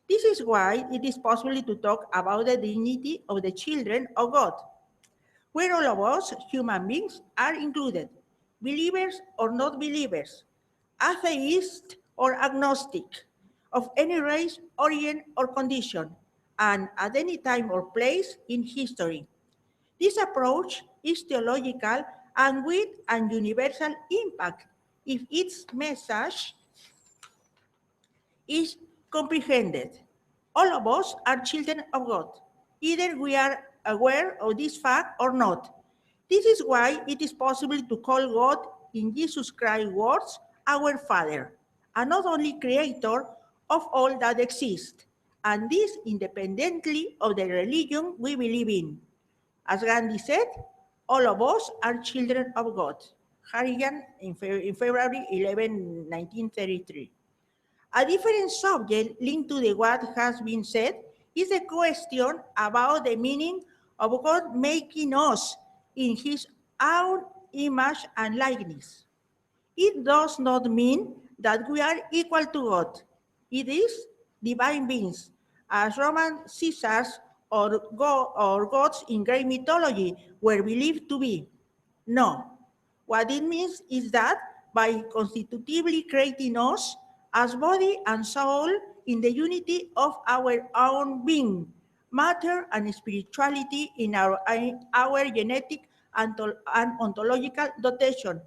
This is why it is possible to talk about the dignity of the children of God, where all of us, human beings, are included, believers or not believers, atheist or agnostic, of any race, origin, or condition, and at any time or place in history. This approach is theological and with an universal impact if its message is comprehended. All of us are children of God. Either we are aware of this fact or not. This is why it is possible to call God, in Jesus Christ's words, our Father, and not only creator of all that exists, and this independently of the religion we believe in. As Gandhi said, all of us are children of God. Harrigan in February 11, 1933. A different subject linked to what has been said is the question about the meaning of God making us in his own image and likeness. It does not mean that we are equal to God. It is divine beings, as Roman Caesars or gods in Greek mythology were believed to be. No. What it means is that by constitutively creating us as body and soul in the unity of our own being, matter and spirituality in our genetic and ontological dotation.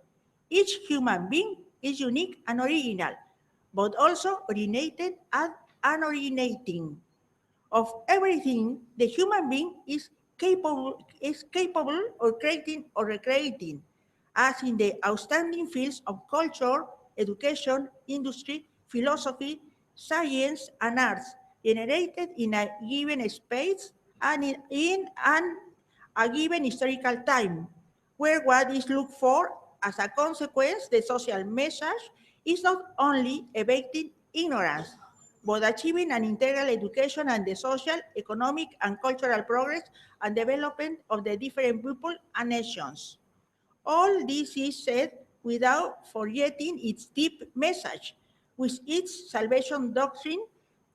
Each human being is unique and original, but also originated and unoriginating. Of everything, the human being is capable of creating or recreating, as in the outstanding fields of culture, education, industry, philosophy, science, and arts, generated in a given space and in a given historical time, where what is looked for as a consequence, the social message, is not only evading ignorance, but achieving an integral education and the social, economic, and cultural progress and development of the different people and nations. All this is said without forgetting its deep message, with its salvation doctrine,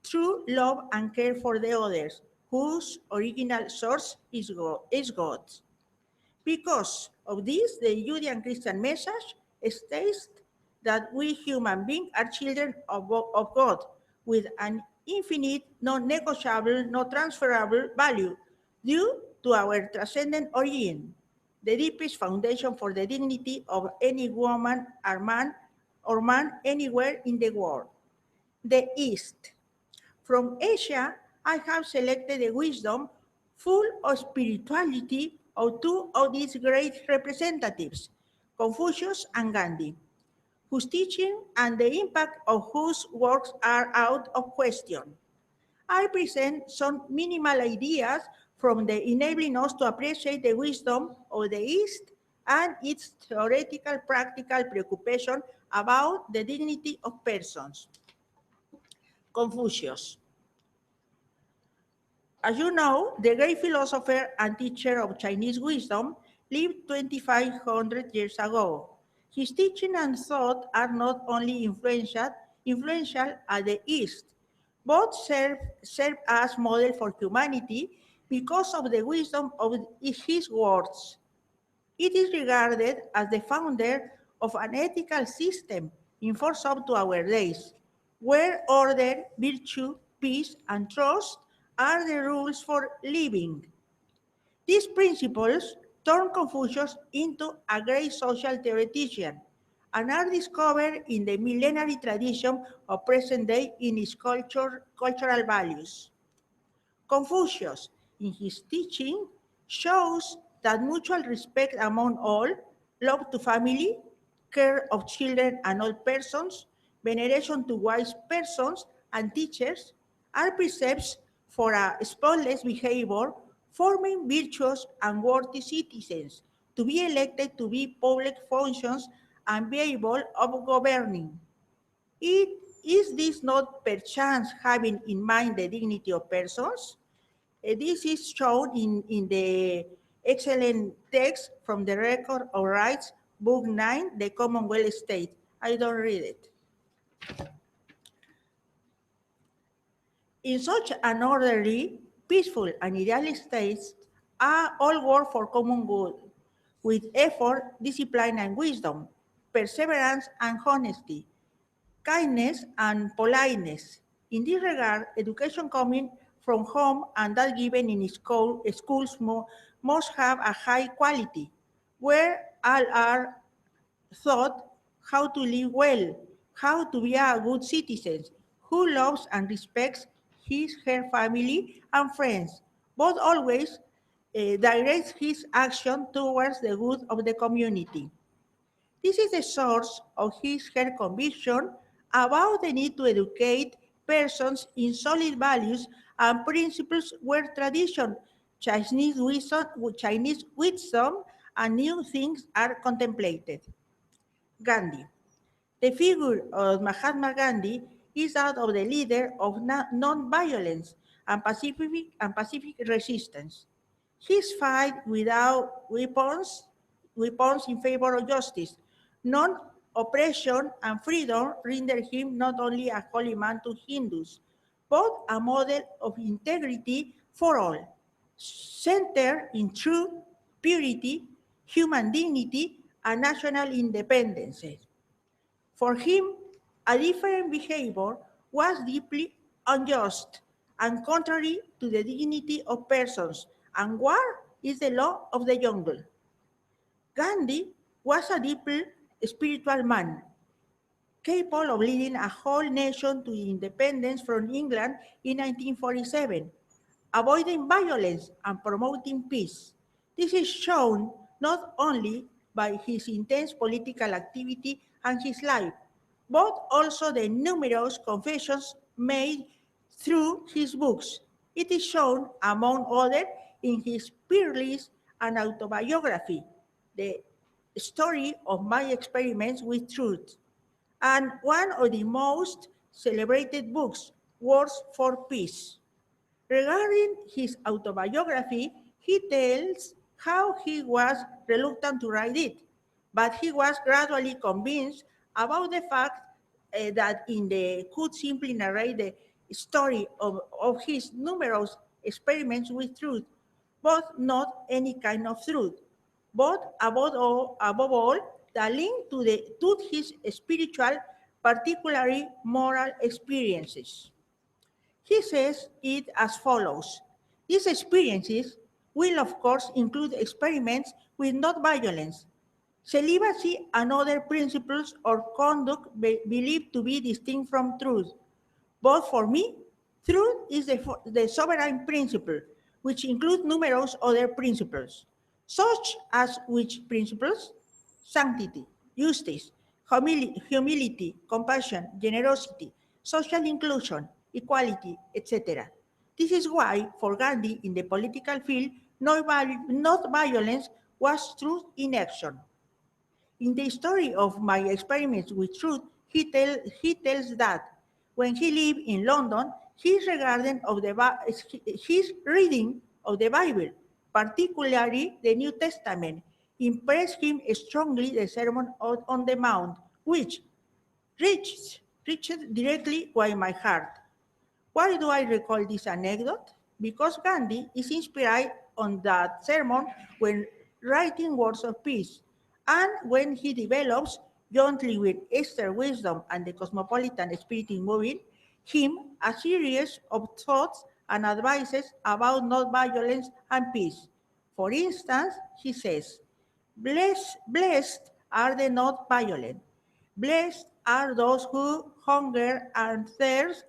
true love and care for the others, whose original source is God. Because of this, the Judean Christian message states that we human beings are children of God, with an infinite, non-negotiable, non-transferable value due to our transcendent origin, the deepest foundation for the dignity of any woman or man anywhere in the world. The East. From Asia, I have selected the wisdom full of spirituality of two of these great representatives, Confucius and Gandhi, whose teaching and the impact of whose works are out of question. I present some minimal ideas from the enabling us to appreciate the wisdom of the East and its theoretical practical preoccupation about the dignity of persons. Confucius. As you know, the great philosopher and teacher of Chinese wisdom lived 2,500 years ago. His teaching and thought are not only influential at the East, but serve as model for humanity because of the wisdom of his words. It is regarded as the founder of an ethical system in force up to our days, where order, virtue, peace, and trust are the rules for living. These principles turn Confucius into a great social theoretician and are discovered in the millenary tradition of present day in its cultural values. Confucius, in his teaching, shows that mutual respect among all, love to family, care of children and old persons, veneration to wise persons and teachers are precepts for a spotless behavior, forming virtuous and worthy citizens to be elected to be public functions and be able of governing. Is this not perchance having in mind the dignity of persons? This is shown in the excellent text from the Record of Rights, Book 9, the Commonwealth State. I don't read it. In such an orderly, peaceful, and idealist state, all work for common good, with effort, discipline, and wisdom, perseverance and honesty, kindness and politeness. In this regard, education coming from home and that given in schools must have a high quality, where all are taught how to live well, how to be a good citizen, who loves and respects her family and friends, but always directs his action towards the good of the community. This is the source of her conviction about the need to educate persons in solid values and principles where tradition, Chinese wisdom, and new things are contemplated. Gandhi. The figure of Mahatma Gandhi is that of the leader of non-violence and pacific resistance. His fight without weapons in favor of justice, non-oppression and freedom render him not only a holy man to Hindus, but a model of integrity for all, centered in truth, purity, human dignity, and national independence. For him, a different behavior was deeply unjust and contrary to the dignity of persons, and war is the law of the jungle. Gandhi was a deeply spiritual man, capable of leading a whole nation to independence from England in 1947, avoiding violence and promoting peace. This is shown not only by his intense political activity and his life, but also the numerous confessions made through his books. It is shown, among others, in his peerless and autobiography, The Story of My Experiments with Truth, and one of the most celebrated books, Wars for Peace. Regarding his autobiography, he tells how he was reluctant to write it, but he was gradually convinced about the fact that could simply narrate the story of his numerous experiments with truth, but not any kind of truth, but above all the link to his spiritual, particularly moral experiences. He says it as follows: these experiences will, of course, include experiments with non-violence, celibacy, and other principles or conduct believed to be distinct from truth. But for me, truth is the sovereign principle, which includes numerous other principles, such as which principles? Sanctity, justice, humility, compassion, generosity, social inclusion, equality, etc. This is why, for Gandhi, in the political field, not violence was truth in action. In the story of My Experiments with Truth, he tells that when he lived in London, his reading of the Bible, particularly the New Testament, impressed him strongly the Sermon on the Mount, which reached directly by my heart. Why do I recall this anecdote? Because Gandhi is inspired on that sermon when writing words of peace, and when he develops, jointly with Eastern wisdom and the cosmopolitan spirit moving him, a series of thoughts and advices about non-violence and peace. For instance, he says, blessed are the not violent. Blessed are those who hunger and thirst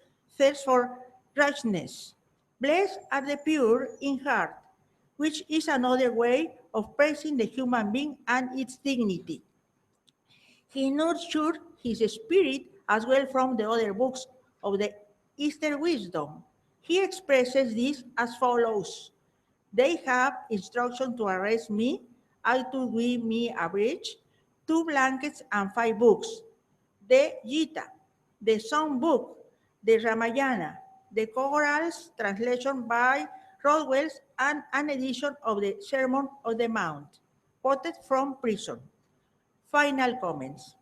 for righteousness. Blessed are the pure in heart, which is another way of praising the human being and its dignity. He nurtured his spirit as well from the other books of the Eastern wisdom. He expresses this as follows: they have instruction to arrest me, I to give me a bridge, 2 blankets and 5 books, the Gita, the Song Book, the Ramayana, the Chorals translation by Rodwell, and an edition of the Sermon on the Mount, quoted from prison. Final comments.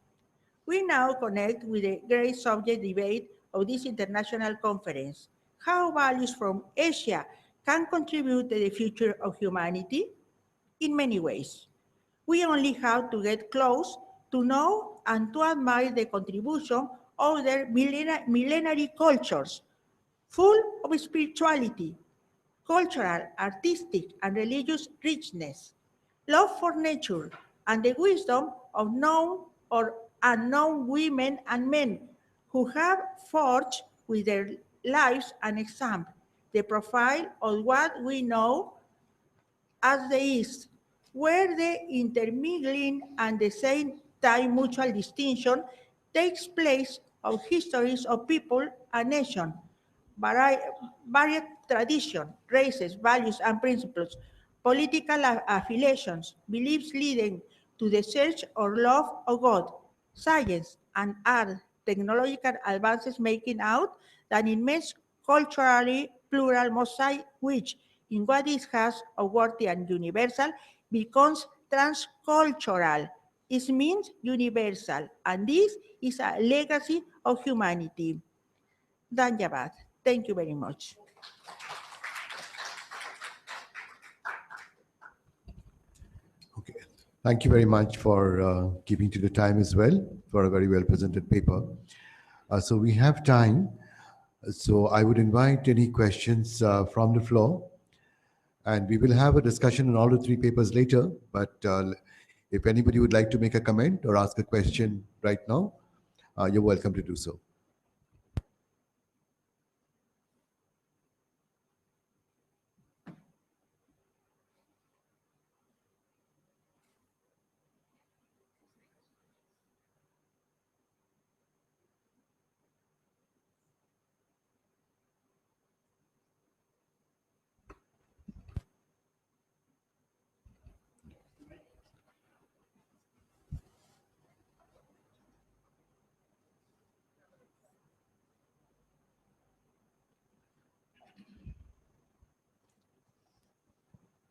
We now connect with the great subject debate of this international conference: how values from Asia can contribute to the future of humanity? In many ways. We only have to get close to know and to admire the contribution of their millenary cultures, full of spirituality, cultural, artistic, and religious richness, love for nature, and the wisdom of known or unknown women and men who have forged with their lives and example the profile of what we know as the East, where the intermingling and the same time mutual distinction takes place of histories of people and nation, varied tradition, races, values, and principles, political affiliations, beliefs leading to the search or love of God, science and art, technological advances making out that immense culturally plural mosaic which, in what it has of worthy and universal, becomes transcultural. It means universal, and this is a legacy of humanity. Dhanyavad. Thank you very much. Thank you very much for keeping to the time as well, for a very well presented paper. So we have time. So I would invite any questions from the floor. And we will have a discussion on all the three papers later. But if anybody would like to make a comment or ask a question right now, you're welcome to do so.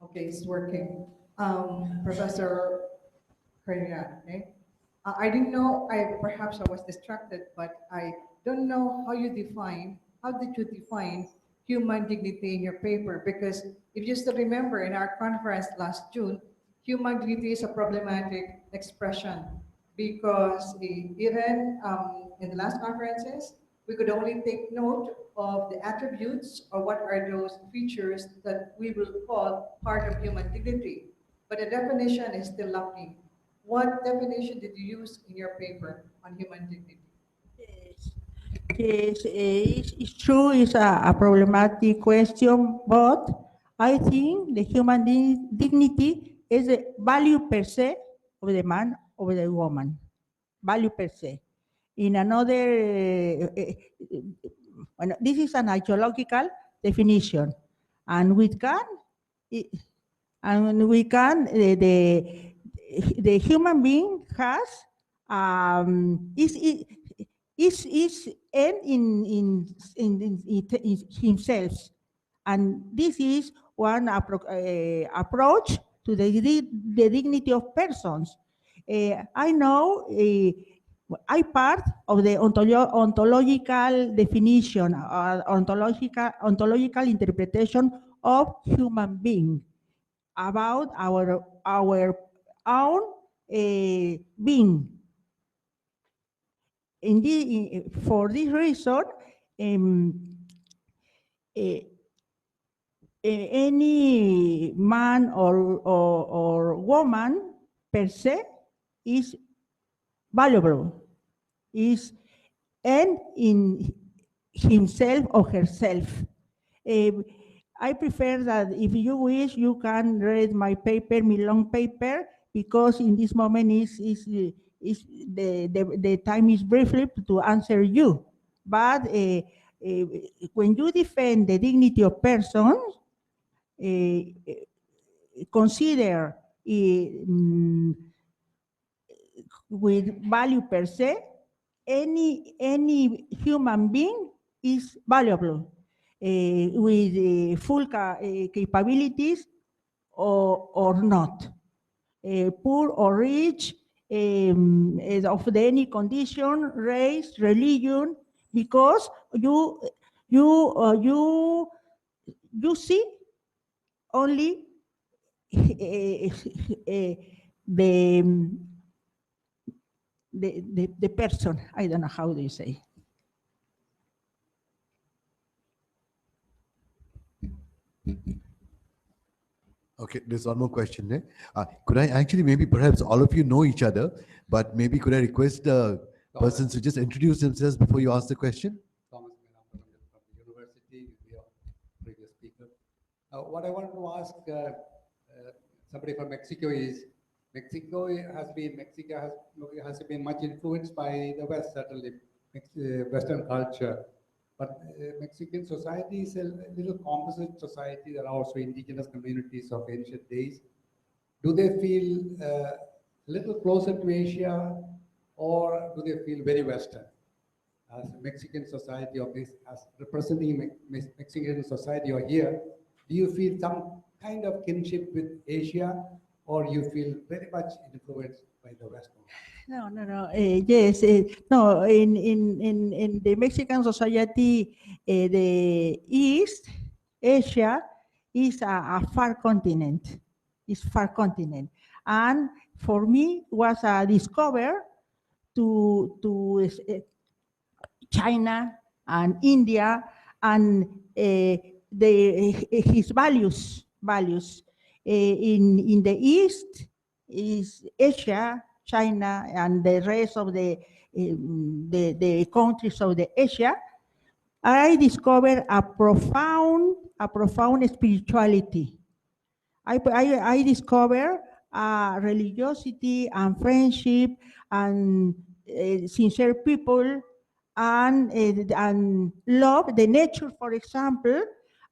Okay, it's working. Professor Korea, okay? I didn't know, perhaps I was distracted, but I don't know how did you define human dignity in your paper? Because if you still remember in our conference last June, human dignity is a problematic expression because even in the last conferences, we could only take note of the attributes or what are those features that we will call part of human dignity. But the definition is still lacking. What definition did you use in your paper on human dignity? Yes, it's true, it's a problematic question, but I think the human dignity is a value per se of the man or the woman, value per se. In another, this is an ideological definition, and we can, the human being has is end in himself, and this is one approach to the dignity of persons. I know I part of the ontological definition, ontological interpretation of human being about our own being. For this reason, any man or woman per se is valuable, is and in himself or herself. I prefer that if you wish, you can read my paper, my long paper, because in this moment the time is briefly to answer you. But when you defend the dignity of persons, consider with value per se, any human being is valuable with full capabilities or not, poor or rich, of any condition, race, religion, because you see only the person. I don't know how do you say. Okay, there's one more question there. Could I actually, maybe perhaps all of you know each other, but maybe could I request the persons to just introduce themselves before you ask the question? Thomas Mena from the university, your previous speaker. What I wanted to ask somebody from Mexico is, Mexico has been much influenced by the West, certainly Western culture. But Mexican society is a little composite society. There are also indigenous communities of ancient days. Do they feel a little closer to Asia, or do they feel very Western? As a Mexican society of this, as representing Mexican society or here, do you feel some kind of kinship with Asia, or you feel very much influenced by the West? No. Yes, no. In the Mexican society, the East Asia is a far continent. It's far continent, and for me was a discover to China and India and his values. In the East is Asia, China, and the rest of the countries of the Asia. I discovered a profound spirituality. I discovered religiosity and friendship and sincere people and love the nature, for example.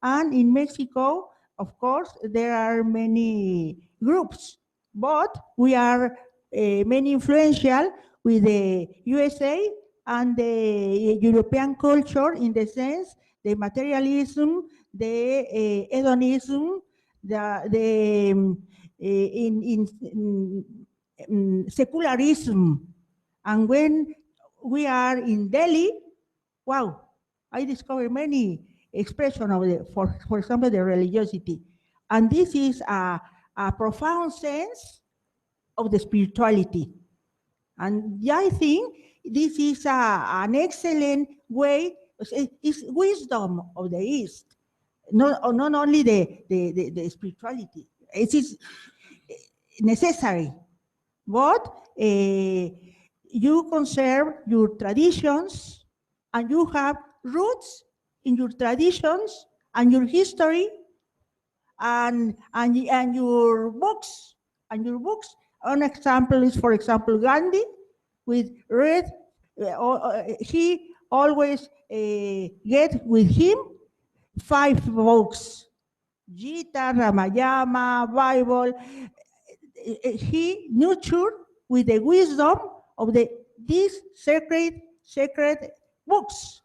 And in Mexico, of course, there are many groups, but we are many influential with the USA and the European culture, in the sense the materialism, the hedonism, secularism. And when we are in Delhi, wow, I discovered many expressions of the, for example, the religiosity. And this is a profound sense of the spirituality. And I think this is an excellent way, it's wisdom of the East. Not only the spirituality, it is necessary, but you conserve your traditions and you have roots in your traditions and your history and your books. An example is, for example, Gandhi with red. He always get with him 5 books: Gita, Ramayana, Bible. He nurtured with the wisdom of these sacred books.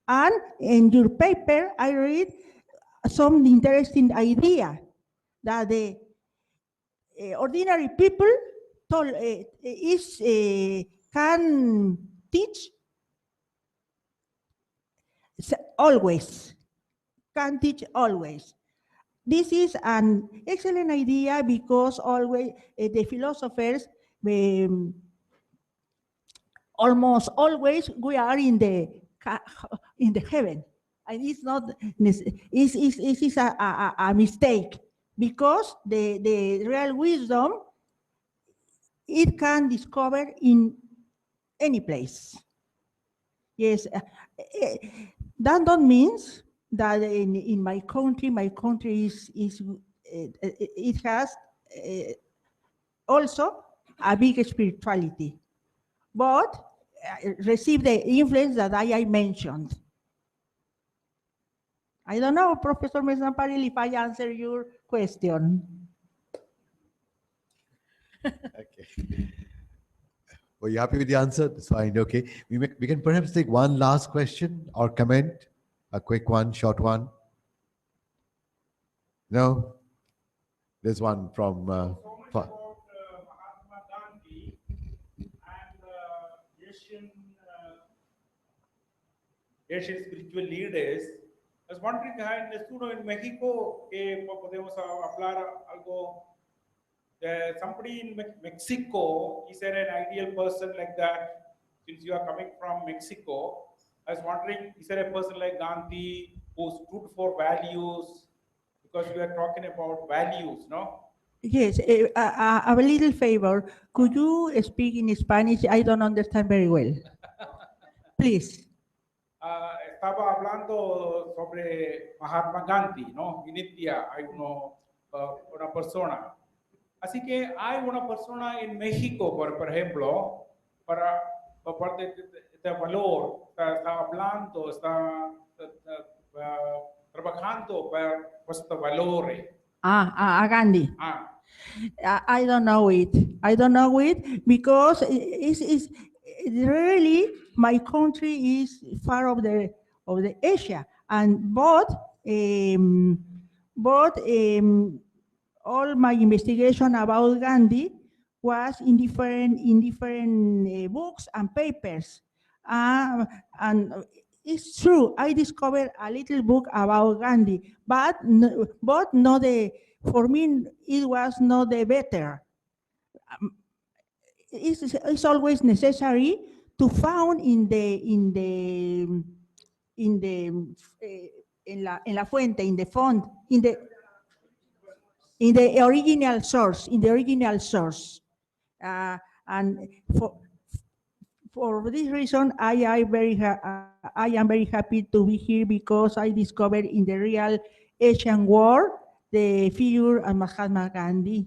And in your paper, I read some interesting idea that the ordinary people can teach always. Can teach always. This is an excellent idea because always the philosophers, almost always we are in the heaven, and it's not. It's a mistake, because the real wisdom it can discover in any place. Yes, that don't means that in my country is it has also a big spirituality, but receive the influence that I mentioned. I don't know, Professor Mesamparil, if I answer your question. Okay. Were you happy with the answer? That's fine. Okay. We can perhaps take one last question or comment. A quick one, short one. No? There's one from... Mahatma Gandhi and Asian spiritual leaders. I was wondering, in Mexico, podemos hablar algo. Somebody in Mexico, is there an ideal person like that? Since you are coming from Mexico, I was wondering, is there a person like Gandhi who stood for values? Because we are talking about values, no? Yes, a little favor. Could you speak in Spanish? I don't understand very well. Please. Estaba hablando sobre Mahatma Gandhi, ¿no? En India hay una persona. Así que hay una persona en México, por ejemplo, para de valor, está hablando, está trabajando para estos valores. A Gandhi. I don't know it. I don't know it because it's really my country is far of the Asia, and all my investigation about Gandhi was in different books and papers, and it's true. I discovered a little book about Gandhi, but not the. For me, it was not the better. It's always necessary to found in la fuente, in the font, in the original source, and for this reason, I am very happy to be here because I discovered in the real Asian world the figure of Mahatma Gandhi,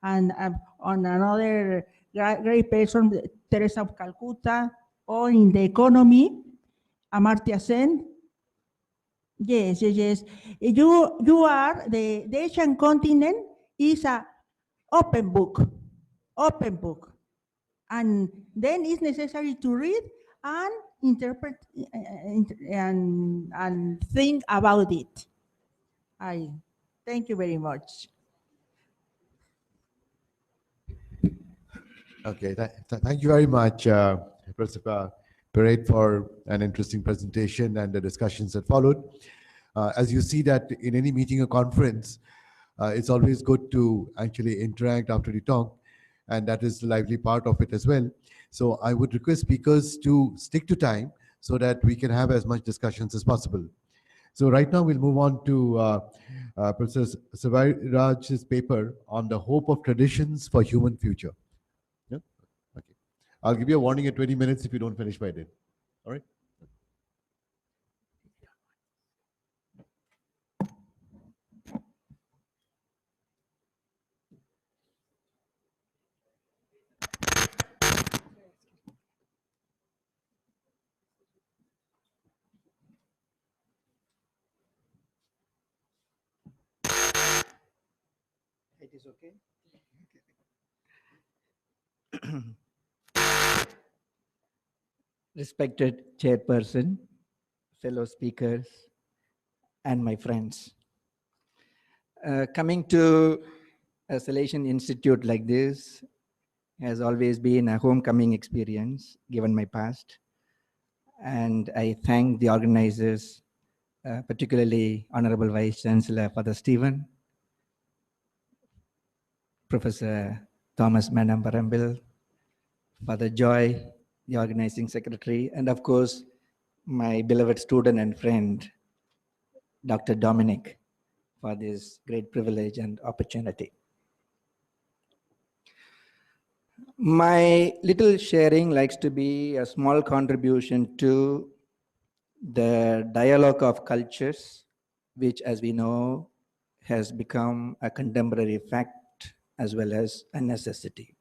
and on another great person, Teresa of Calcutta, or in the economy, Amartya Sen. Yes. You are the Asian continent is a open book, and then it's necessary to read and interpret and think about it. I thank you very much. Okay, thank you very much, Professor Parade, for an interesting presentation and the discussions that followed. As you see that in any meeting or conference, it's always good to actually interact after the talk, and that is the lively part of it as well. So I would request speakers to stick to time so that we can have as much discussions as possible. So right now we'll move on to Professor Savaraj's paper on the hope of traditions for human future. Yeah? Okay. I'll give you a warning at 20 minutes if you don't finish by then. All right? It is okay. Respected chairperson, fellow speakers, and my friends. Coming to a Salesian institute like this has always been a homecoming experience given my past. And I thank the organizers, particularly Honorable Vice Chancellor Father Stephen, Professor Thomas Madam Parambil, Father Joy, the organizing secretary, and of course, my beloved student and friend, Dr. Dominic, for this great privilege and opportunity. My little sharing likes to be a small contribution to the dialogue of cultures, which, as we know, has become a contemporary fact as well as a necessity.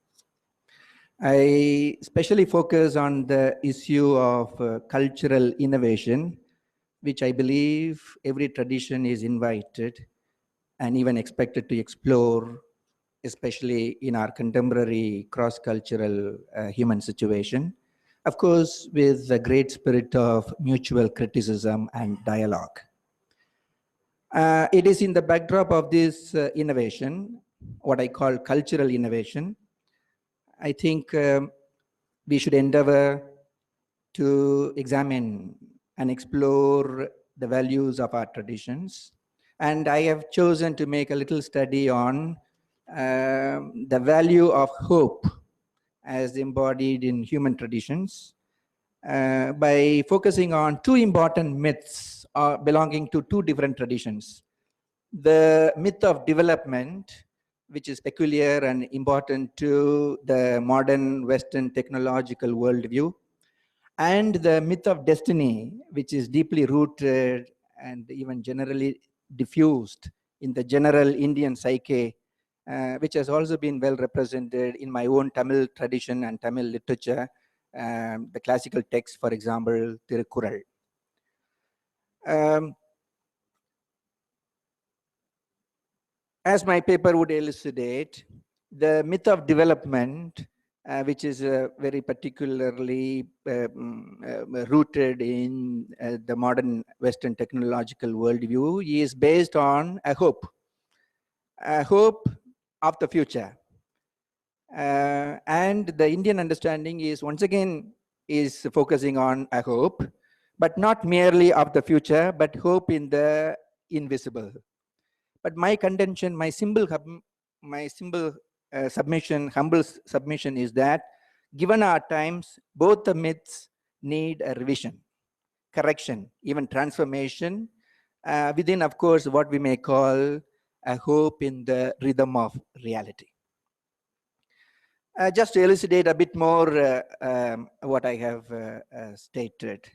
I especially focus on the issue of cultural innovation, which I believe every tradition is invited and even expected to explore, especially in our contemporary cross-cultural human situation. Of course, with the great spirit of mutual criticism and dialogue. It is in the backdrop of this innovation, what I call cultural innovation, I think we should endeavor to examine and explore the values of our traditions. And I have chosen to make a little study on the value of hope as embodied in human traditions by focusing on two important myths belonging to two different traditions. The myth of development, which is peculiar and important to the modern Western technological worldview, and the myth of destiny, which is deeply rooted and even generally diffused in the general Indian psyche, which has also been well represented in my own Tamil tradition and Tamil literature, the classical text, for example, Tirukkural. As my paper would elucidate, the myth of development, which is very particularly rooted in the modern Western technological worldview, is based on a hope of the future. And the Indian understanding is once again is focusing on a hope, but not merely of the future, but hope in the invisible. But my contention, my humble submission is that Given our times, both the myths need a revision, correction, even transformation, within, of course, what we may call a hope in the rhythm of reality. Just to elucidate a bit more what I have stated.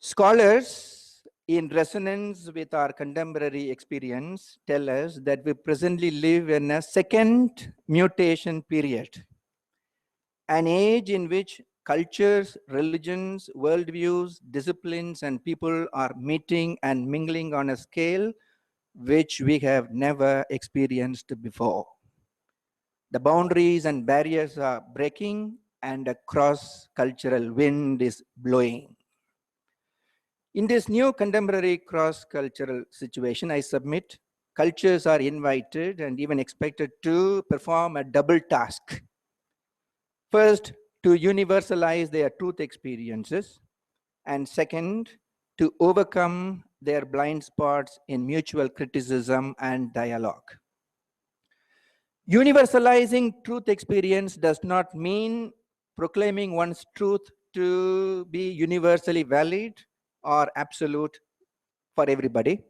Scholars, in resonance with our contemporary experience, tell us that we presently live in a second mutation period, an age in which cultures, religions, worldviews, disciplines, and people are meeting and mingling on a scale which we have never experienced before. The boundaries and barriers are breaking and a cross-cultural wind is blowing. In this new contemporary cross-cultural situation, I submit, cultures are invited and even expected to perform a double task. First, to universalize their truth experiences, and second, to overcome their blind spots in mutual criticism and dialogue. Universalizing truth experience does not mean proclaiming one's truth to be universally valid or absolute for everybody,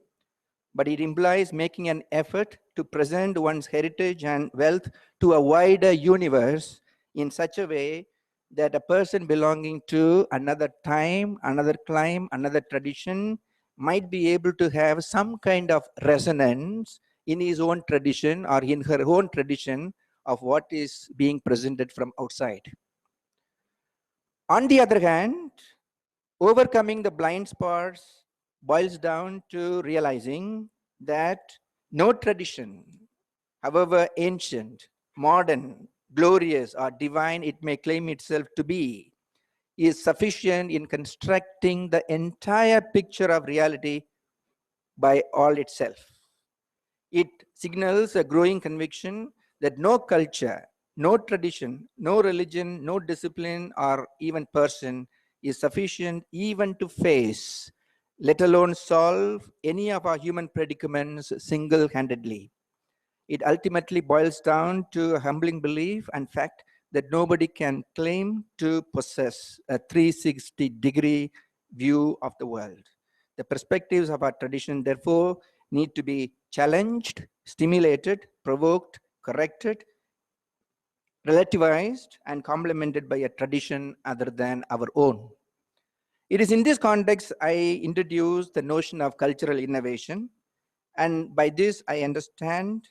but it implies making an effort to present one's heritage and wealth to a wider universe in such a way that a person belonging to another time, another clime, another tradition might be able to have some kind of resonance in his own tradition or in her own tradition of what is being presented from outside. On the other hand, overcoming the blind spots boils down to realizing that no tradition, however ancient, modern, glorious, or divine it may claim itself to be, is sufficient in constructing the entire picture of reality by all itself. It signals a growing conviction that no culture, no tradition, no religion, no discipline, or even person is sufficient even to face, let alone solve, any of our human predicaments single-handedly. It ultimately boils down to a humbling belief and fact that nobody can claim to possess a 360-degree view of the world. The perspectives of our tradition, therefore, need to be challenged, stimulated, provoked, corrected, relativized, and complemented by a tradition other than our own. It is in this context I introduce the notion of cultural innovation, and by this I understand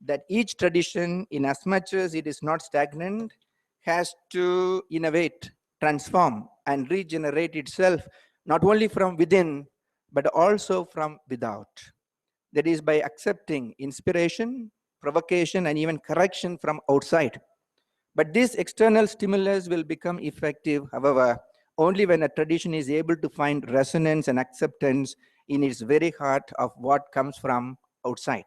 that each tradition, in as much as it is not stagnant, has to innovate, transform, and regenerate itself, not only from within, but also from without. That is, by accepting inspiration, provocation, and even correction from outside. But this external stimulus will become effective, however, only when a tradition is able to find resonance and acceptance in its very heart of what comes from outside.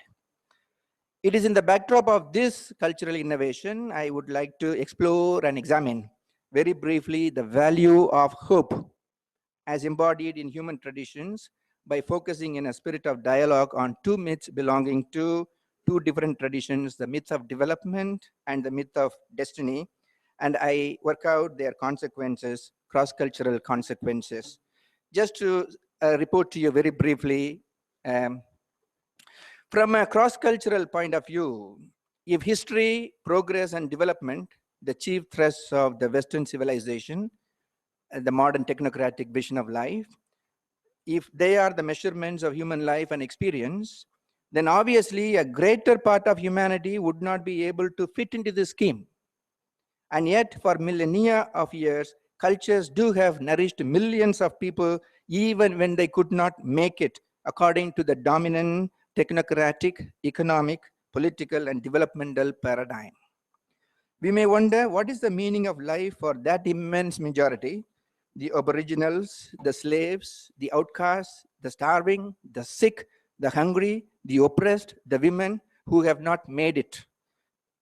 It is in the backdrop of this cultural innovation I would like to explore and examine very briefly the value of hope as embodied in human traditions by focusing in a spirit of dialogue on two myths belonging to two different traditions, the myth of development and the myth of destiny, and I work out their consequences, cross-cultural consequences. Just to report to you very briefly, from a cross-cultural point of view, if history, progress, and development, the chief thrusts of the Western civilization, the modern technocratic vision of life, if they are the measurements of human life and experience, then obviously a greater part of humanity would not be able to fit into this scheme. And yet, for millennia of years, cultures do have nourished millions of people even when they could not make it according to the dominant technocratic, economic, political, and developmental paradigm. We may wonder what is the meaning of life for that immense majority, the aboriginals, the slaves, the outcasts, the starving, the sick, the hungry, the oppressed, the women who have not made it.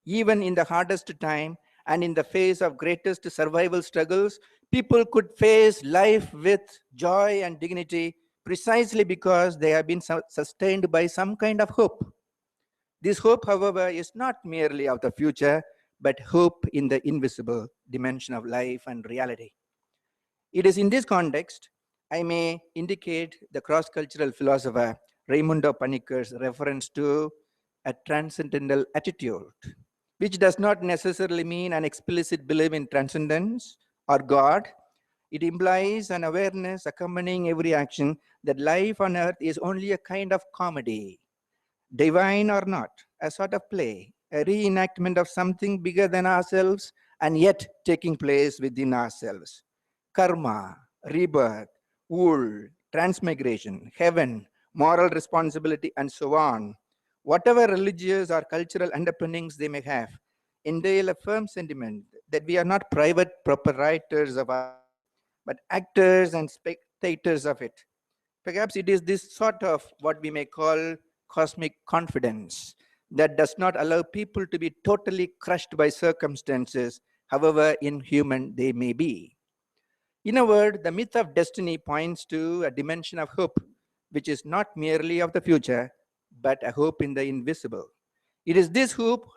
Even in the hardest time and in the face of greatest survival struggles, people could face life with joy and dignity precisely because they have been sustained by some kind of hope. This hope, however, is not merely of the future, but hope in the invisible dimension of life and reality. It is in this context I may indicate the cross-cultural philosopher Raimundo Panikkar's reference to a transcendental attitude, which does not necessarily mean an explicit belief in transcendence or God. It implies an awareness accompanying every action that life on earth is only a kind of comedy, divine or not, a sort of play, a reenactment of something bigger than ourselves and yet taking place within ourselves. Karma, rebirth, wool, transmigration, heaven, moral responsibility, and so on. Whatever religious or cultural underpinnings they may have, entail a firm sentiment that we are not private proprietors of our, but actors and spectators of it. Perhaps it is this sort of what we may call cosmic confidence that does not allow people to be totally crushed by circumstances, however inhuman they may be. In a word, the myth of destiny points to a dimension of hope, which is not merely of the future, but a hope in the invisible. It is this hope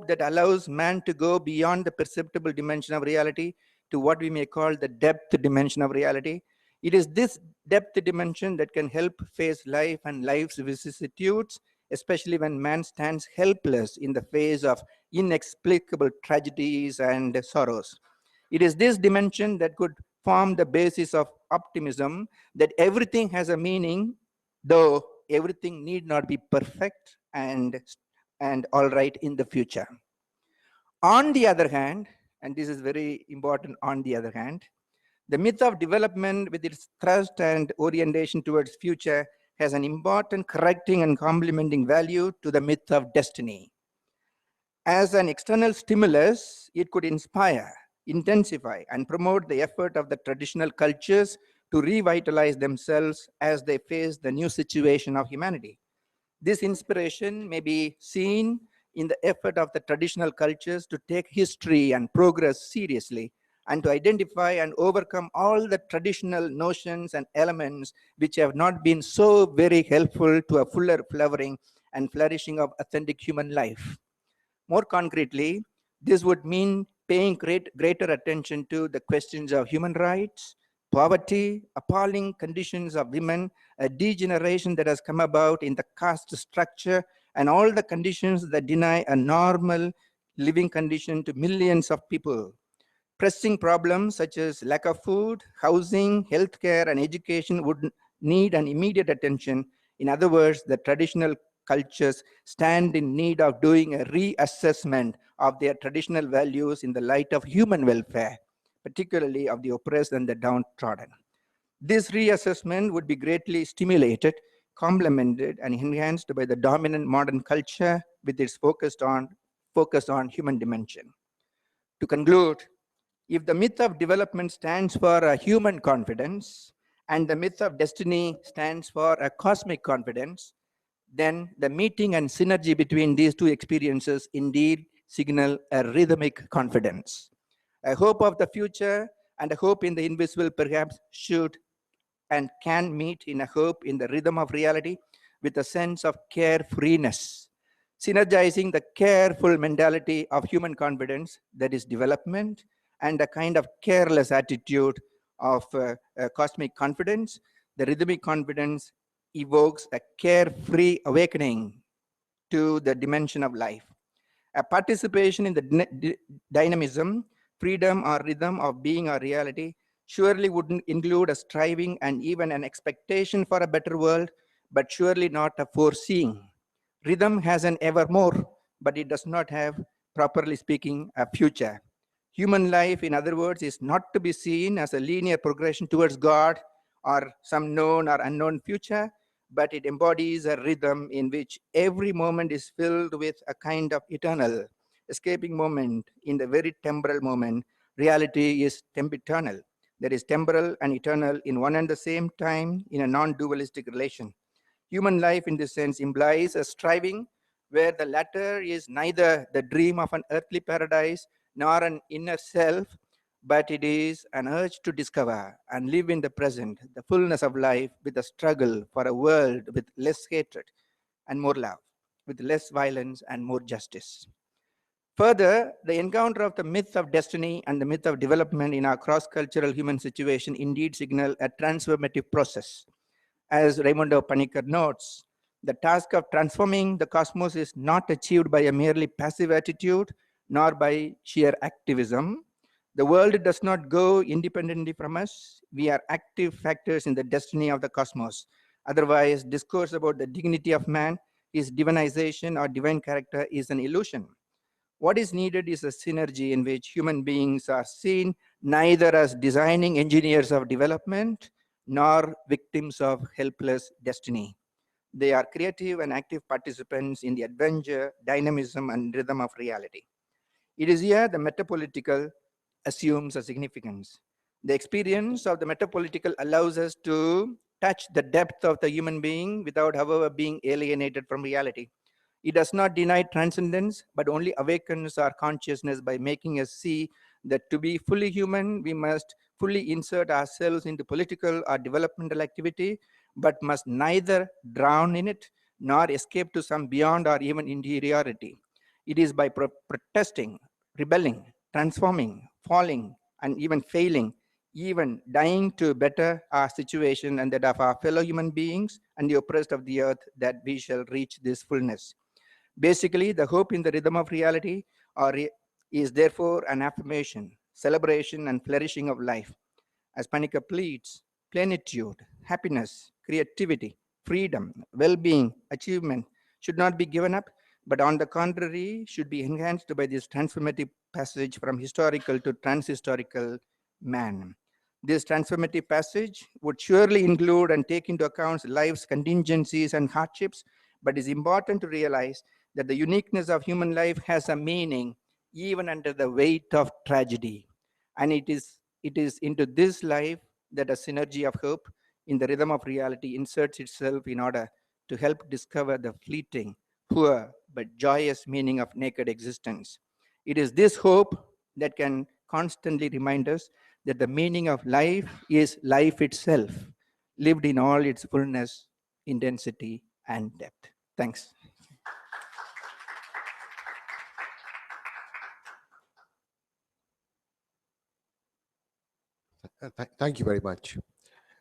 that allows man to go beyond the perceptible dimension of reality to what we may call the depth dimension of reality. It is this depth dimension that can help face life and life's vicissitudes, especially when man stands helpless in the face of inexplicable tragedies and sorrows. It is this dimension that could form the basis of optimism that everything has a meaning, though everything need not be perfect and all right in the future. On the other hand, and this is very important, on the other hand, the myth of development with its thrust and orientation towards future has an important correcting and complementing value to the myth of destiny. As an external stimulus, it could inspire, intensify, and promote the effort of the traditional cultures to revitalize themselves as they face the new situation of humanity. This inspiration may be seen in the effort of the traditional cultures to take history and progress seriously and to identify and overcome all the traditional notions and elements which have not been so very helpful to a fuller flowering and flourishing of authentic human life. More concretely, this would mean paying greater attention to the questions of human rights, poverty, appalling conditions of women, a degeneration that has come about in the caste structure, and all the conditions that deny a normal living condition to millions of people. Pressing problems such as lack of food, housing, healthcare, and education would need an immediate attention. In other words, the traditional cultures stand in need of doing a reassessment of their traditional values in the light of human welfare, particularly of the oppressed and the downtrodden. This reassessment would be greatly stimulated, complemented, and enhanced by the dominant modern culture with its focus on human dimension. To conclude, if the myth of development stands for a human confidence and the myth of destiny stands for a cosmic confidence, then the meeting and synergy between these two experiences indeed signal a rhythmic confidence. A hope of the future and a hope in the invisible perhaps should and can meet in a hope in the rhythm of reality with a sense of carefreeness, synergizing the careful mentality of human confidence, that is development, and a kind of careless attitude of cosmic confidence. The rhythmic confidence evokes a carefree awakening to the dimension of life. A participation in the dynamism, freedom, or rhythm of being or reality surely wouldn't include a striving and even an expectation for a better world, but surely not a foreseeing. Rhythm has an evermore, but it does not have, properly speaking, a future. Human life, in other words, is not to be seen as a linear progression towards God or some known or unknown future, but it embodies a rhythm in which every moment is filled with a kind of eternal, escaping moment in the very temporal moment. Reality is eternal. That is temporal and eternal in one and the same time in a non-dualistic relation. Human life in this sense implies a striving where the latter is neither the dream of an earthly paradise nor an inner self, but it is an urge to discover and live in the present, the fullness of life, with a struggle for a world with less hatred and more love, with less violence and more justice. Further, the encounter of the myth of destiny and the myth of development in our cross-cultural human situation indeed signal a transformative process. As Raimundo Panikkar notes, the task of transforming the cosmos is not achieved by a merely passive attitude, nor by sheer activism. The world does not go independently from us. We are active factors in the destiny of the cosmos. Otherwise, discourse about the dignity of man, his divinization or divine character is an illusion. What is needed is a synergy in which human beings are seen neither as designing engineers of development nor victims of helpless destiny. They are creative and active participants in the adventure, dynamism, and rhythm of reality. It is here the metapolitical assumes a significance. The experience of the metapolitical allows us to touch the depth of the human being without, however, being alienated from reality. It does not deny transcendence, but only awakens our consciousness by making us see that to be fully human, we must fully insert ourselves into political or developmental activity, but must neither drown in it nor escape to some beyond or even interiority. It is by protesting, rebelling, transforming, falling, and even failing, even dying to better our situation and that of our fellow human beings and the oppressed of the earth, that we shall reach this fullness. Basically, the hope in the rhythm of reality is therefore an affirmation, celebration, and flourishing of life. As Panikkar pleads, plenitude, happiness, creativity, freedom, well-being, achievement should not be given up, but on the contrary, should be enhanced by this transformative passage from historical to transhistorical man. This transformative passage would surely include and take into account life's contingencies and hardships, but it's important to realize that the uniqueness of human life has a meaning even under the weight of tragedy. And it is into this life that a synergy of hope in the rhythm of reality inserts itself in order to help discover the fleeting, poor, but joyous meaning of naked existence. It is this hope that can constantly remind us that the meaning of life is life itself, lived in all its fullness, intensity, and depth. Thanks. Thank you very much.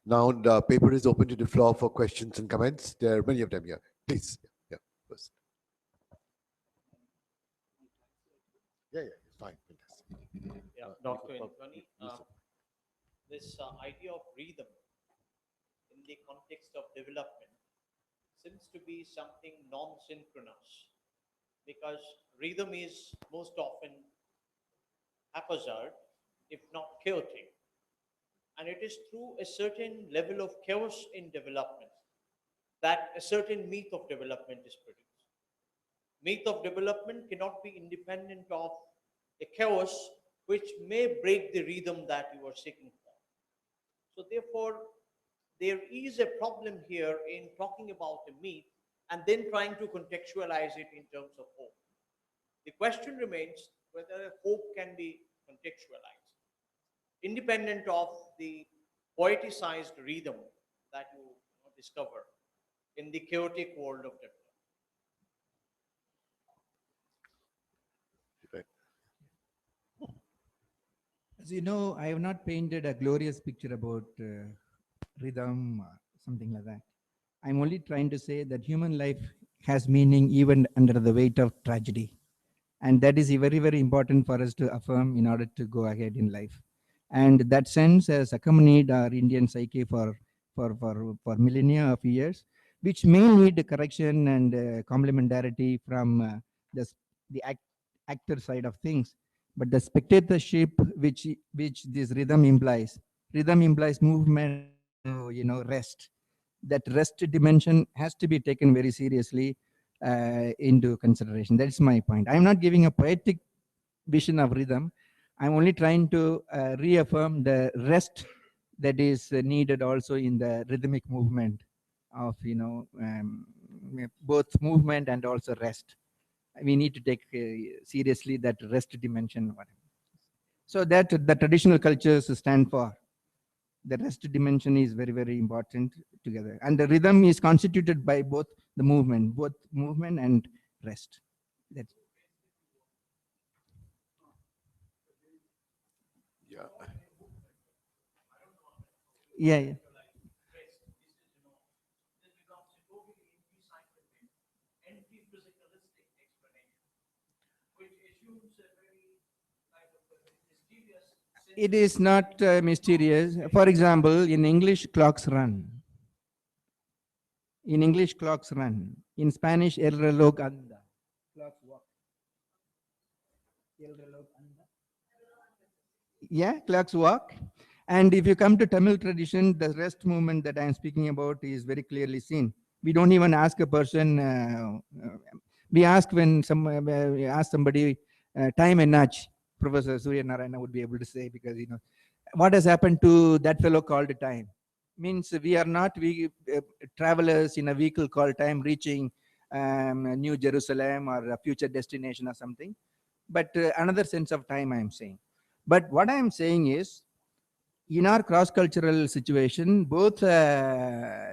Now the paper is open to the floor for questions and comments. There are many of them here. Please. Yeah, first. Yeah, it's fine. Fantastic. Yeah, Dr. Indrani, this idea of rhythm in the context of development seems to be something non-synchronous, because rhythm is most often haphazard, if not chaotic. And it is through a certain level of chaos in development that a certain myth of development is produced. Myth of development cannot be independent of a chaos which may break the rhythm that you are seeking for. So therefore, there is a problem here in talking about a myth and then trying to contextualize it in terms of hope. The question remains whether hope can be contextualized, independent of the poeticized rhythm that you discover in the chaotic world of development. As you know, I have not painted a glorious picture about rhythm or something like that. I'm only trying to say that human life has meaning even under the weight of tragedy. And that is very, very important for us to affirm in order to go ahead in life. And that sense has accompanied our Indian psyche for millennia of years, which may need correction and complementarity from the actor side of things. But the spectatorship which this rhythm implies movement, rest. That rest dimension has to be taken very seriously into consideration. That's my point. I'm not giving a poetic vision of rhythm. I'm only trying to reaffirm the rest that is needed also in the rhythmic movement of, both movement and also rest. We need to take seriously that rest dimension. So that the traditional cultures stand for. The rest dimension is very, very important together. And the rhythm is constituted by both movement and rest. That's Yeah. Yeah, yeah. It is not mysterious. For example, in English, clocks run. In English, clocks run. In Spanish, el reloj anda. Clocks walk. El reloj anda. Yeah, clocks walk. And if you come to Tamil tradition, the rest movement that I am speaking about is very clearly seen. We don't even ask a person. We ask when we ask somebody time and nudge. Professor Surya Narayana would be able to say, because what has happened to that fellow called time. Means we are not travelers in a vehicle called time reaching New Jerusalem or a future destination or something, but another sense of time I am saying. But what I am saying is, in our cross-cultural situation, both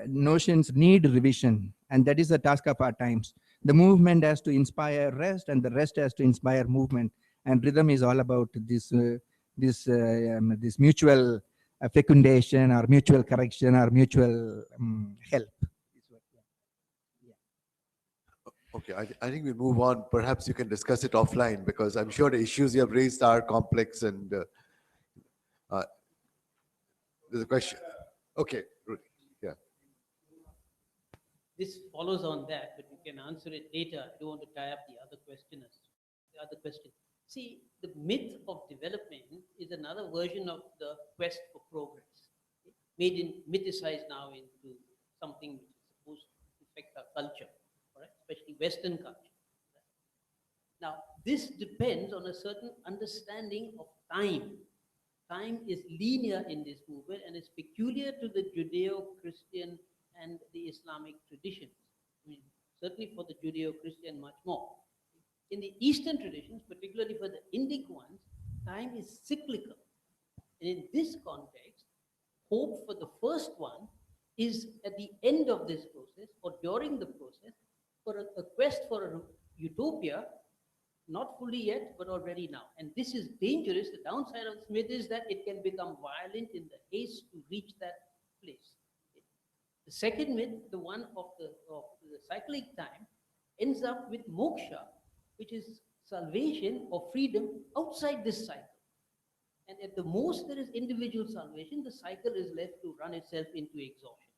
notions need revision, and that is the task of our times. The movement has to inspire rest, and the rest has to inspire movement. And rhythm is all about this mutual fecundation, or mutual correction, or mutual help. Okay, I think we move on. Perhaps you can discuss it offline, because I'm sure the issues you have raised are complex, and there's a question. Okay, Rudy. Yeah. This follows on that, but we can answer it later. I don't want to tie up the other questioners. The other question. See, the myth of development is another version of the quest for progress, mythicized now into something which is supposed to affect our culture, right? Especially Western culture. Right? Now, this depends on a certain understanding of time. Time is linear in this movement, and is peculiar to the Judeo-Christian and the Islamic traditions. I mean, certainly for the Judeo-Christian, much more. In the Eastern traditions, particularly for the Indic ones, time is cyclical. And in this context, hope for the first one is at the end of this process, or during the process, for a quest for a utopia, not fully yet, but already now. And this is dangerous. The downside of this myth is that it can become violent in the haste to reach that place. The second myth, the one of the cyclic time, ends up with moksha, which is salvation or freedom outside this cycle. And at the most, there is individual salvation. The cycle is left to run itself into exhaustion.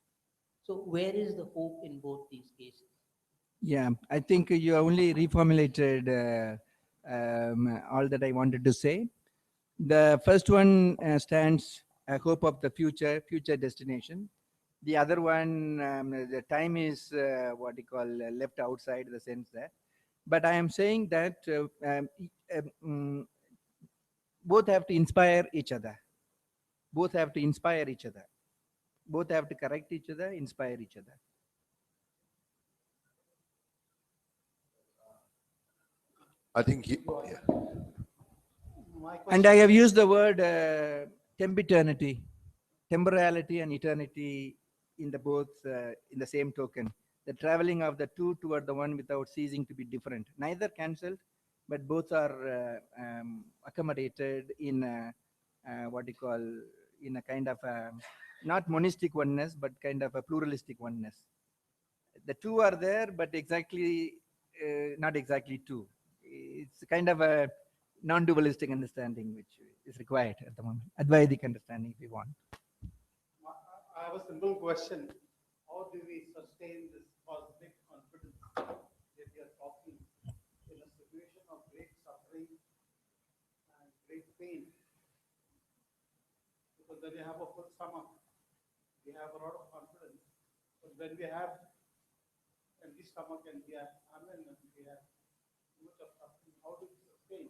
So where is the hope in both these cases? Yeah, I think you only reformulated all that I wanted to say. The first one stands a hope of the future destination. The other one, the time is what you call left outside the sense there. But I am saying that both have to inspire each other. Both have to inspire each other. Both have to correct each other, inspire each other. I think And I have used the word tempeternity, temporality and eternity in the both in the same token. The traveling of the two toward the one without ceasing to be different. Neither cancelled, but both are accommodated in what you call in a kind of not monistic oneness, but kind of a pluralistic oneness. The two are there, but exactly not exactly two. It's kind of a non-dualistic understanding which is required at the moment. Advaitic understanding, if you want. I have a simple question. How do we sustain this cosmic confidence that we are talking in a situation of great suffering and great pain? Because when we have a full stomach, we have a lot of confidence. But when we have empty stomach and we have famine and we have too much of suffering, how do we sustain?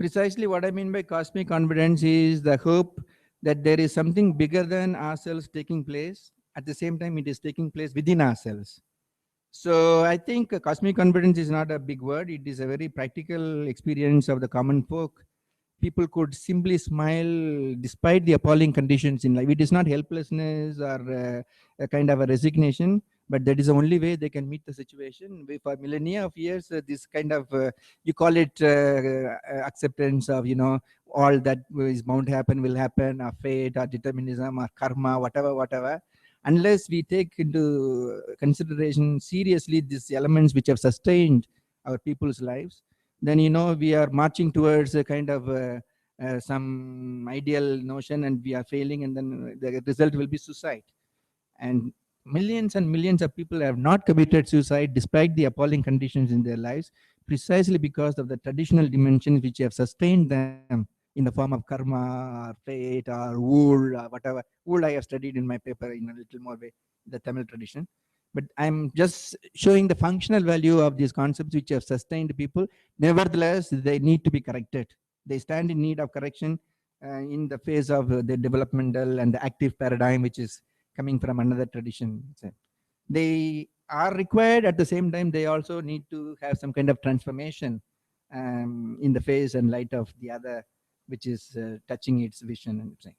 Precisely what I mean by cosmic confidence is the hope that there is something bigger than ourselves taking place. At the same time, it is taking place within ourselves. So I think cosmic confidence is not a big word. It is a very practical experience of the common folk. People could simply smile despite the appalling conditions in life. It is not helplessness or a kind of a resignation, but that is the only way they can meet the situation. For millennia of years, this kind of, you call it acceptance of, all that is bound to happen will happen, or fate, or determinism, or karma, whatever. Unless we take into consideration seriously these elements which have sustained our people's lives, then we are marching towards a kind of some ideal notion, and we are failing, and then the result will be suicide. And millions and millions of people have not committed suicide despite the appalling conditions in their lives, precisely because of the traditional dimensions which have sustained them in the form of karma, or fate, or wool, or whatever. Wool I have studied in my paper in a little more way, the Tamil tradition. But I'm just showing the functional value of these concepts which have sustained people. Nevertheless, they need to be corrected. They stand in need of correction in the phase of the developmental and the active paradigm, which is coming from another tradition. They are required. At the same time, they also need to have some kind of transformation in the phase and light of the other, which is touching its vision and saying.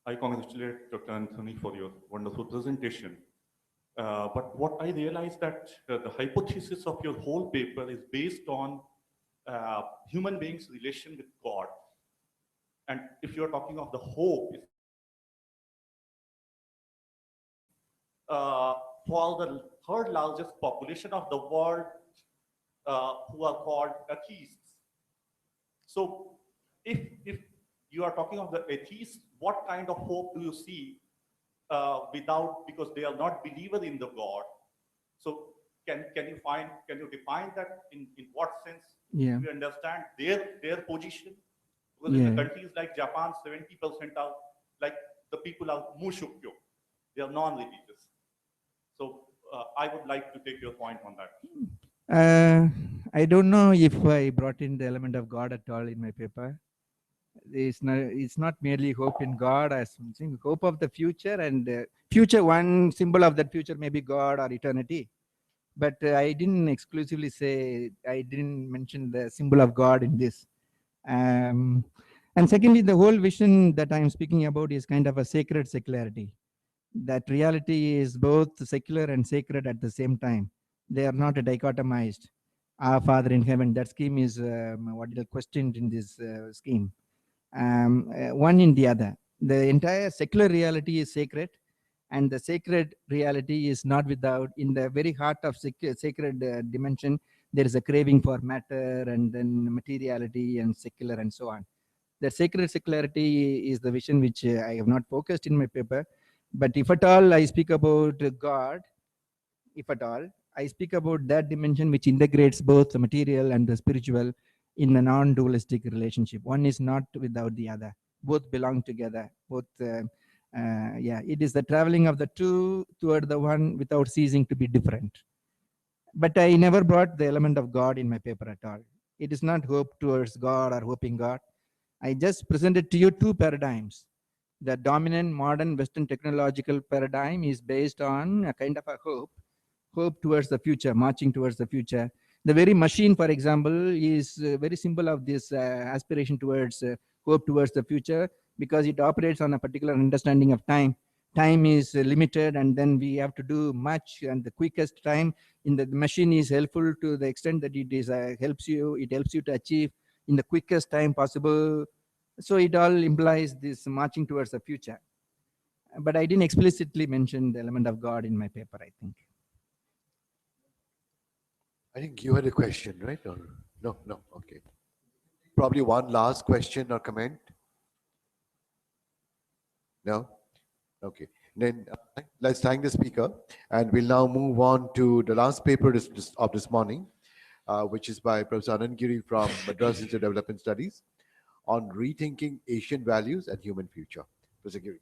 I congratulate Dr. Anthony for your wonderful presentation. But what I realized that the hypothesis of your whole paper is based on human beings' relation with God. And if you're talking of the hope, for the third largest population of the world who are called atheists. So if you are talking of the atheists, what kind of hope do you see because they are not believers in the God? So can you define that in what sense Yeah. you understand their position? Because in the countries like Japan, 70% are like the people are mushukyo. They are non-religious. So I would like to take your point on that. I don't know if I brought in the element of God at all in my paper. It's not merely hope in God as something, hope of the future, and future, one symbol of that future may be God or eternity. But I didn't exclusively say, I didn't mention the symbol of God in this. And secondly, the whole vision that I'm speaking about is kind of a sacred secularity. That reality is both secular and sacred at the same time. They are not dichotomized. Our Father in heaven, that scheme is what is questioned in this scheme. One in the other. The entire secular reality is sacred, and the sacred reality is not without. In the very heart of sacred dimension, there is a craving for matter, and then materiality and secular and so on. The sacred secularity is the vision which I have not focused in my paper. But if at all I speak about God, if at all, I speak about that dimension which integrates both the material and the spiritual in a non-dualistic relationship. One is not without the other. Both belong together. It is the traveling of the two toward the one without ceasing to be different. But I never brought the element of God in my paper at all. It is not hope towards God or hoping God. I just presented to you two paradigms. The dominant modern Western technological paradigm is based on a kind of a hope towards the future, marching towards the future. The very machine, for example, is very symbol of this aspiration towards hope towards the future, because it operates on a particular understanding of time. Time is limited, and then we have to do much, and the quickest time in the machine is helpful to the extent that it is helps you to achieve in the quickest time possible. So it all implies this marching towards the future. But I didn't explicitly mention the element of God in my paper, I think. I think you had a question, right? Or no, okay. Probably one last question or comment. No? Okay. Then let's thank the speaker, and we'll now move on to the last paper of this morning, which is by Professor Anand Giri from Madras Institute of Development Studies on rethinking Asian values and human future. Professor Giri.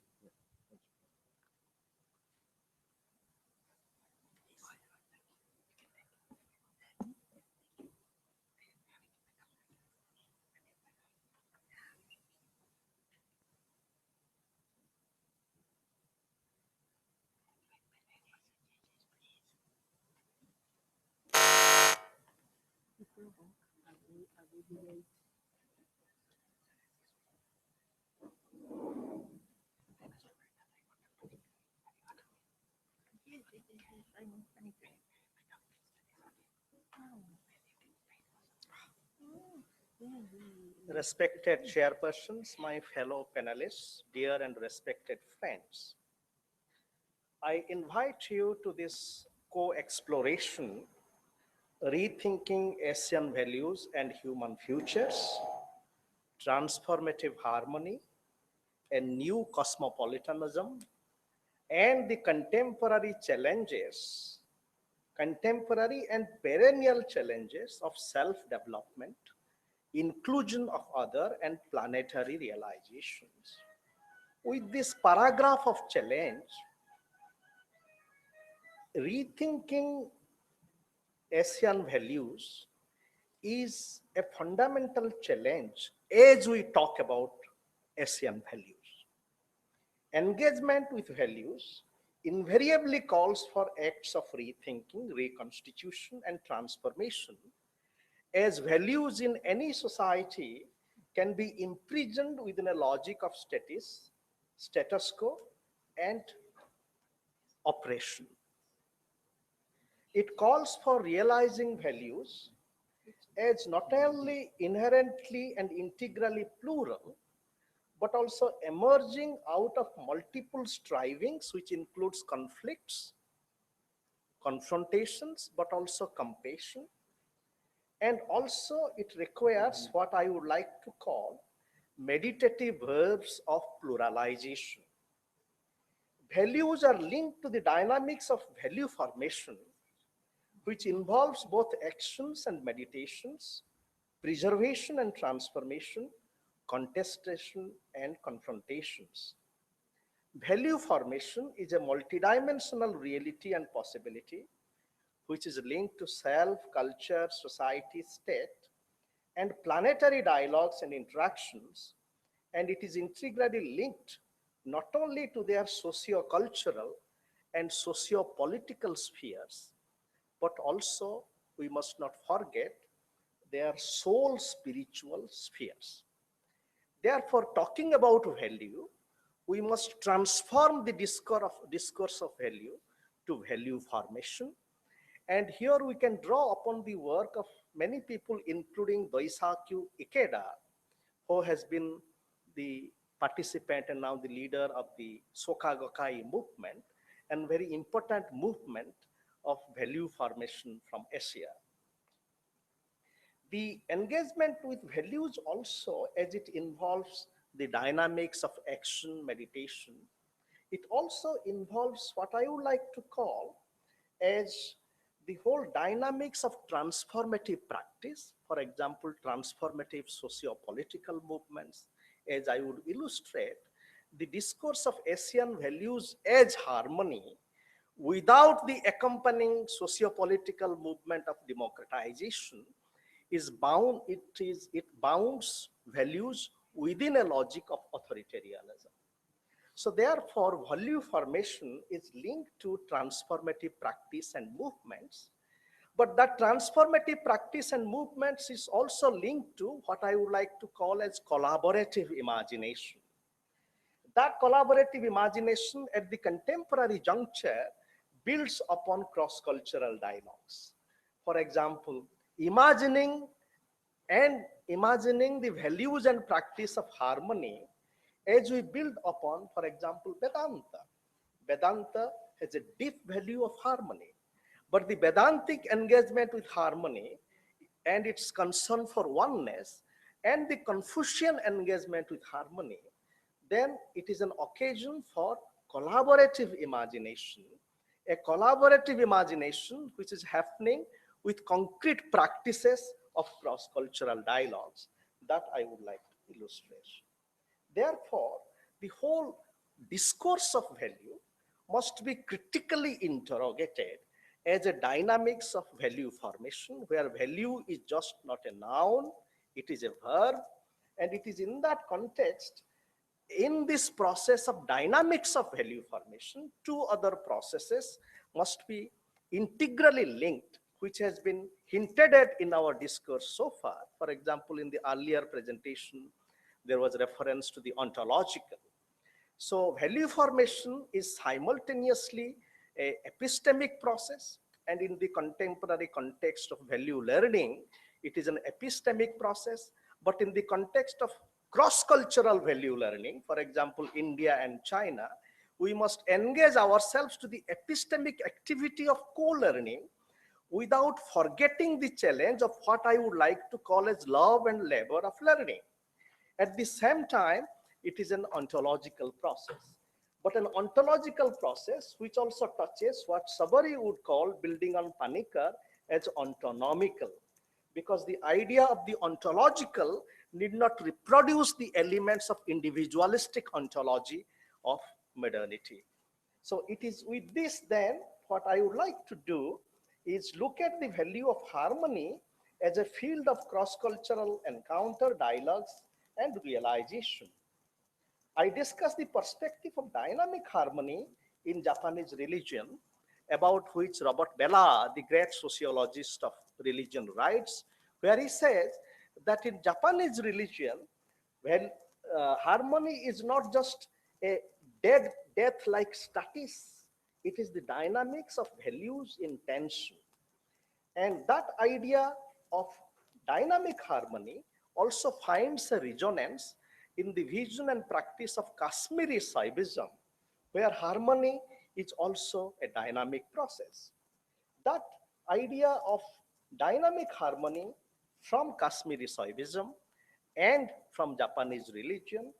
Respected chairpersons, my fellow panelists, dear and respected friends, I invite you to this co-exploration, rethinking Asian values and human futures, transformative harmony, and new cosmopolitanism, and the contemporary challenges, contemporary and perennial challenges of self-development, inclusion of other and planetary realizations. With this paragraph of challenge, rethinking Asian values is a fundamental challenge as we talk about Asian values. Engagement with values invariably calls for acts of rethinking, reconstitution, and transformation, as values in any society can be imprisoned within a logic of status quo, and oppression. It calls for realizing values as not only inherently and integrally plural, but also emerging out of multiple strivings, which includes conflicts, confrontations, but also compassion. And also it requires what I would like to call meditative verbs of pluralization. Values are linked to the dynamics of value formation, which involves both actions and meditations, preservation and transformation, contestation and confrontations. Value formation is a multidimensional reality and possibility, which is linked to self, culture, society, state, and planetary dialogues and interactions, and it is integrally linked not only to their socio-cultural and socio-political spheres, but also, we must not forget, their soul spiritual spheres. Therefore, talking about value, we must transform the discourse of value to value formation. And here we can draw upon the work of many people, including Daisaku Ikeda, who has been the participant and now the leader of the Soka Gakkai movement, and very important movement of value formation from Asia. The engagement with values also, as it involves the dynamics of action, meditation, it also involves what I would like to call as the whole dynamics of transformative practice, for example, transformative socio-political movements, as I would illustrate, the discourse of Asian values as harmony without the accompanying socio-political movement of democratization is bound, it bounds values within a logic of authoritarianism. So therefore, value formation is linked to transformative practice and movements, but that transformative practice and movements is also linked to what I would like to call as collaborative imagination. That collaborative imagination at the contemporary juncture builds upon cross-cultural dialogues. For example, imagining the values and practice of harmony as we build upon, for example, Vedanta. Vedanta has a deep value of harmony, but the Vedantic engagement with harmony and its concern for oneness and the Confucian engagement with harmony, then it is an occasion for collaborative imagination, a collaborative imagination which is happening with concrete practices of cross-cultural dialogues that I would like to illustrate. Therefore, the whole discourse of value must be critically interrogated as a dynamics of value formation, where value is just not a noun, it is a verb, and it is in that context, in this process of dynamics of value formation, two other processes must be integrally linked. which has been hinted at in our discourse so far. For example, in the earlier presentation, there was reference to the ontological. So value formation is simultaneously a epistemic process, and in the contemporary context of value learning, it is an epistemic process. But in the context of cross-cultural value learning, for example, India and China, we must engage ourselves to the epistemic activity of co-learning without forgetting the challenge of what I would like to call as love and labor of learning. At the same time, it is an ontological process. But an ontological process which also touches what Sabari would call, building on Panikkar, as ontonomical. Because the idea of the ontological need not reproduce the elements of individualistic ontology of modernity. So it is with this then, what I would like to do is look at the value of harmony as a field of cross-cultural encounter, dialogues, and realization. I discuss the perspective of dynamic harmony in Japanese religion, about which Robert Bellah, the great sociologist of religion, writes, where he says that in Japanese religion, when harmony is not just a death-like status, it is the dynamics of values in tension. And that idea of dynamic harmony also finds a resonance in the vision and practice of Kashmiri Saivism, where harmony is also a dynamic process. That idea of dynamic harmony from Kashmiri Saivism and from Japanese religion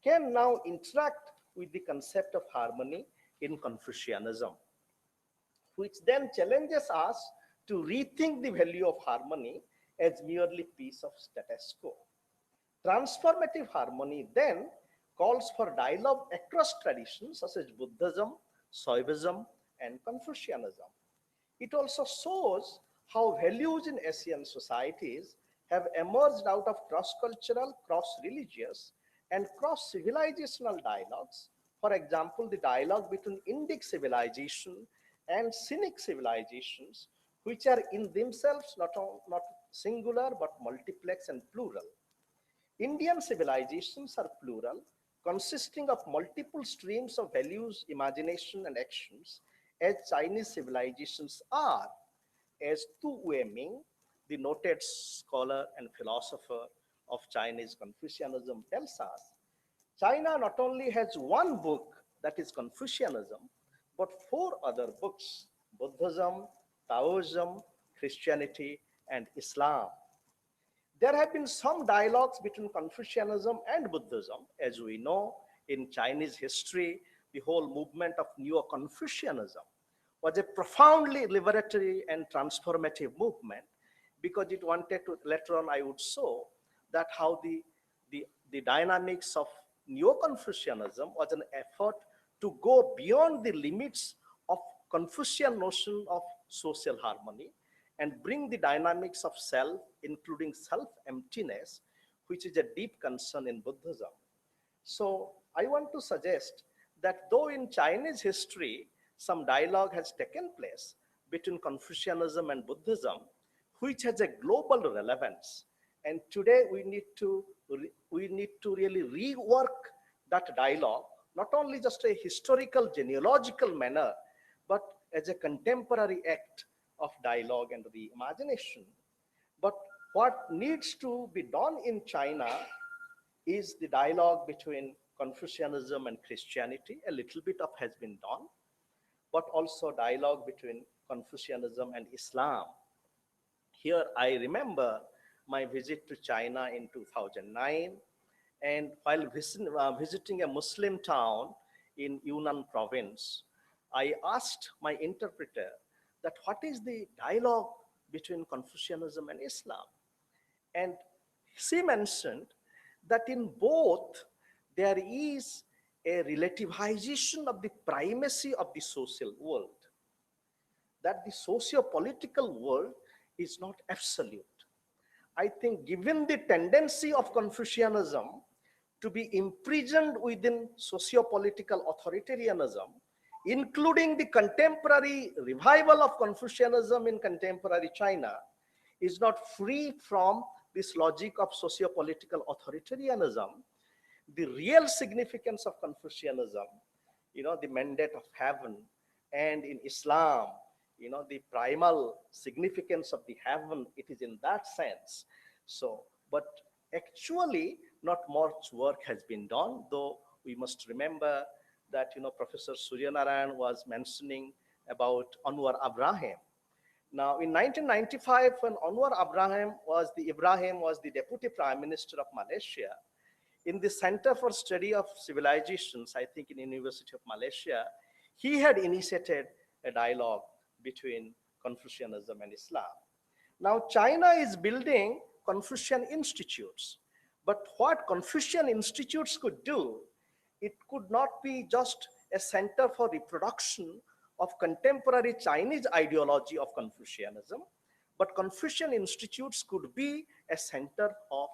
can now interact with the concept of harmony in Confucianism, which then challenges us to rethink the value of harmony as merely piece of status quo. Transformative harmony then calls for dialogue across traditions such as Buddhism, Shaivism, and Confucianism. It also shows how values in Asian societies have emerged out of cross-cultural, cross-religious, and cross-civilizational dialogues. For example, the dialogue between Indic civilization and Sinic civilizations, which are in themselves not singular but multiplex and plural. Indian civilizations are plural, consisting of multiple streams of values, imagination, and actions, as Chinese civilizations are, as Tu Weiming, the noted scholar and philosopher of Chinese Confucianism, tells us. China not only has one book, that is Confucianism, but 4 other books: Buddhism, Taoism, Christianity, and Islam. There have been some dialogues between Confucianism and Buddhism. As we know, in Chinese history, the whole movement of Neo-Confucianism was a profoundly liberatory and transformative movement, because it wanted to, later on I would show that how the dynamics of Neo-Confucianism was an effort to go beyond the limits of Confucian notion of social harmony and bring the dynamics of self, including self-emptiness, which is a deep concern in Buddhism. So I want to suggest that though in Chinese history, some dialogue has taken place between Confucianism and Buddhism, which has a global relevance. And today we need to really rework that dialogue, not only just a historical genealogical manner, but as a contemporary act of dialogue and the imagination. But what needs to be done in China is the dialogue between Confucianism and Christianity. A little bit of has been done, but also dialogue between Confucianism and Islam. Here I remember my visit to China in 2009, and while visiting a Muslim town in Yunnan province, I asked my interpreter that what is the dialogue between Confucianism and Islam? And she mentioned that in both there is a relativization of the primacy of the social world, that the socio-political world is not absolute. I think given the tendency of Confucianism to be imprisoned within socio-political authoritarianism, including the contemporary revival of Confucianism in contemporary China, is not free from this logic of socio-political authoritarianism. The real significance of Confucianism, the mandate of heaven, and in Islam, the primal significance of the heaven, it is in that sense. So, but actually not much work has been done, though we must remember that, Professor Suryanarayan was mentioning about Anwar Ibrahim. Now, in 1995, when Anwar Ibrahim was the Deputy Prime Minister of Malaysia, in the Center for Study of Civilizations, I think in University of Malaysia, he had initiated a dialogue between Confucianism and Islam. Now, China is building Confucian institutes, but what Confucian institutes could do, it could not be just a center for reproduction of contemporary Chinese ideology of Confucianism, but Confucian institutes could be a center of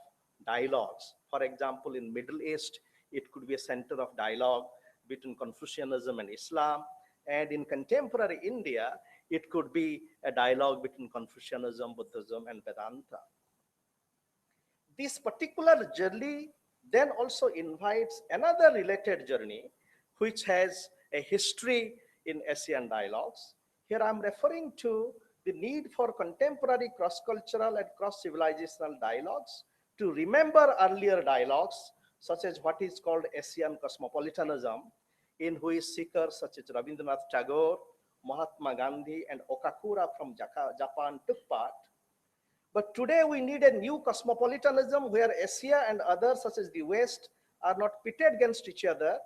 dialogues. For example, in Middle East, it could be a center of dialogue between Confucianism and Islam, and in contemporary India, it could be a dialogue between Confucianism, Buddhism, and Vedanta. This particular journey then also invites another related journey, which has a history in Asian dialogues. Here I'm referring to the need for contemporary cross-cultural and cross-civilizational dialogues to remember earlier dialogues, such as what is called Asian cosmopolitanism, in which seekers such as Rabindranath Tagore, Mahatma Gandhi, and Okakura from Japan took part. But today we need a new cosmopolitanism where Asia and others such as the West are not pitted against each other,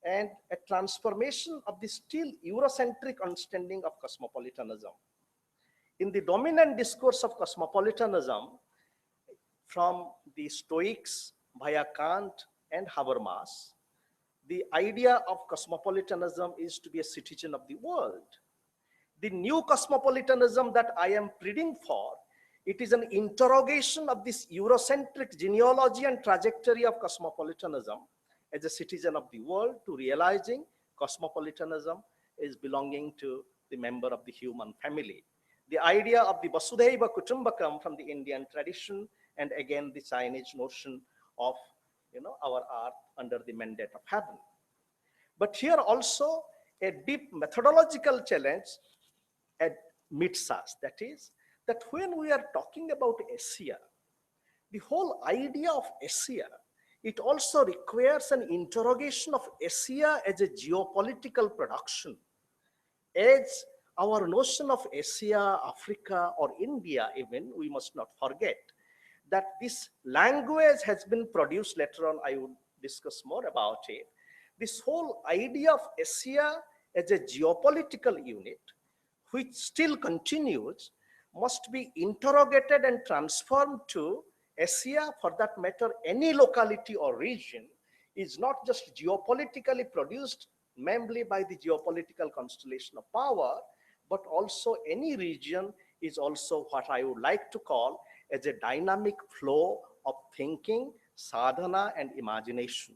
and a transformation of the still Eurocentric understanding of cosmopolitanism. In the dominant discourse of cosmopolitanism, from the Stoics via Kant and Habermas, the idea of cosmopolitanism is to be a citizen of the world. The new cosmopolitanism that I am pleading for, it is an interrogation of this Eurocentric genealogy and trajectory of cosmopolitanism as a citizen of the world, to realizing cosmopolitanism is belonging to the member of the human family. The idea of the Vasudhaiva Kutumbakam from the Indian tradition, and again the Chinese notion of our earth under the mandate of heaven. But here also a deep methodological challenge meets us. That is, that when we are talking about Asia, the whole idea of Asia, it also requires an interrogation of Asia as a geopolitical production. As our notion of Asia, Africa, or India even, we must not forget that this language has been produced. Later on, I would discuss more about it. This whole idea of Asia as a geopolitical unit, which still continues, must be interrogated and transformed to Asia, for that matter, any locality or region, is not just geopolitically produced mainly by the geopolitical constellation of power, but also any region is also what I would like to call as a dynamic flow of thinking, sadhana, and imagination.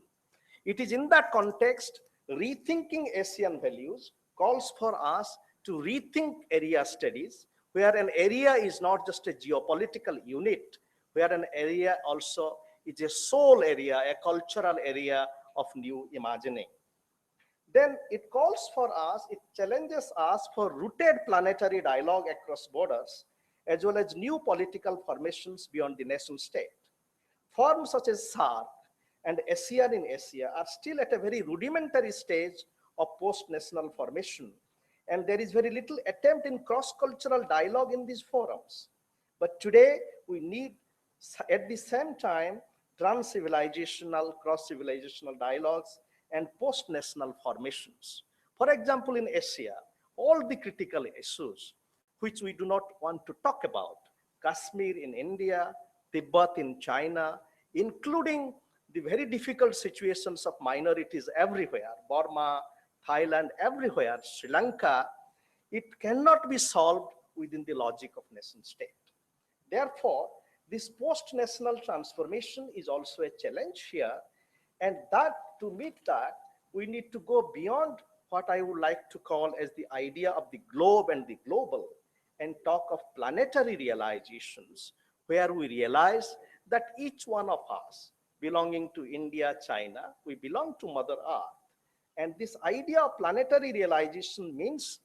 It is in that context, rethinking Asian values calls for us to rethink area studies, where an area is not just a geopolitical unit, where an area also is a soul area, a cultural area of new imagining. Then it calls for us, it challenges us for rooted planetary dialogue across borders, as well as new political formations beyond the nation state. Forms such as SAARC and ASEAN in Asia are still at a very rudimentary stage of post-national formation, and there is very little attempt in cross-cultural dialogue in these forums. But today, we need, at the same time, trans-civilizational, cross-civilizational dialogues and post-national formations. For example, in Asia, all the critical issues which we do not want to talk about, Kashmir in India, Tibet in China, including the very difficult situations of minorities everywhere, Burma, Thailand, everywhere, Sri Lanka, it cannot be solved within the logic of nation state. Therefore, this post-national transformation is also a challenge here, and that to meet that, we need to go beyond what I would like to call as the idea of the globe and the global, and talk of planetary realizations, where we realize that each one of us belonging to India, China, we belong to Mother Earth. And this idea of planetary realization means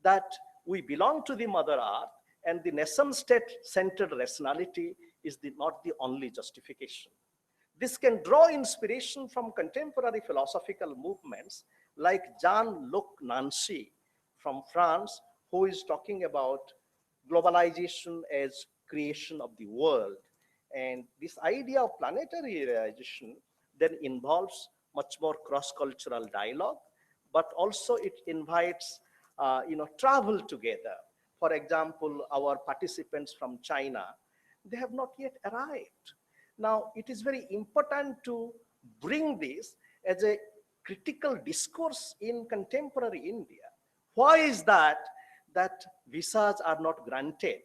that we belong to the Mother Earth, and the nation state-centered rationality is not the only justification. This can draw inspiration from contemporary philosophical movements like Jean-Luc Nancy from France, who is talking about globalization as creation of the world. And this idea of planetary realization then involves much more cross-cultural dialogue, but also it invites travel together. For example, our participants from China, they have not yet arrived. Now, it is very important to bring this as a critical discourse in contemporary India. Why is that visas are not granted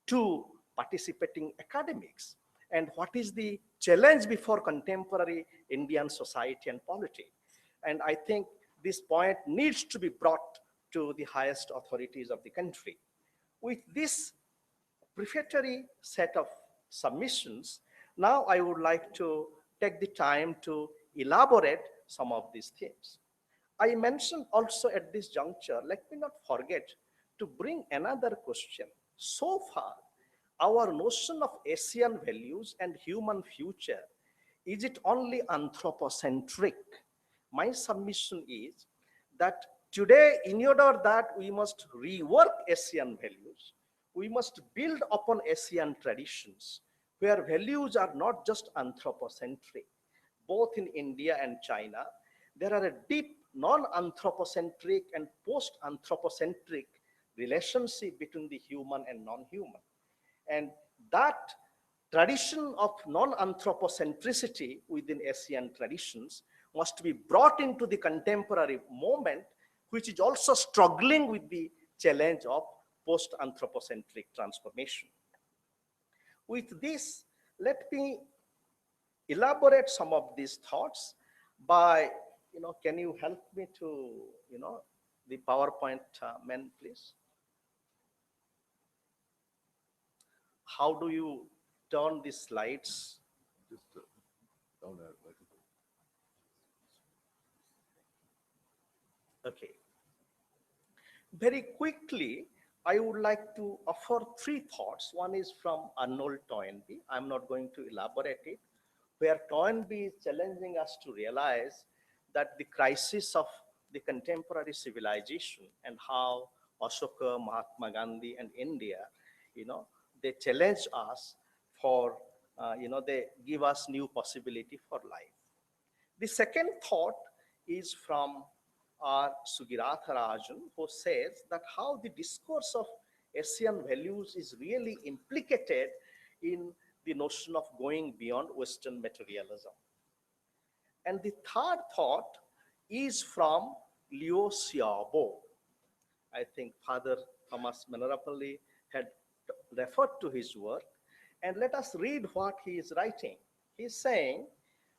to participating academics? And what is the challenge before contemporary Indian society and polity? And I think this point needs to be brought to the highest authorities of the country. With this prefatory set of submissions, now I would like to take the time to elaborate some of these things. I mentioned also at this juncture, let me not forget to bring another question. So far, our notion of Asian values and human future, is it only anthropocentric? My submission is that today, in order that we must rework Asian values, we must build upon Asian traditions, where values are not just anthropocentric. Both in India and China, there are a deep non-anthropocentric and post-anthropocentric relationship between the human and non-human. And that tradition of non-anthropocentricity within Asian traditions must be brought into the contemporary moment, which is also struggling with the challenge of post-anthropocentric transformation. With this, let me elaborate some of these thoughts by, can you help me to, the PowerPoint man, please? How do you turn the slides? Just down there. Okay. Very quickly, I would like to offer three thoughts. One is from Arnold Toynbee. I'm not going to elaborate it, where Toynbee is challenging us to realize that the crisis of the contemporary civilization and how Ashoka, Mahatma Gandhi, and India, they challenge us for, they give us new possibility for life. The second thought is from R. Sugiratha-Rajan, who says that how the discourse of Asian values is really implicated in the notion of going beyond Western materialism. And the third thought is from Liu Xiaobo. I think Father Thomas Manarapalli had referred to his work. And let us read what he is writing. He's saying,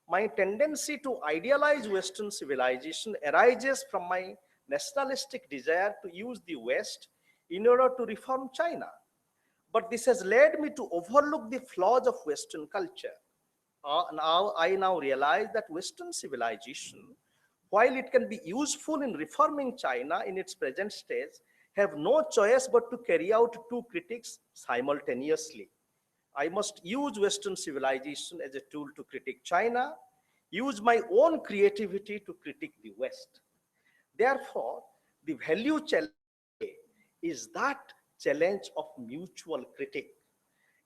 my tendency to idealize Western civilization arises from my nationalistic desire to use the West in order to reform China. But this has led me to overlook the flaws of Western culture. I now realize that Western civilization, while it can be useful in reforming China in its present stage, have no choice but to carry out two critiques simultaneously. I must use Western civilization as a tool to critique China, use my own creativity to critique the West. Therefore, the value challenge is that challenge of mutual critique,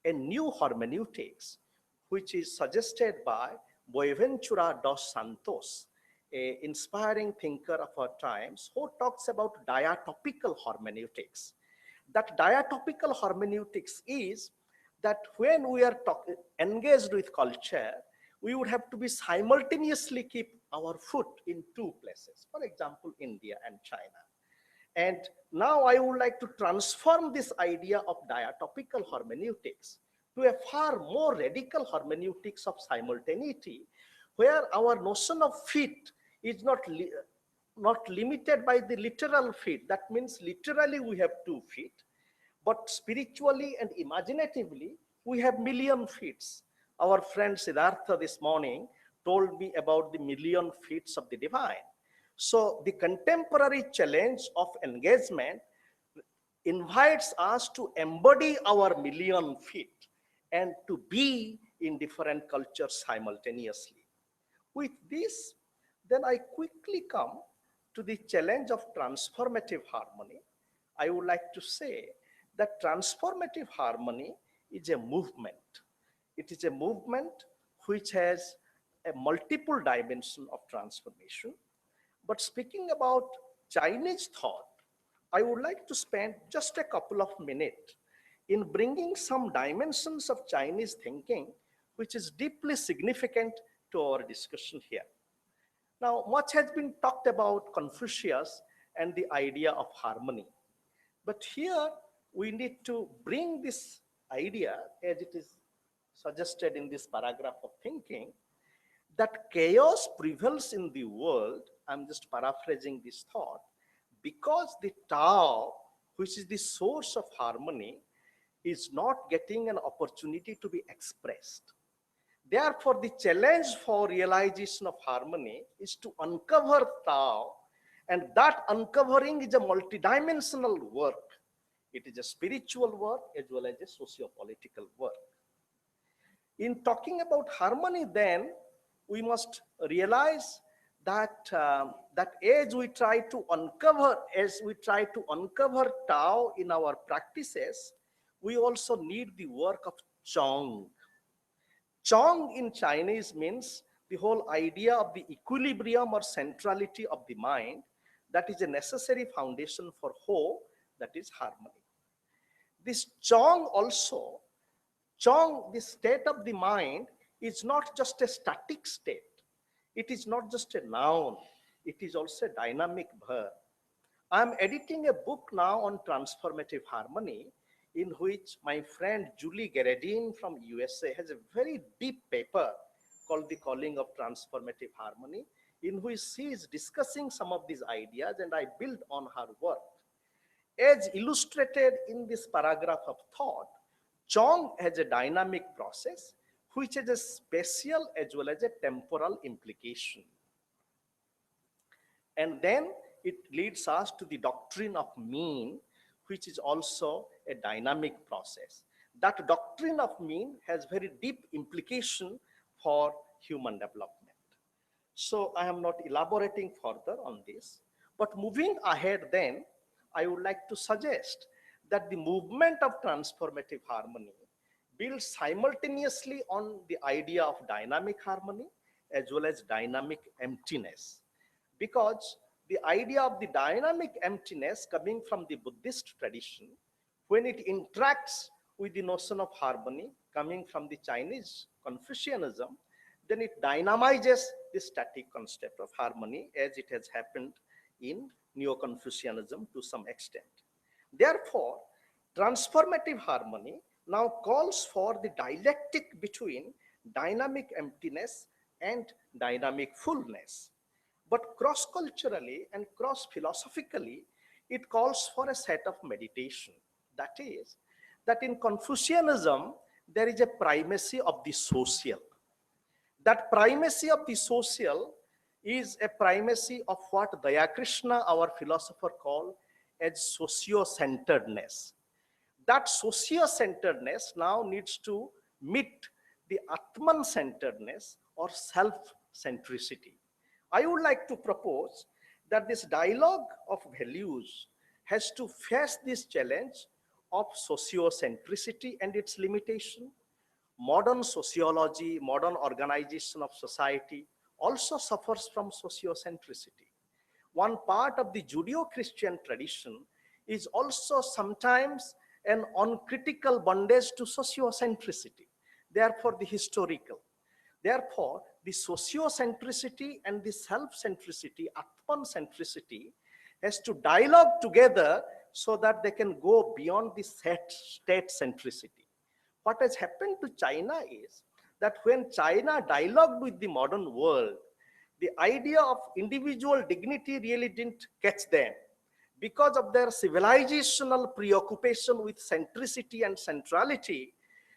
a new hermeneutics, which is suggested by Boaventura dos Santos, an inspiring thinker of our times, who talks about diatopical hermeneutics. That diatopical hermeneutics is that when we are engaged with culture, we would have to be simultaneously keep our foot in two places, for example, India and China. And now I would like to transform this idea of diatopical hermeneutics to a far more radical hermeneutics of simultaneity, where our notion of feet is not not limited by the literal feet. That means literally we have 2 feet, but spiritually and imaginatively, we have million feet. Our friend Siddhartha this morning told me about the million feet of the divine. So the contemporary challenge of engagement invites us to embody our million feet and to be in different cultures simultaneously. With this, then I quickly come to the challenge of transformative harmony. I would like to say that transformative harmony is a movement. It is a movement which has a multiple dimension of transformation. But speaking about Chinese thought, I would like to spend just a couple of minutes in bringing some dimensions of Chinese thinking, which is deeply significant to our discussion here. Now, much has been talked about Confucius and the idea of harmony. But here we need to bring this idea, as it is suggested in this paragraph of thinking, that chaos prevails in the world. I'm just paraphrasing this thought, because the Tao, which is the source of harmony, is not getting an opportunity to be expressed. Therefore, the challenge for realization of harmony is to uncover Tao, and that uncovering is a multidimensional work. It is a spiritual work as well as a socio-political work. In talking about harmony, then, we must realize that as we try to uncover Tao in our practices, we also need the work of Chong. Chong in Chinese means the whole idea of the equilibrium or centrality of the mind that is a necessary foundation for Ho, that is harmony. This Chong also, the state of the mind, is not just a static state. It is not just a noun. It is also a dynamic verb. I'm editing a book now on transformative harmony, in which my friend Julie Geradine from USA has a very deep paper called The Calling of Transformative Harmony, in which she is discussing some of these ideas, and I build on her work. As illustrated in this paragraph of thought, Chong has a dynamic process which has a spatial as well as a temporal implication. And then it leads us to the doctrine of mean, which is also a dynamic process. That doctrine of mean has very deep implication for human development. So I am not elaborating further on this, but moving ahead then, I would like to suggest that the movement of transformative harmony builds simultaneously on the idea of dynamic harmony as well as dynamic emptiness. Because the idea of the dynamic emptiness coming from the Buddhist tradition, when it interacts with the notion of harmony coming from the Chinese Confucianism, then it dynamizes the static concept of harmony, as it has happened in Neo-Confucianism to some extent. Therefore, transformative harmony now calls for the dialectic between dynamic emptiness and dynamic fullness. But cross-culturally and cross-philosophically, it calls for a set of meditation. That is, that in Confucianism, there is a primacy of the social. That primacy of the social is a primacy of what Dayakrishna, our philosopher, called as socio-centeredness. That socio-centeredness now needs to meet the Atman-centeredness or self-centricity. I would like to propose that this dialogue of values has to face this challenge of socio-centricity and its limitation. Modern sociology, modern organization of society also suffers from socio-centricity. One part of the Judeo-Christian tradition is also sometimes an uncritical bondage to socio-centricity, therefore the historical. Therefore, the socio-centricity and the self-centricity, Atman-centricity, has to dialogue together so that they can go beyond the state-centricity. What has happened to China is that when China dialogued with the modern world, the idea of individual dignity really didn't catch them because of their civilizational preoccupation with centricity and centrality.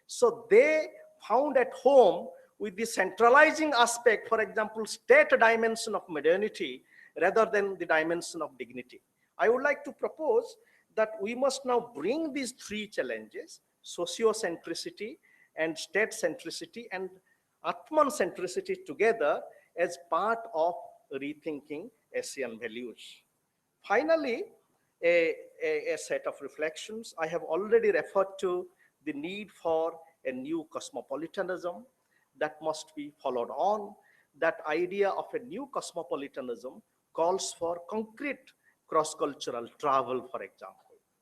So they found at home with the centralizing aspect, for example, state dimension of modernity rather than the dimension of dignity. I would like to propose that we must now bring these three challenges, sociocentricity and state centricity and Atman centricity together as part of rethinking ASEAN values. Finally, a set of reflections. I have already referred to the need for a new cosmopolitanism that must be followed on. That idea of a new cosmopolitanism calls for concrete cross-cultural travel, for example,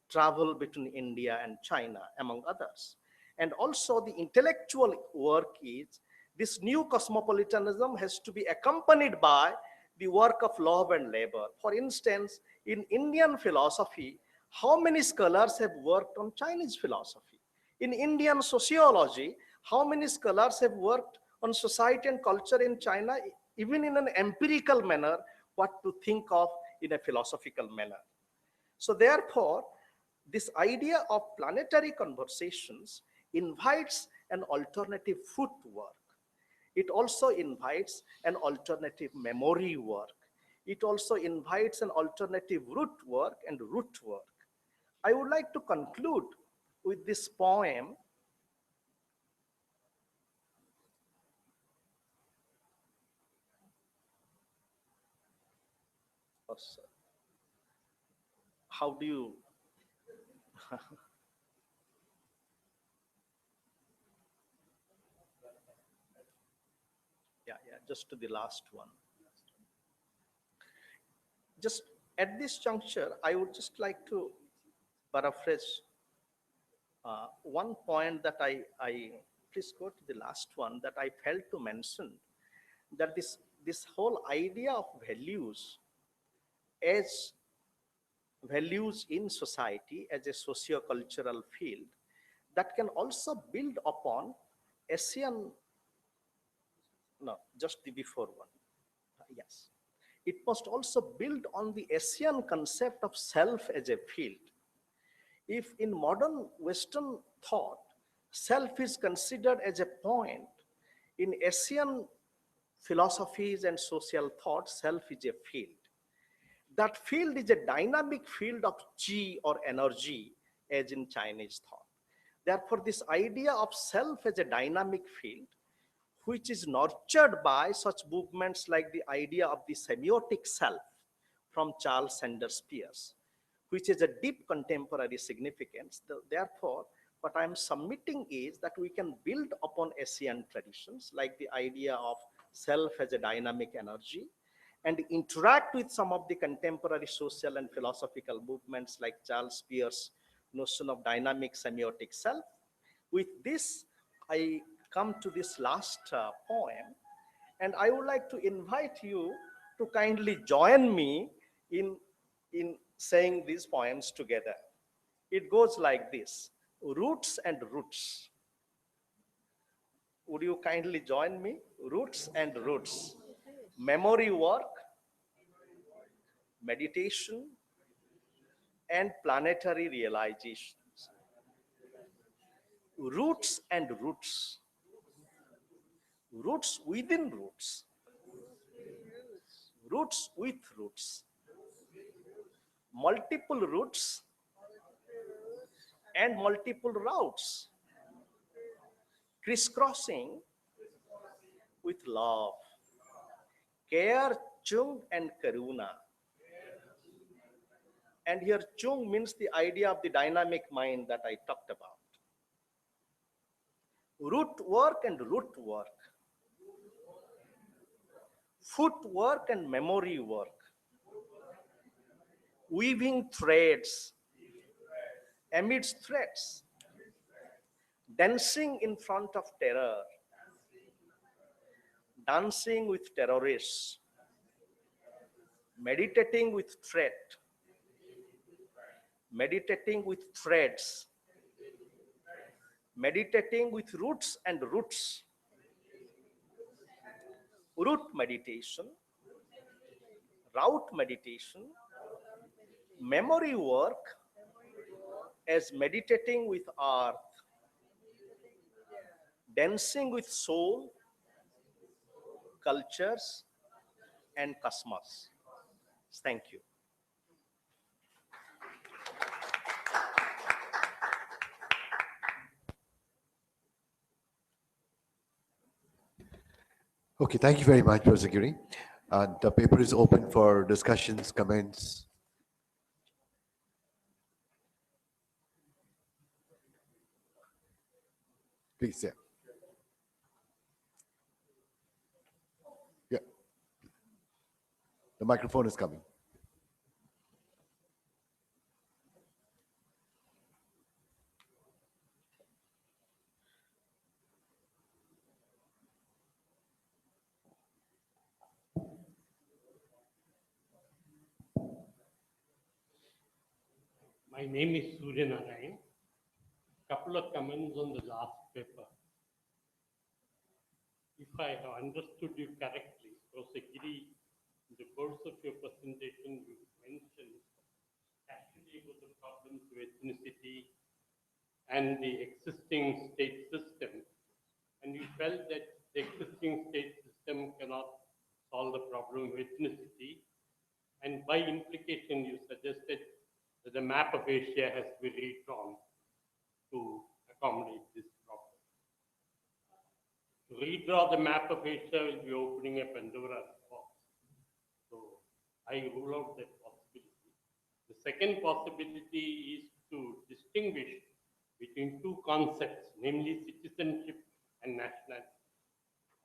travel between India and China, among others. And also the intellectual work is, this new cosmopolitanism has to be accompanied by the work of love and labor. For instance, in Indian philosophy, how many scholars have worked on Chinese philosophy? In Indian sociology, how many scholars have worked on society and culture in China, even in an empirical manner, what to think of in a philosophical manner? So therefore, this idea of planetary conversations invites an alternative footwork. It also invites an alternative memory work. It also invites an alternative root work and root work. I would like to conclude with this poem. How do you yeah, just to the last one. Just at this juncture, I would just like to paraphrase one point that I please go to the last one that I failed to mention, that this whole idea of values as values in society as a socio-cultural field that can also build upon ASEAN, no, just the before one, yes. It must also build on the ASEAN concept of self as a field. If in modern Western thought, self is considered as a point, in ASEAN philosophies and social thought, self is a field. That field is a dynamic field of chi or energy, as in Chinese thought. Therefore, this idea of self as a dynamic field, which is nurtured by such movements like the idea of the semiotic self from Charles Sanders Peirce, which is a deep contemporary significance. Therefore, what I'm submitting is that we can build upon ASEAN traditions like the idea of self as a dynamic energy and interact with some of the contemporary social and philosophical movements like Charles Peirce's notion of dynamic semiotic self. With this, I come to this last poem, and I would like to invite you to kindly join me in saying these poems together. It goes like this: roots and roots. Would you kindly join me? Roots and roots. Memory work, meditation, and planetary realizations. Roots and roots. Roots within roots. Roots with roots. Multiple roots and multiple routes. Crisscrossing with love. Care, chung, and karuna. And here chung means the idea of the dynamic mind that I talked about. Root work and root work. Footwork and memory work. Weaving threads amidst threats. Dancing in front of terror. Dancing with terrorists. Meditating with threat. Meditating with threads. Meditating with roots and roots. Root meditation, route meditation, memory work as meditating with earth, dancing with soul, cultures, and cosmos. Thank you. Okay, thank you very much, Professor Giri. The paper is open for discussions, comments. Please, yeah. Yeah. The microphone is coming. My name is Surya Narayan. Couple of comments on the last paper. If I have understood you correctly, Professor Giri, in the course of your presentation, you mentioned actually about the problems with ethnicity and the existing state system. And you felt that the existing state system cannot solve the problem of ethnicity. And by implication, you suggested that the map of Asia has to be redrawn to accommodate this problem. To redraw the map of Asia will be opening a Pandora's box. So I rule out that possibility. The second possibility is to distinguish between two concepts, namely citizenship and nationality.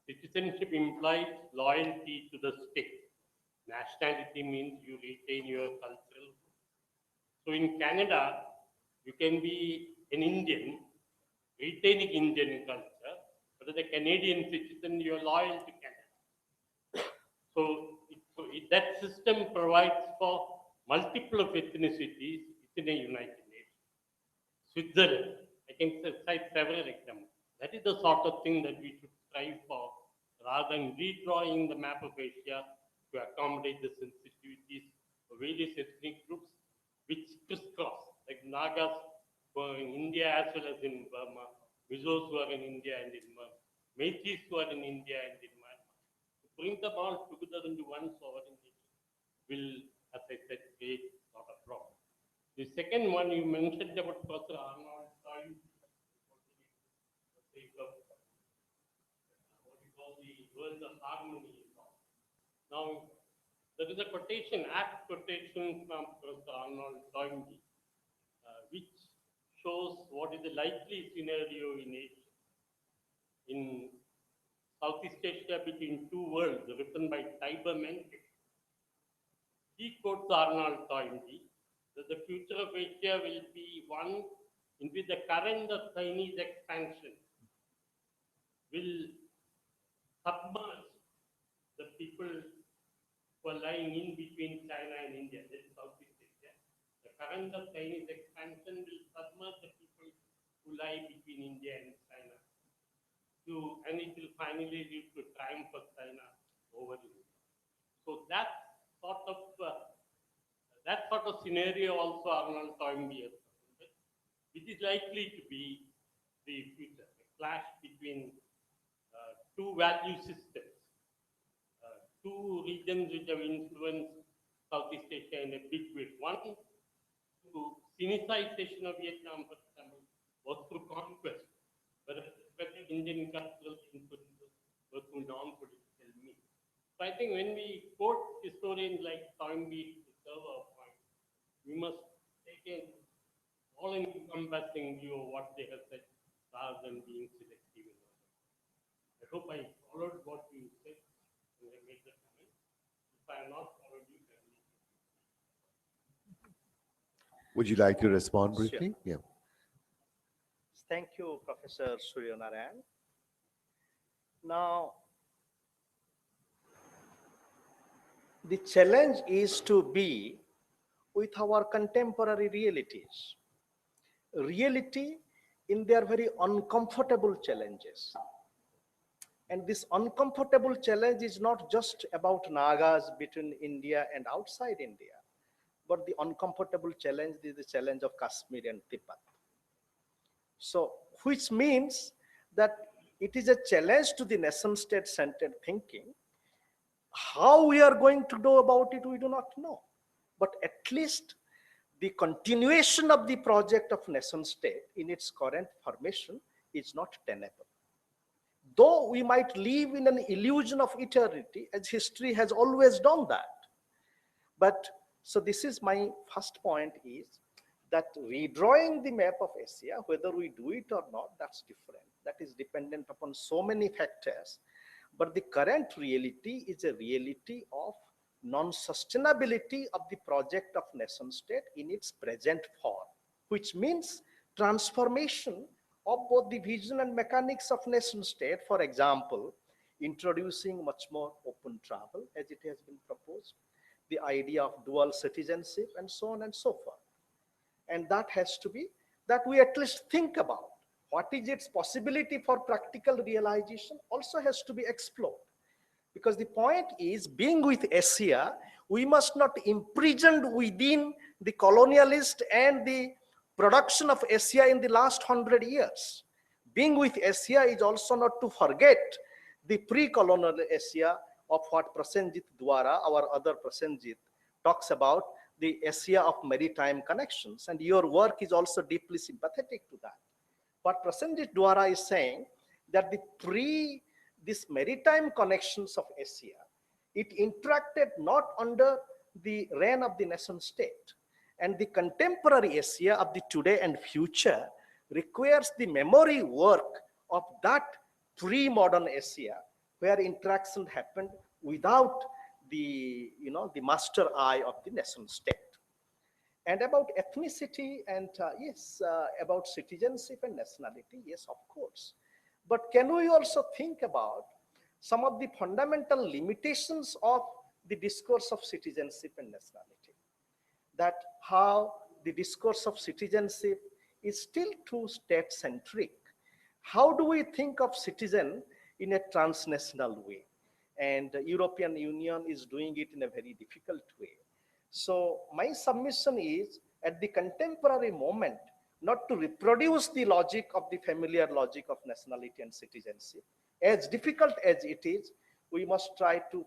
Citizenship implies loyalty to the state. Nationality means you retain your cultural. So in Canada, you can be an Indian, retaining Indian culture, but as a Canadian citizen, you are loyal to Canada. That system provides for multiple of ethnicities within a United Nations. Switzerland, I can cite several examples. That is the sort of thing that we should strive for, rather than redrawing the map of Asia to accommodate the sensitivities of various ethnic groups which crisscross, like Nagas who are in India as well as in Burma, Mizos who are in India and in Burma, Metis who are in India and in Myanmar. To bring them all together into one sovereign nation will, as I said, create a lot of problems. The second one you mentioned about Professor Arnold Toynbee, what we call the world of harmony. Now, there is a quotation, apt quotation from Professor Arnold Toynbee, which shows what is the likely scenario in Asia. In Southeast Asia between two worlds, written by Tiber Menke. He quotes Arnold Toynbee that the future of Asia will be one in which the current of Chinese expansion will submerge the people who are lying in between China and India, that is Southeast Asia. The current of Chinese expansion will submerge the people who lie between India and China. And it will finally lead to triumph of China over India. So that sort of scenario also Arnold Toynbee has presented, which is likely to be the future, a clash between two value systems. Two regions which have influenced Southeast Asia in a big way. One, through Sinicization of Vietnam, for example, was through conquest, whereas Indian cultural influences were through non-political means. So I think when we quote historians like Toynbee to serve our point, we must take an all-encompassing view of what they have said rather than being selective. I hope I followed what you said. I made the comment. If I have not followed you, then Would you like to respond briefly? Sure. Yeah. Thank you, Professor Surya Narayan. Now, the challenge is to be with our contemporary realities. Reality in their very uncomfortable challenges. And this uncomfortable challenge is not just about Nagas between India and outside India, but the uncomfortable challenge is the challenge of Kashmir and Tibet. So, which means that it is a challenge to the nation-state centered thinking. How we are going to do about it, we do not know. But at least the continuation of the project of nation-state in its current formation is not tenable. Though we might live in an illusion of eternity, as history has always done that. But, so this is my first point, is that redrawing the map of Asia, whether we do it or not, that's different. That is dependent upon so many factors. But the current reality is a reality of non-sustainability of the project of nation-state in its present form, which means transformation of both the vision and mechanics of nation-state. For example, introducing much more open travel, as it has been proposed, the idea of dual citizenship, and so on and so forth. And that has to be, that we at least think about. What is its possibility for practical realization also has to be explored. Because the point is, being with Asia, we must not imprisoned within the colonialist and the production of Asia in the last 100 years. Being with Asia is also not to forget the pre-colonial Asia of what Prasenjit Dwara, our other Prasenjit, talks about, the Asia of maritime connections. And your work is also deeply sympathetic to that. What Prasenjit Dwara is saying, that these maritime connections of Asia, it interacted not under the reign of the nation state. And the contemporary Asia of the today and future requires the memory work of that pre-modern Asia, where interaction happened without the, the master eye of the nation state. And about ethnicity and yes, about citizenship and nationality, yes, of course. But can we also think about some of the fundamental limitations of the discourse of citizenship and nationality? That how the discourse of citizenship is still too state-centric. How do we think of citizen in a transnational way? And the European Union is doing it in a very difficult way. So my submission is, at the contemporary moment, not to reproduce the logic of the familiar logic of nationality and citizenship. As difficult as it is, we must try to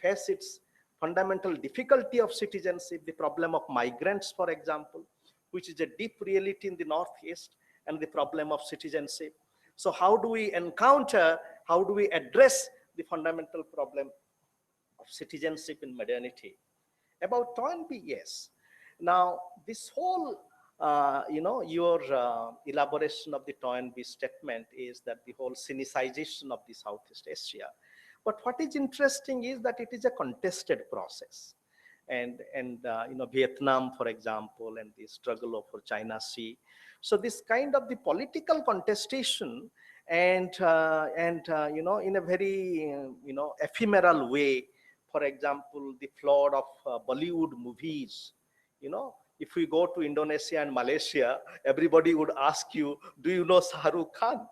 face its fundamental difficulty of citizenship, the problem of migrants, for example, which is a deep reality in the Northeast, and the problem of citizenship. So how do we address the fundamental problem of citizenship in modernity? About Toynbee, yes. Now, this whole, your elaboration of the Toynbee statement is that the whole Sinicization of the Southeast Asia. But what is interesting is that it is a contested process. And Vietnam, for example, and the struggle over China Sea. So this kind of the political contestation and in a very, ephemeral way, for example, the flood of Bollywood movies, if we go to Indonesia and Malaysia, everybody would ask you, do you know Shah Rukh Khan?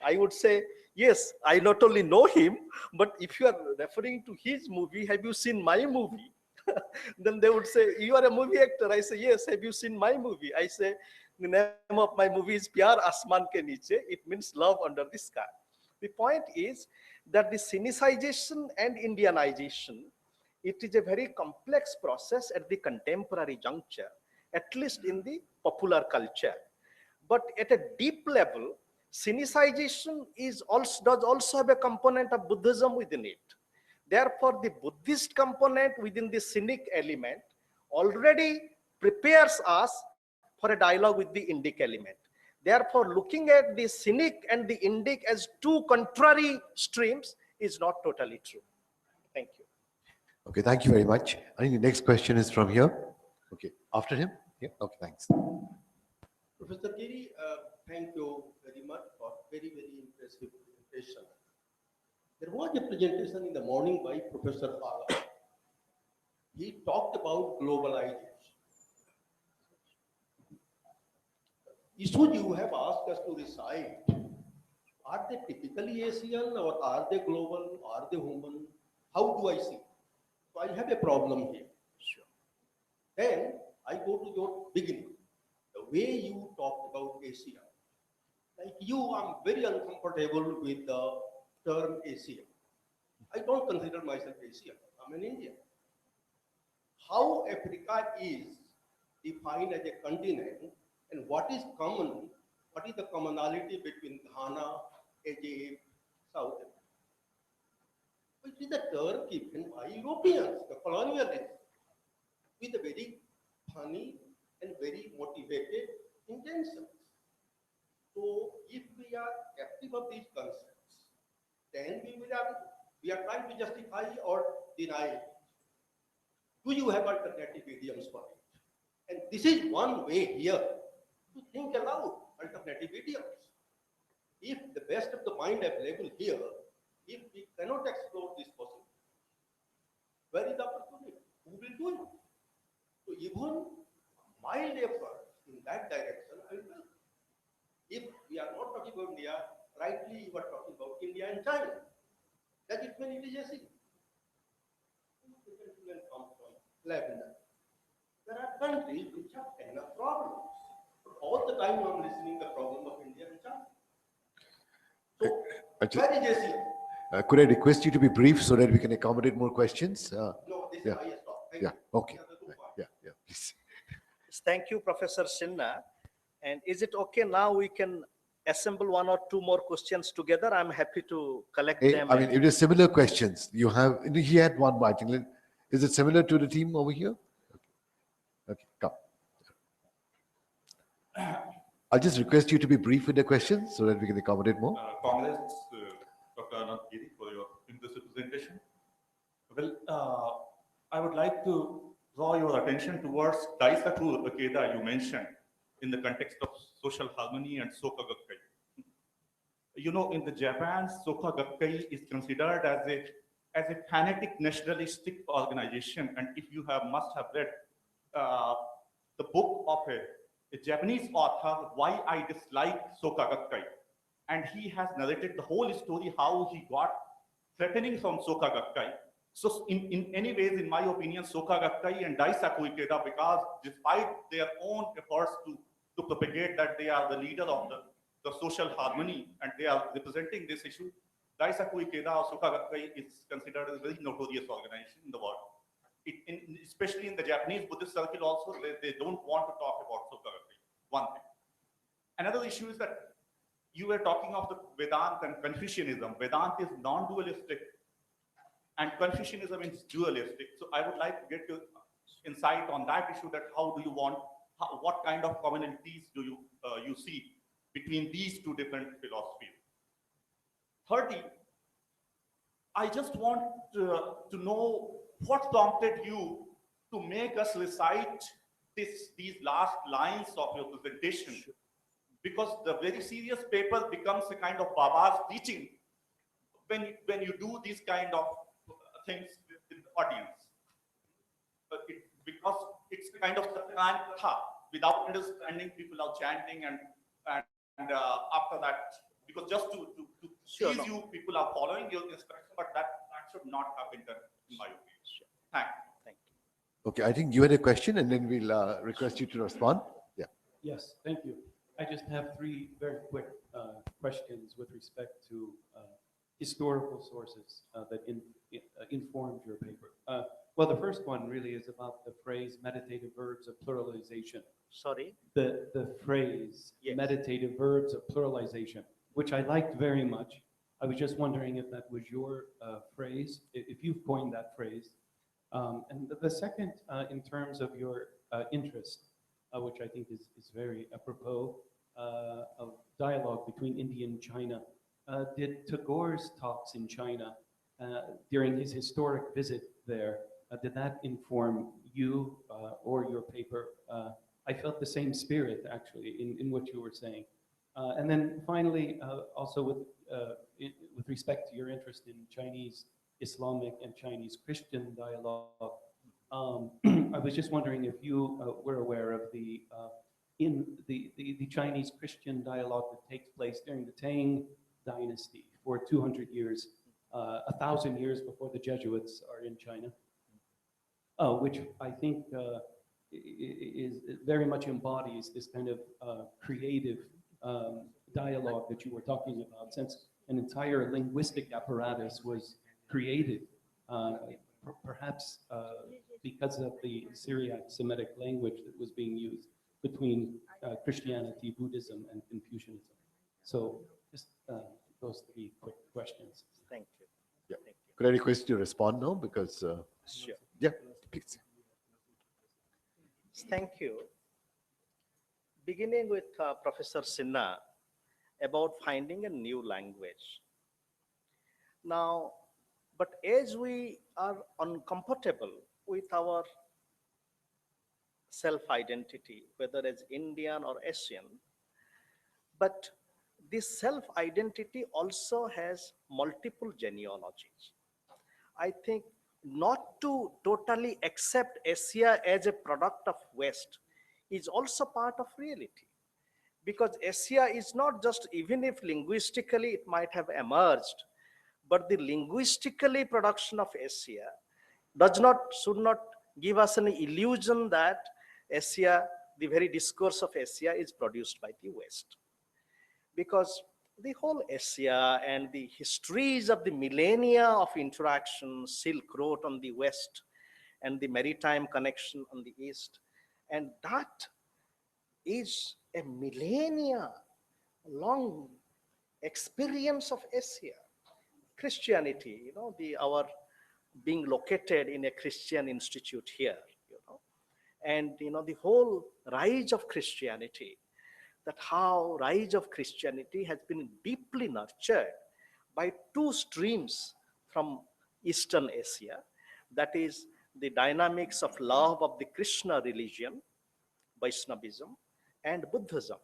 I would say, yes, I not only know him, but if you are referring to his movie, have you seen my movie? Then they would say, you are a movie actor. I say, yes, have you seen my movie? I say, the name of my movie is Pyar Asman Ke Niche. It means love under the sky. The point is that the Sinicization and Indianization, it is a very complex process at the contemporary juncture, at least in the popular culture. But at a deep level, Sinicization does also have a component of Buddhism within it. Therefore, the Buddhist component within the Cynic element already prepares us for a dialogue with the Indic element. Therefore, looking at the Cynic and the Indic as two contrary streams is not totally true. Thank you. Okay, thank you very much. I think the next question is from here. Okay, after him? Yeah, okay, thanks. Professor Giri, thank you very much for very, very impressive presentation. There was a presentation in the morning by Professor Pala. He talked about globalization. Issues you have asked us to recite are they typically Asian or are they global? Are they human? How do I see? So I have a problem here. Sure. Then I go to your beginning, the way you talked about Asia. Like you, I'm very uncomfortable with the term Asia. I don't consider myself Asian. I'm an Indian. How Africa is defined as a continent and what is common, what is the commonality between Ghana, Egypt, South Africa? It is a term given by Europeans, the colonialists, with a very funny and very motivated intentions. So if we are captive of these concepts, then we are trying to justify or deny it. Do you have alternative idioms for it? And this is one way here to think aloud alternative idioms. If the best of the mind available here, if we cannot explore this possibility, where is the opportunity? Who will do it? So even mild effort in that direction, I will. If we are not talking about India, rightly you are talking about India and China. That is when it is Asia. Come from Lebanon. There are countries which have enough problems. But all the time I'm listening the problem of India and China. So where is Asia? Could I request you to be brief so that we can accommodate more questions? No, this yeah. is my stop. Thank Yeah, you. okay. Yeah, please. Thank you, Professor Sinha. And is it okay now we can assemble one or two more questions together? I'm happy to collect them. I mean, if there's similar questions, you have, he had one more, I think. Is it similar to the team over here? Okay, come. I'll just request you to be brief with the questions so that we can accommodate more. Congrats, Dr. Anand Giri, for your impressive presentation. Well, I would like to draw your attention towards Daisaku Ikeda you mentioned in the context of social harmony and Soka Gakkai. You know, in the Japan, Soka Gakkai is considered as a fanatic nationalistic organization, and if you must have read the book of a Japanese author, Why I Dislike Soka Gakkai, and he has narrated the whole story how he got threatening from Soka Gakkai. So in any ways, in my opinion, Soka Gakkai and Daisaku Ikeda, because despite their own efforts to propagate that they are the leader of the social harmony and they are representing this issue, Daisaku Ikeda or Soka Gakkai is considered a very notorious organization in the world. Especially in the Japanese Buddhist circle also, they don't want to talk about Soka Gakkai, one thing. Another issue is that you were talking of the Vedanta and Confucianism. Vedanta is non-dualistic and Confucianism is dualistic. So I would like to get your insight on that issue, that how do you want, what kind of commonalities do you see between these two different philosophies? Thirdly, I just want to know what prompted you to make us recite these last lines of your presentation, because the very serious paper becomes a kind of Baba's teaching when you do these kind of things with the audience. Because it's a kind of Satyananda. Without understanding, people are chanting and after that, because just to tease you, people are following your instruction, but that should not have been done, in my opinion. Thank you. Okay, I think you had a question and then we'll request you to respond. Yeah. Yes, thank you. I just have three very quick questions with respect to historical sources that informed your paper. Well, the first one really is about the phrase meditative verbs of pluralization. Sorry? The phrase meditative verbs of pluralization, which I liked very much. I was just wondering if that was your phrase, if you've coined that phrase. And the second, in terms of your interest, which I think is very apropos of dialogue between India and China. Did Tagore's talks in China during his historic visit there, did that inform you or your paper? I felt the same spirit actually in what you were saying. And then finally, also with respect to your interest in Chinese Islamic and Chinese Christian dialogue, I was just wondering if you were aware of the Chinese Christian dialogue that takes place during the Tang dynasty for 200 years, 1,000 years before the Jesuits are in China, which I think is very much embodies this kind of creative dialogue that you were talking about, since an entire linguistic apparatus was created, perhaps because of the Syriac Semitic language that was being used between Christianity, Buddhism, and Confucianism. So just those three quick questions. Thank you. Yeah. Could I request you to respond now? Because, Sure. yeah, please. Thank you. Beginning with Professor Sinha about finding a new language. Now, but as we are uncomfortable with our self-identity, whether as Indian or Asian, but this self-identity also has multiple genealogies. I think not to totally accept Asia as a product of West is also part of reality. Because Asia is not just, even if linguistically it might have emerged, but the linguistically production of Asia should not give us an illusion that Asia, the very discourse of Asia is produced by the West. Because the whole Asia and the histories of the millennia of interaction, Silk Road on the West and the maritime connection on the East, and that is a millennia long experience of Asia. Christianity, our being located in a Christian institute here, and the whole rise of Christianity, that how rise of Christianity has been deeply nurtured by two streams from Eastern Asia, that is the dynamics of love of the Krishna religion, Vaishnavism, and Buddhism.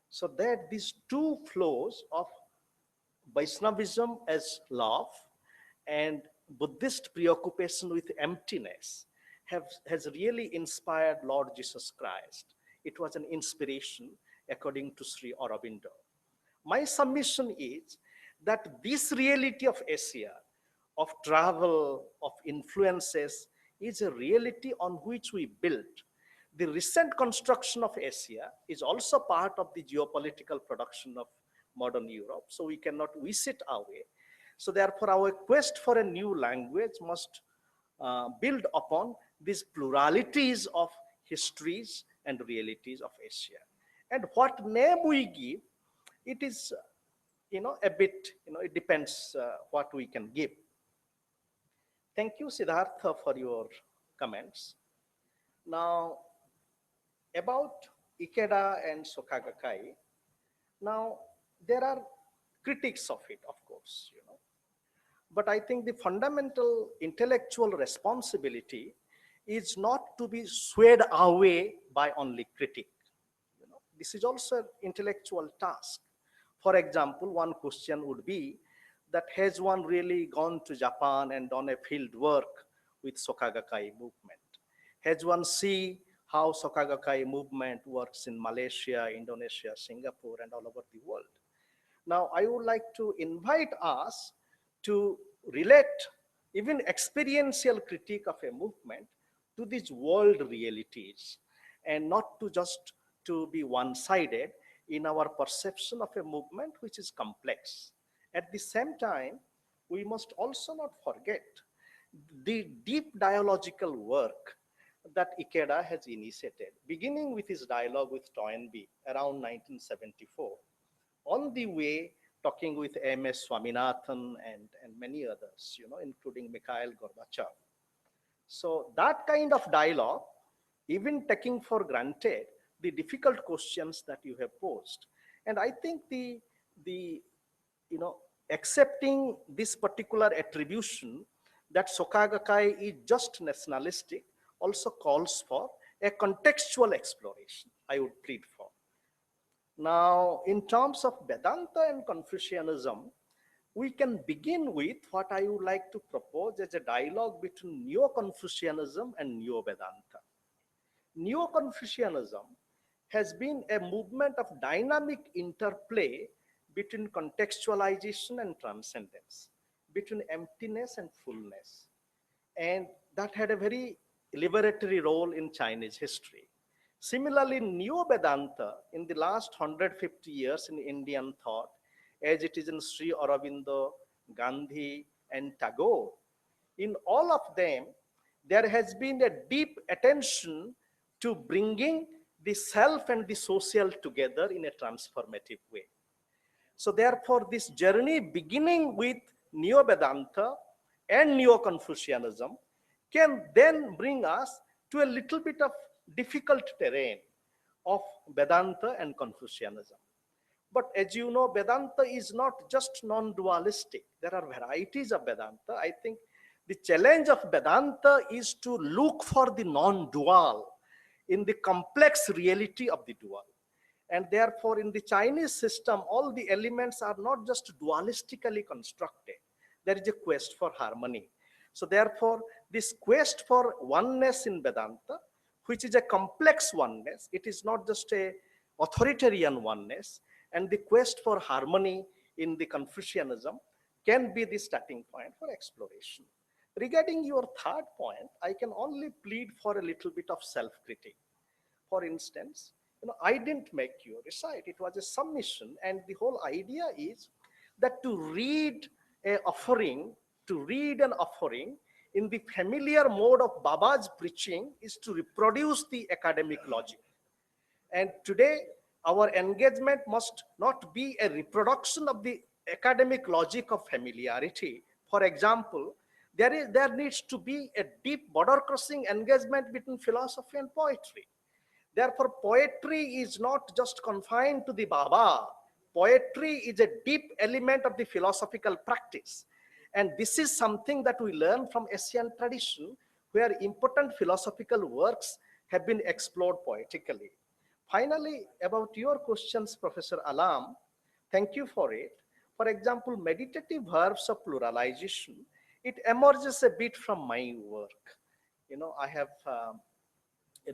So that these two flows of Vaishnavism as love and Buddhist preoccupation with emptiness has really inspired Lord Jesus Christ. It was an inspiration according to Sri Aurobindo. My submission is that this reality of Asia, of travel, of influences, is a reality on which we build. The recent construction of Asia is also part of the geopolitical production of modern Europe, so we cannot wish it away. So therefore, our quest for a new language must build upon these pluralities of histories and realities of Asia. And what name we give, it is, a bit, it depends what we can give. Thank you, Siddhartha, for your comments. Now, about Ikeda and Soka Gakkai, now there are critics of it, of course, but I think the fundamental intellectual responsibility is not to be swayed away by only critique. This is also an intellectual task. For example, one question would be that has one really gone to Japan and done a field work with Soka Gakkai movement? Has one seen how Soka Gakkai movement works in Malaysia, Indonesia, Singapore, and all over the world? Now, I would like to invite us to relate even experiential critique of a movement to these world realities, and not to just to be one-sided in our perception of a movement which is complex. At the same time, we must also not forget the deep dialogical work that Ikeda has initiated, beginning with his dialogue with Toynbee around 1974, on the way talking with M.S. Swaminathan and many others, including Mikhail Gorbachev. So that kind of dialogue, even taking for granted the difficult questions that you have posed. And I think accepting this particular attribution that Soka Gakkai is just nationalistic also calls for a contextual exploration, I would plead for. Now, in terms of Vedanta and Confucianism, we can begin with what I would like to propose as a dialogue between Neo-Confucianism and Neo-Vedanta. Neo-Confucianism has been a movement of dynamic interplay between contextualization and transcendence, between emptiness and fullness. And that had a very liberatory role in Chinese history. Similarly, Neo-Vedanta in the last 150 years in Indian thought, as it is in Sri Aurobindo, Gandhi, and Tagore, in all of them, there has been a deep attention to bringing the self and the social together in a transformative way. So therefore, this journey beginning with Neo-Vedanta and Neo-Confucianism can then bring us to a little bit of difficult terrain of Vedanta and Confucianism. But as you know, Vedanta is not just non-dualistic. There are varieties of Vedanta. I think the challenge of Vedanta is to look for the non-dual in the complex reality of the dual. And therefore, in the Chinese system, all the elements are not just dualistically constructed. There is a quest for harmony. So therefore, this quest for oneness in Vedanta, which is a complex oneness, it is not just a authoritarian oneness, and the quest for harmony in the Confucianism can be the starting point for exploration. Regarding your third point, I can only plead for a little bit of self-critique. For instance, I didn't make you recite, it was a submission, and the whole idea is that to read an offering in the familiar mode of Baba's preaching is to reproduce the academic logic. And today, our engagement must not be a reproduction of the academic logic of familiarity. For example, there needs to be a deep border-crossing engagement between philosophy and poetry. Therefore, poetry is not just confined to the Baba. Poetry is a deep element of the philosophical practice. And this is something that we learn from Asian tradition, where important philosophical works have been explored poetically. Finally, about your questions, Professor Alam, thank you for it. For example, meditative verbs of pluralization, it emerges a bit from my work. I have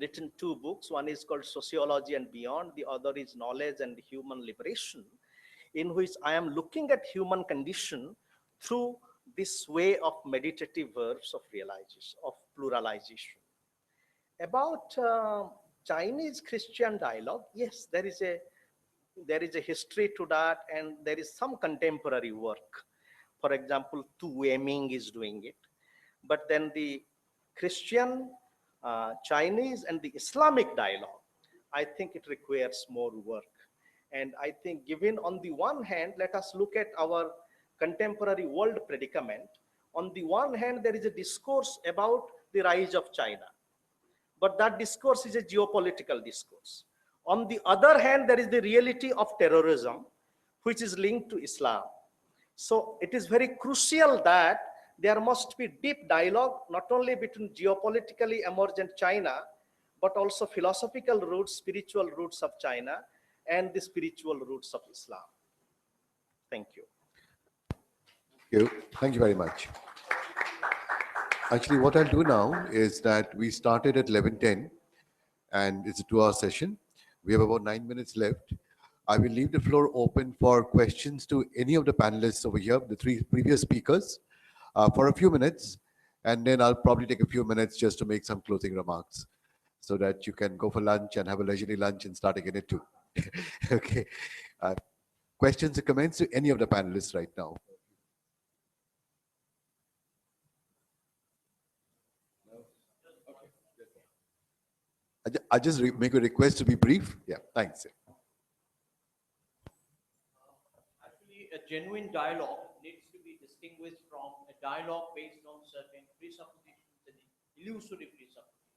written 2 books. One is called Sociology and Beyond. The other is Knowledge and Human Liberation, in which I am looking at human condition through this way of meditative verbs of realization, of pluralization. About Chinese Christian dialogue, yes, there is a history to that, and there is some contemporary work. For example, Tu Weiming is doing it. But then the Christian, Chinese, and the Islamic dialogue, I think it requires more work. And I think given on the one hand, let us look at our contemporary world predicament. On the one hand, there is a discourse about the rise of China, but that discourse is a geopolitical discourse. On the other hand, there is the reality of terrorism, which is linked to Islam. So it is very crucial that there must be deep dialogue, not only between geopolitically emergent China, but also philosophical roots, spiritual roots of China, and the spiritual roots of Islam. Thank you. Thank you. Thank you very much. Actually, what I'll do now is that we started at 11:10 and it's a 2-hour session. We have about 9 minutes left. I will leave the floor open for questions to any of the panelists over here, the 3 previous speakers, for a few minutes. And then I'll probably take a few minutes just to make some closing remarks so that you can go for lunch and have a leisurely lunch and start again at 2. Okay. Questions or comments to any of the panelists right now? I just make a request to be brief. Yeah, thanks. Actually, a genuine dialogue needs to be distinguished from a dialogue based on certain presuppositions and illusory presuppositions.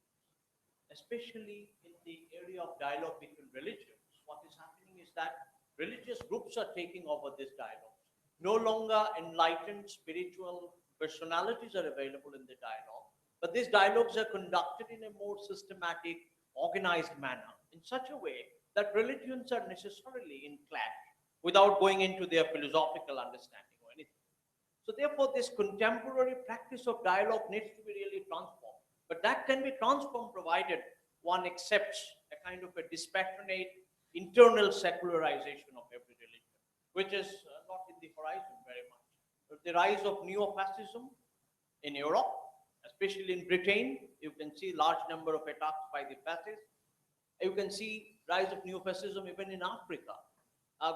Especially in the area of dialogue between religions, what is happening is that religious groups are taking over this dialogue. No longer enlightened spiritual personalities are available in the dialogue, but these dialogues are conducted in a more systematic, organized manner in such a way that religions are necessarily in clash without going into their philosophical understanding or anything. So therefore, this contemporary practice of dialogue needs to be really transformed. But that can be transformed provided one accepts a kind of a dispassionate internal secularization of every religion. which is not in the horizon very much. But the rise of neo-fascism in Europe, especially in Britain, you can see large number of attacks by the fascists. You can see rise of neo-fascism even in Africa,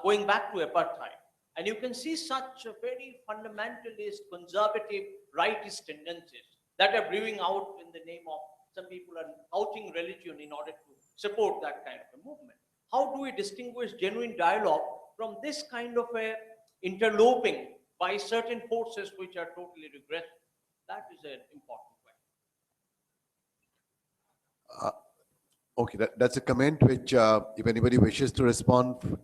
going back to apartheid. And you can see such a very fundamentalist, conservative, rightist tendencies that are brewing out in the name of some people are outing religion in order to support that kind of a movement. How do we distinguish genuine dialogue from this kind of a interloping by certain forces which are totally regressive? That is an important question. Okay, that's a comment which, if anybody wishes to respond,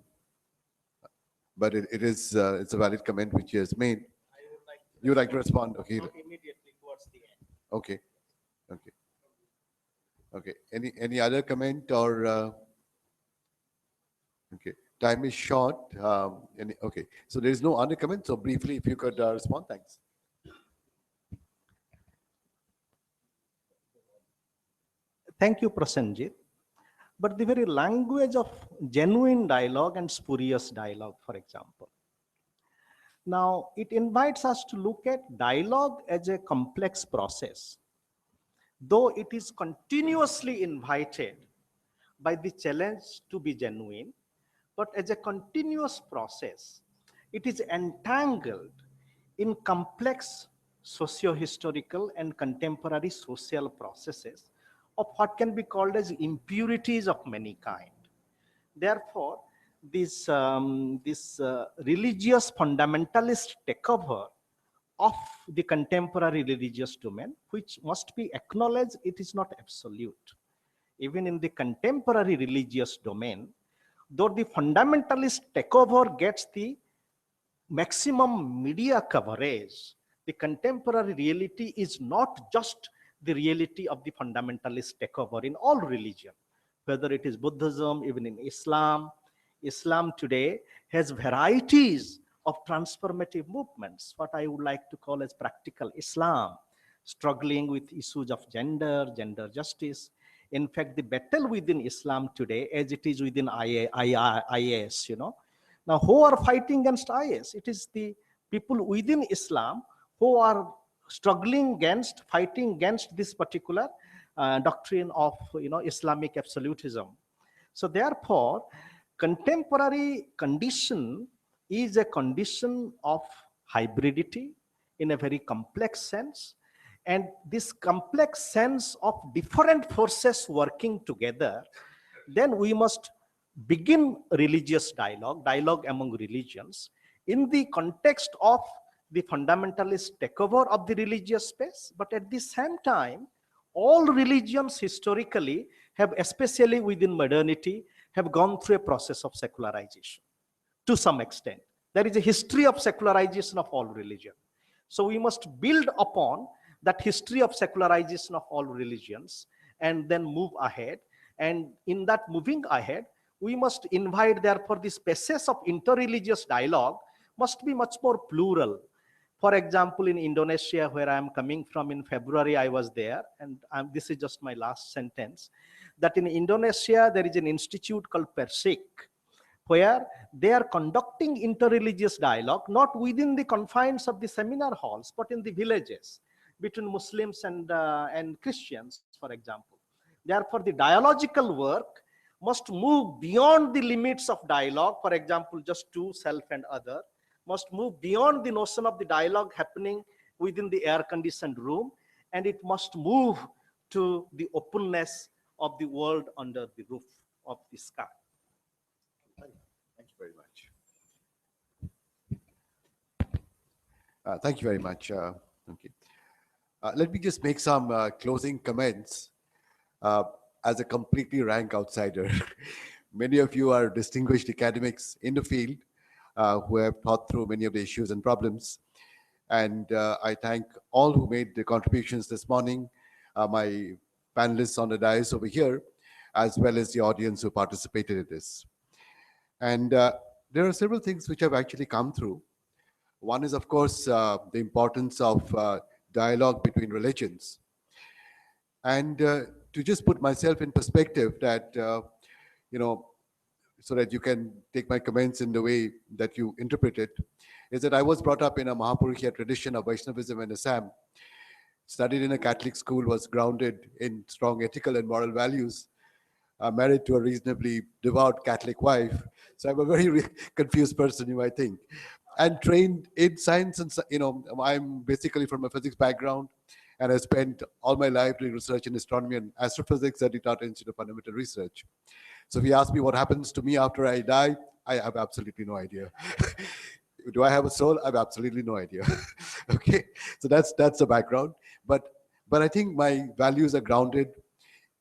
but it's a valid comment which he has made. You would like to respond? Okay. Immediately towards the end. Okay. Okay. Okay. Any other comment or? Okay. Time is short. Okay. So there is no other comment. So briefly, if you could respond, thanks. Thank you, Prasenjit. But the very language of genuine dialogue and spurious dialogue, for example. Now, it invites us to look at dialogue as a complex process. Though it is continuously invited by the challenge to be genuine, but as a continuous process, it is entangled in complex socio-historical and contemporary social processes of what can be called as impurities of many kind. Therefore, this religious fundamentalist takeover of the contemporary religious domain, which must be acknowledged, it is not absolute. Even in the contemporary religious domain, though the fundamentalist takeover gets the maximum media coverage, the contemporary reality is not just the reality of the fundamentalist takeover in all religion, whether it is Buddhism, even in Islam. Islam today has varieties of transformative movements, what I would like to call as practical Islam, struggling with issues of gender justice. In fact, the battle within Islam today, as it is within IS, Now, who are fighting against IS? It is the people within Islam who are struggling against, fighting against this particular doctrine of Islamic absolutism. So therefore, contemporary condition is a condition of hybridity in a very complex sense. And this complex sense of different forces working together, then we must begin religious dialogue among religions in the context of the fundamentalist takeover of the religious space. But at the same time, all religions historically have, especially within modernity, have gone through a process of secularization to some extent. There is a history of secularization of all religion. So we must build upon that history of secularization of all religions and then move ahead. And in that moving ahead, we must invite, therefore, the spaces of interreligious dialogue must be much more plural. For example, in Indonesia, where I am coming from, in February, I was there, and this is just my last sentence, that in Indonesia, there is an institute called Persik, where they are conducting interreligious dialogue, not within the confines of the seminar halls, but in the villages, between Muslims and Christians, for example. Therefore, the dialogical work must move beyond the limits of dialogue, for example, just two, self and other, must move beyond the notion of the dialogue happening within the air-conditioned room, and it must move to the openness of the world under the roof of the sky. Thank you very much. Thank you very much. Okay. Let me just make some closing comments as a completely rank outsider. Many of you are distinguished academics in the field who have thought through many of the issues and problems. And I thank all who made the contributions this morning, my panelists on the dais over here, as well as the audience who participated in this. And there are several things which have actually come through. One is, of course, the importance of dialogue between religions. And to just put myself in perspective that, so that you can take my comments in the way that you interpret it, is that I was brought up in a Mahapurukhya tradition of Vaishnavism in Assam, studied in a Catholic school, was grounded in strong ethical and moral values, married to a reasonably devout Catholic wife. So I'm a very confused person, you might think. And trained in science and, I'm basically from a physics background, and I spent all my life doing research in astronomy and astrophysics at the Tata Institute of Fundamental Research. So if you ask me what happens to me after I die, I have absolutely no idea. Do I have a soul? I have absolutely no idea. Okay, so that's the background. But I think my values are grounded,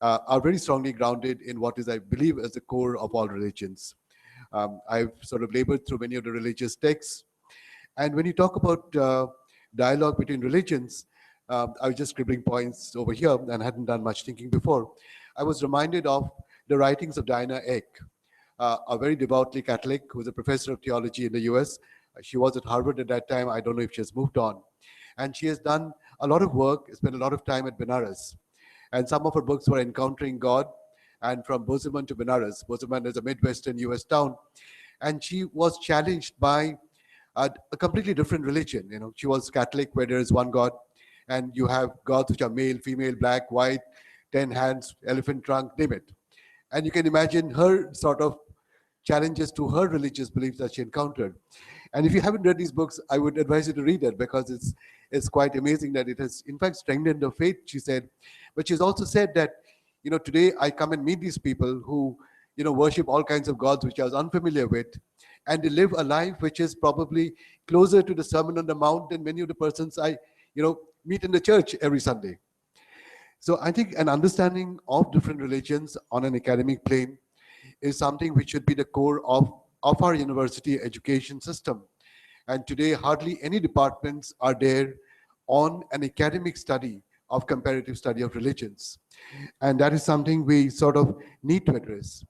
are very strongly grounded in what is, I believe, as the core of all religions. I've sort of labored through many of the religious texts. And when you talk about dialogue between religions, I was just scribbling points over here and hadn't done much thinking before. I was reminded of the writings of Diana Eck, a very devoutly Catholic who was a professor of theology in the US. She was at Harvard at that time. I don't know if she has moved on. And she has done a lot of work, spent a lot of time at Benares. And some of her books were Encountering God and From Bozeman to Benares. Bozeman is a Midwestern US town. And she was challenged by a completely different religion. She was Catholic, where there is one God, and you have gods which are male, female, black, white, 10 hands, elephant trunk, name it. And you can imagine her sort of challenges to her religious beliefs that she encountered. And if you haven't read these books, I would advise you to read it, because it's quite amazing that it has, in fact, strengthened her faith, she said. But she's also said that, today I come and meet these people who, worship all kinds of gods which I was unfamiliar with, and they live a life which is probably closer to the Sermon on the Mount than many of the persons I, meet in the church every Sunday. So I think an understanding of different religions on an academic plane is something which should be the core of our university education system. And today, hardly any departments are there on an academic study of comparative study of religions. And that is something we sort of need to address.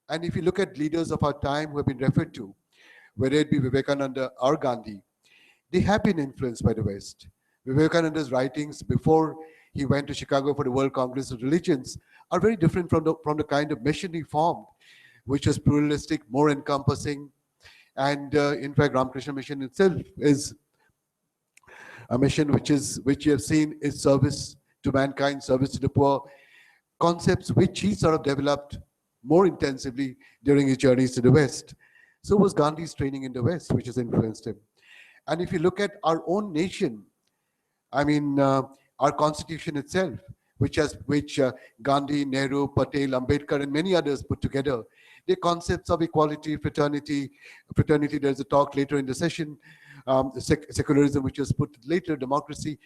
And if you look at leaders of our time who have been referred to, whether it be Vivekananda or Gandhi, they have been influenced by the West. Vivekananda's writings before he went to Chicago for the World Congress of Religions are very different from the kind of mission he formed, which is pluralistic, more encompassing. And in fact, Ramakrishna Mission itself is a mission which you have seen is service to mankind, service to the poor, concepts which he sort of developed more intensively during his journeys to the West. So was Gandhi's training in the West, which has influenced him. And if you look at our own nation, I mean, our constitution itself, which Gandhi, Nehru, Patel, Ambedkar, and many others put together, the concepts of equality, fraternity, there's a talk later in the session, secularism, which was put later, democracy,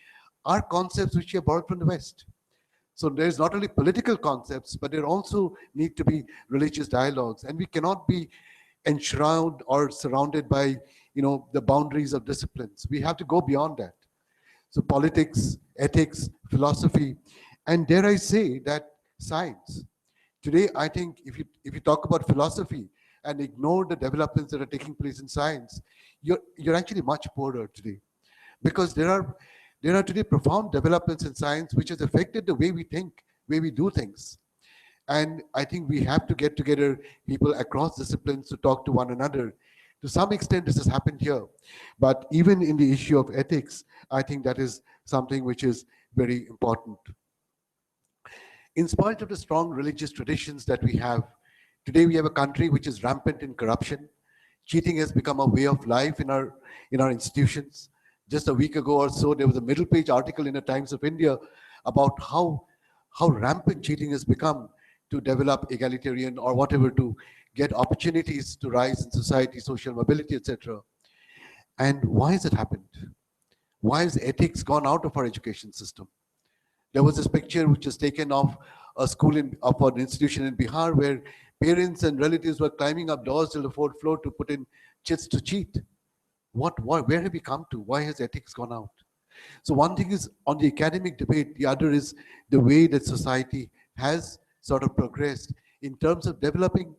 are concepts which are borrowed from the West. So there's not only political concepts, but there also need to be religious dialogues. And we cannot be enshrouded or surrounded by, the boundaries of disciplines. We have to go beyond that. So politics, ethics, philosophy, and dare I say that science. Today, I think if you talk about philosophy and ignore the developments that are taking place in science, you're actually much poorer today, because there are today profound developments in science which has affected the way we think, way we do things. And I think we have to get together people across disciplines to talk to one another. To some extent, this has happened here. But even in the issue of ethics, I think that is something which is very important. In spite of the strong religious traditions that we have, today we have a country which is rampant in corruption. Cheating has become a way of life in our institutions. Just a week ago or so, there was a middle page article in the Times of India about how rampant cheating has become to develop egalitarian or whatever, to get opportunities to rise in society, social mobility, etc. And why has it happened? Why has ethics gone out of our education system? There was this picture which was taken of a school of an institution in Bihar where parents and relatives were climbing up doors till the 4th floor to put in chits to cheat. Where have we come to? Why has ethics gone out? So one thing is on the academic debate, the other is the way that society has sort of progressed in terms of developing,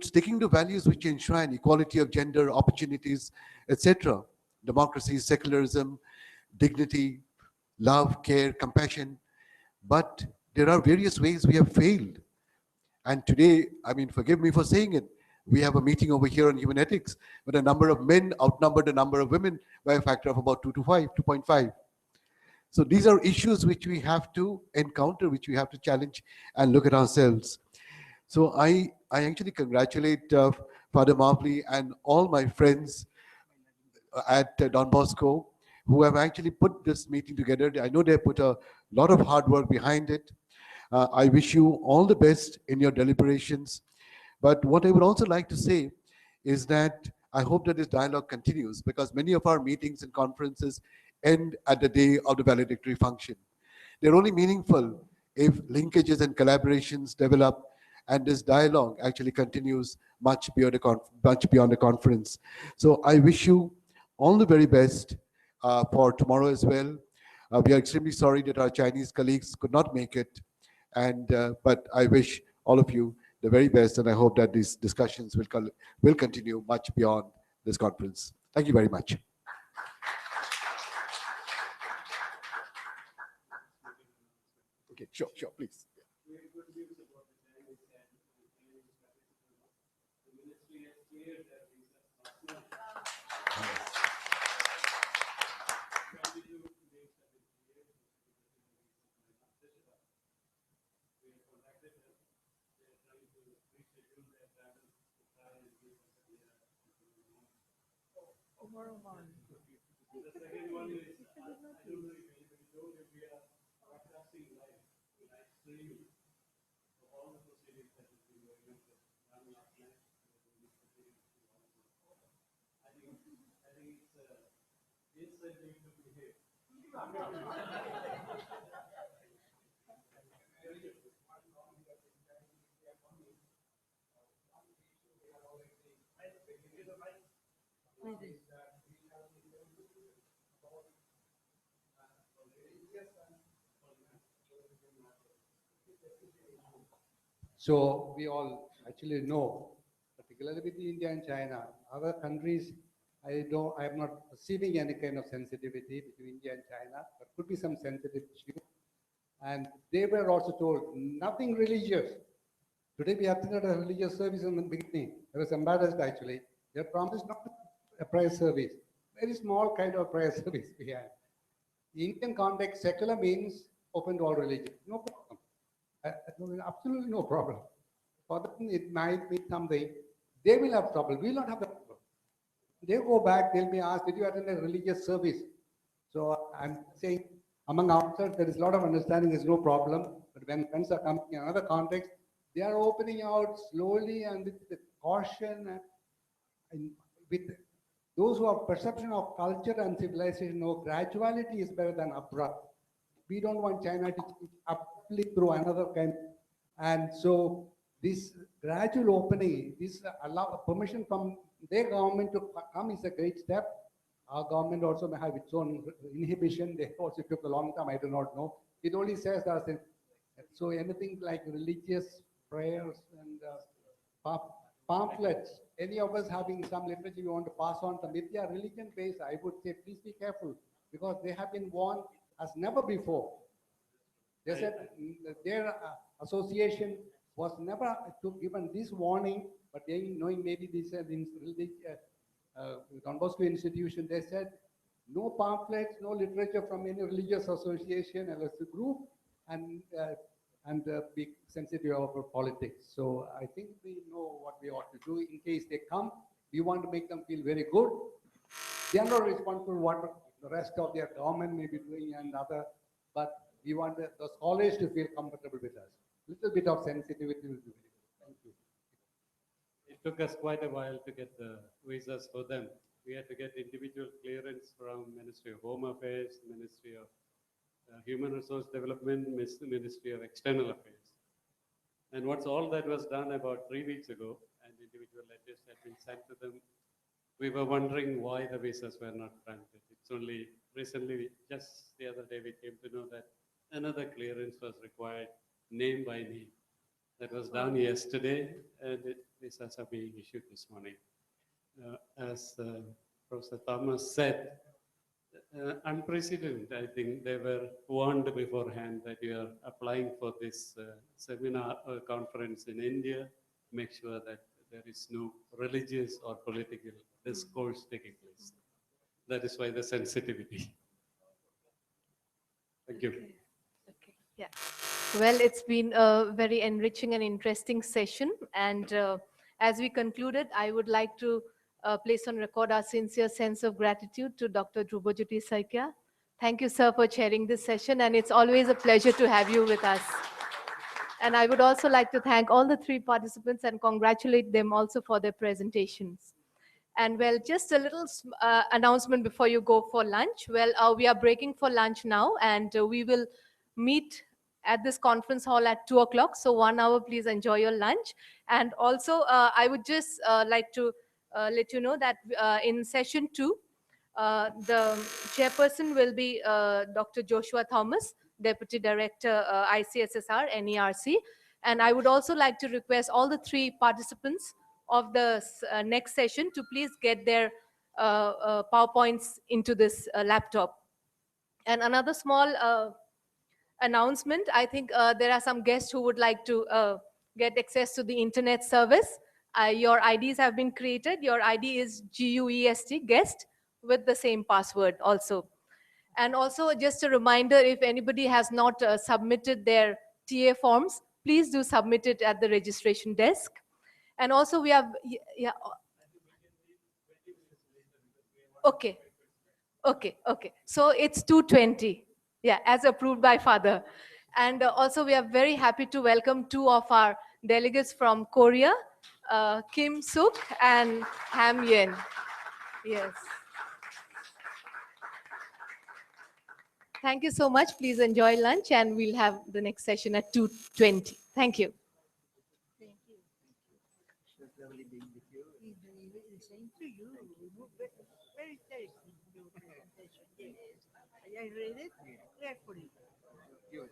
sticking to values which enshrine equality of gender, opportunities, etc. Democracy, secularism, dignity, love, care, compassion. But there are various ways we have failed. And today, I mean, forgive me for saying it, we have a meeting over here on human ethics, but a number of men outnumbered a number of women by a factor of about 2.5. So these are issues which we have to encounter, which we have to challenge and look at ourselves. So I actually congratulate Father Marpley and all my friends at Don Bosco who have actually put this meeting together. I know they put a lot of hard work behind it. I wish you all the best in your deliberations. But what I would also like to say is that I hope that this dialogue continues, because many of our meetings and conferences end at the day of the valedictory function. They're only meaningful if linkages and collaborations develop and this dialogue actually continues much beyond the conference. So I wish you all the very best for tomorrow as well. We are extremely sorry that our Chinese colleagues could not make it, but I wish all of you the very best, and I hope that these discussions will continue much beyond this conference. Thank you very much. Okay, sure, please. The second one is, I don't know if anybody knows if we are broadcasting live streaming of all the proceedings that have been going on last night. I think it's inside we to behave. So we all actually know, particularly with India and China, other countries, I'm not perceiving any kind of sensitivity between India and China. There could be some sensitive issue. And they were also told nothing religious. Today we attended a religious service in the beginning. I was embarrassed actually. They promised not a prayer service. Very small kind of prayer service we had. In Indian context, secular means open to all religion. No problem. Absolutely no problem. For them, it might be something. They will have trouble. We will not have the problem. They go back, they'll be asked, did you attend a religious service? So I'm saying, among ourselves, there is a lot of understanding, there's no problem. But when friends are coming in another context, they are opening out slowly and with caution and with those who have perception of culture and civilization know graduality is better than abrupt. We don't want China to change abruptly through another kind. And so this gradual opening, this allow permission from their government to come is a great step. Our government also may have its own inhibition. They also took a long time, I do not know. It only says that, so anything like religious prayers and pamphlets, any of us having some literature you want to pass on, some Mithya religion based, I would say please be careful, because they have been warned as never before. They said their association was never given this warning, but they knowing maybe this Don Bosco institution, they said no pamphlets, no literature from any religious association as a group, and be sensitive over politics. So I think we know what we ought to do in case they come. We want to make them feel very good. They are not responsible for what the rest of their government may be doing and other, but we want the scholars to feel comfortable with us. Little bit of sensitivity will be very good. Thank you. It took us quite a while to get the visas for them. We had to get individual clearance from Ministry of Home Affairs, Ministry of Human Resource Development, Ministry of External Affairs. And once all that was done about 3 weeks ago, and individual letters had been sent to them, we were wondering why the visas were not granted. It's only recently, just the other day, we came to know that another clearance was required, name by name. That was done yesterday, and visas are being issued this morning. As Professor Thomas said, unprecedented. I think they were warned beforehand that you are applying for this seminar conference in India. Make sure that there is no religious or political discourse taking place. That is why the sensitivity. Thank you. Yeah. Well, it's been a very enriching and interesting session. And as we concluded, I would like to place on record our sincere sense of gratitude to Dr. Dhrubajyoti Saikia. Thank you, sir, for chairing this session. And it's always a pleasure to have you with us. And I would also like to thank all the three participants and congratulate them also for their presentations. And well, just a little announcement before you go for lunch. Well, we are breaking for lunch now, and we will meet at this conference hall at 2 o'clock. So 1 hour, please enjoy your lunch. And also, I would just like to let you know that in session 2, the chairperson will be Dr. Joshua Thomas, Deputy Director, ICSSR, NERC. And I would also like to request all the three participants of the next session to please get their PowerPoints into this laptop. And another small announcement, I think there are some guests who would like to get access to the internet service. Your IDs have been created. Your ID is GUEST, guest, with the same password also. And also just a reminder, if anybody has not submitted their TA forms, please do submit it at the registration desk. And also we have, yeah. Okay. So it's 2:20. Yeah, as approved by Father. And also we are very happy to welcome two of our delegates from Korea, Kim Suk and Ham Yen. Yes. Thank you so much. Please enjoy lunch, and we'll have the next session at 2:20. Thank you. Same to you. Very interesting. Your presentation. Yes. I read it carefully. Yours.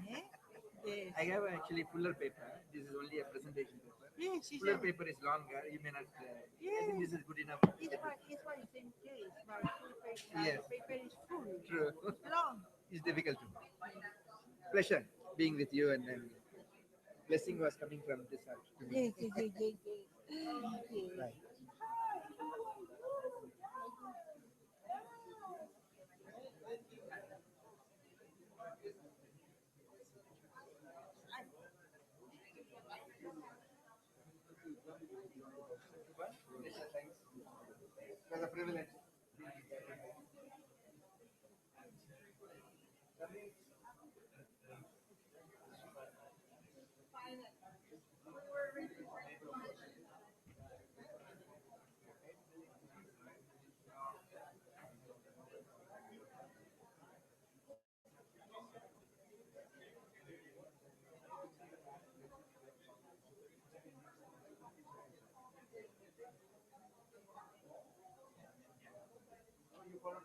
Yes. I have actually fuller paper. This is only a presentation paper. Yes, Fuller paper is longer. You may not. I think this is good enough. It's one the same case, but full paper, Yes. the paper is full. True. Long. It's difficult to. Pleasure being with you, and then blessing was coming from this side. to me. Yes. Right. It was a privilege. You follow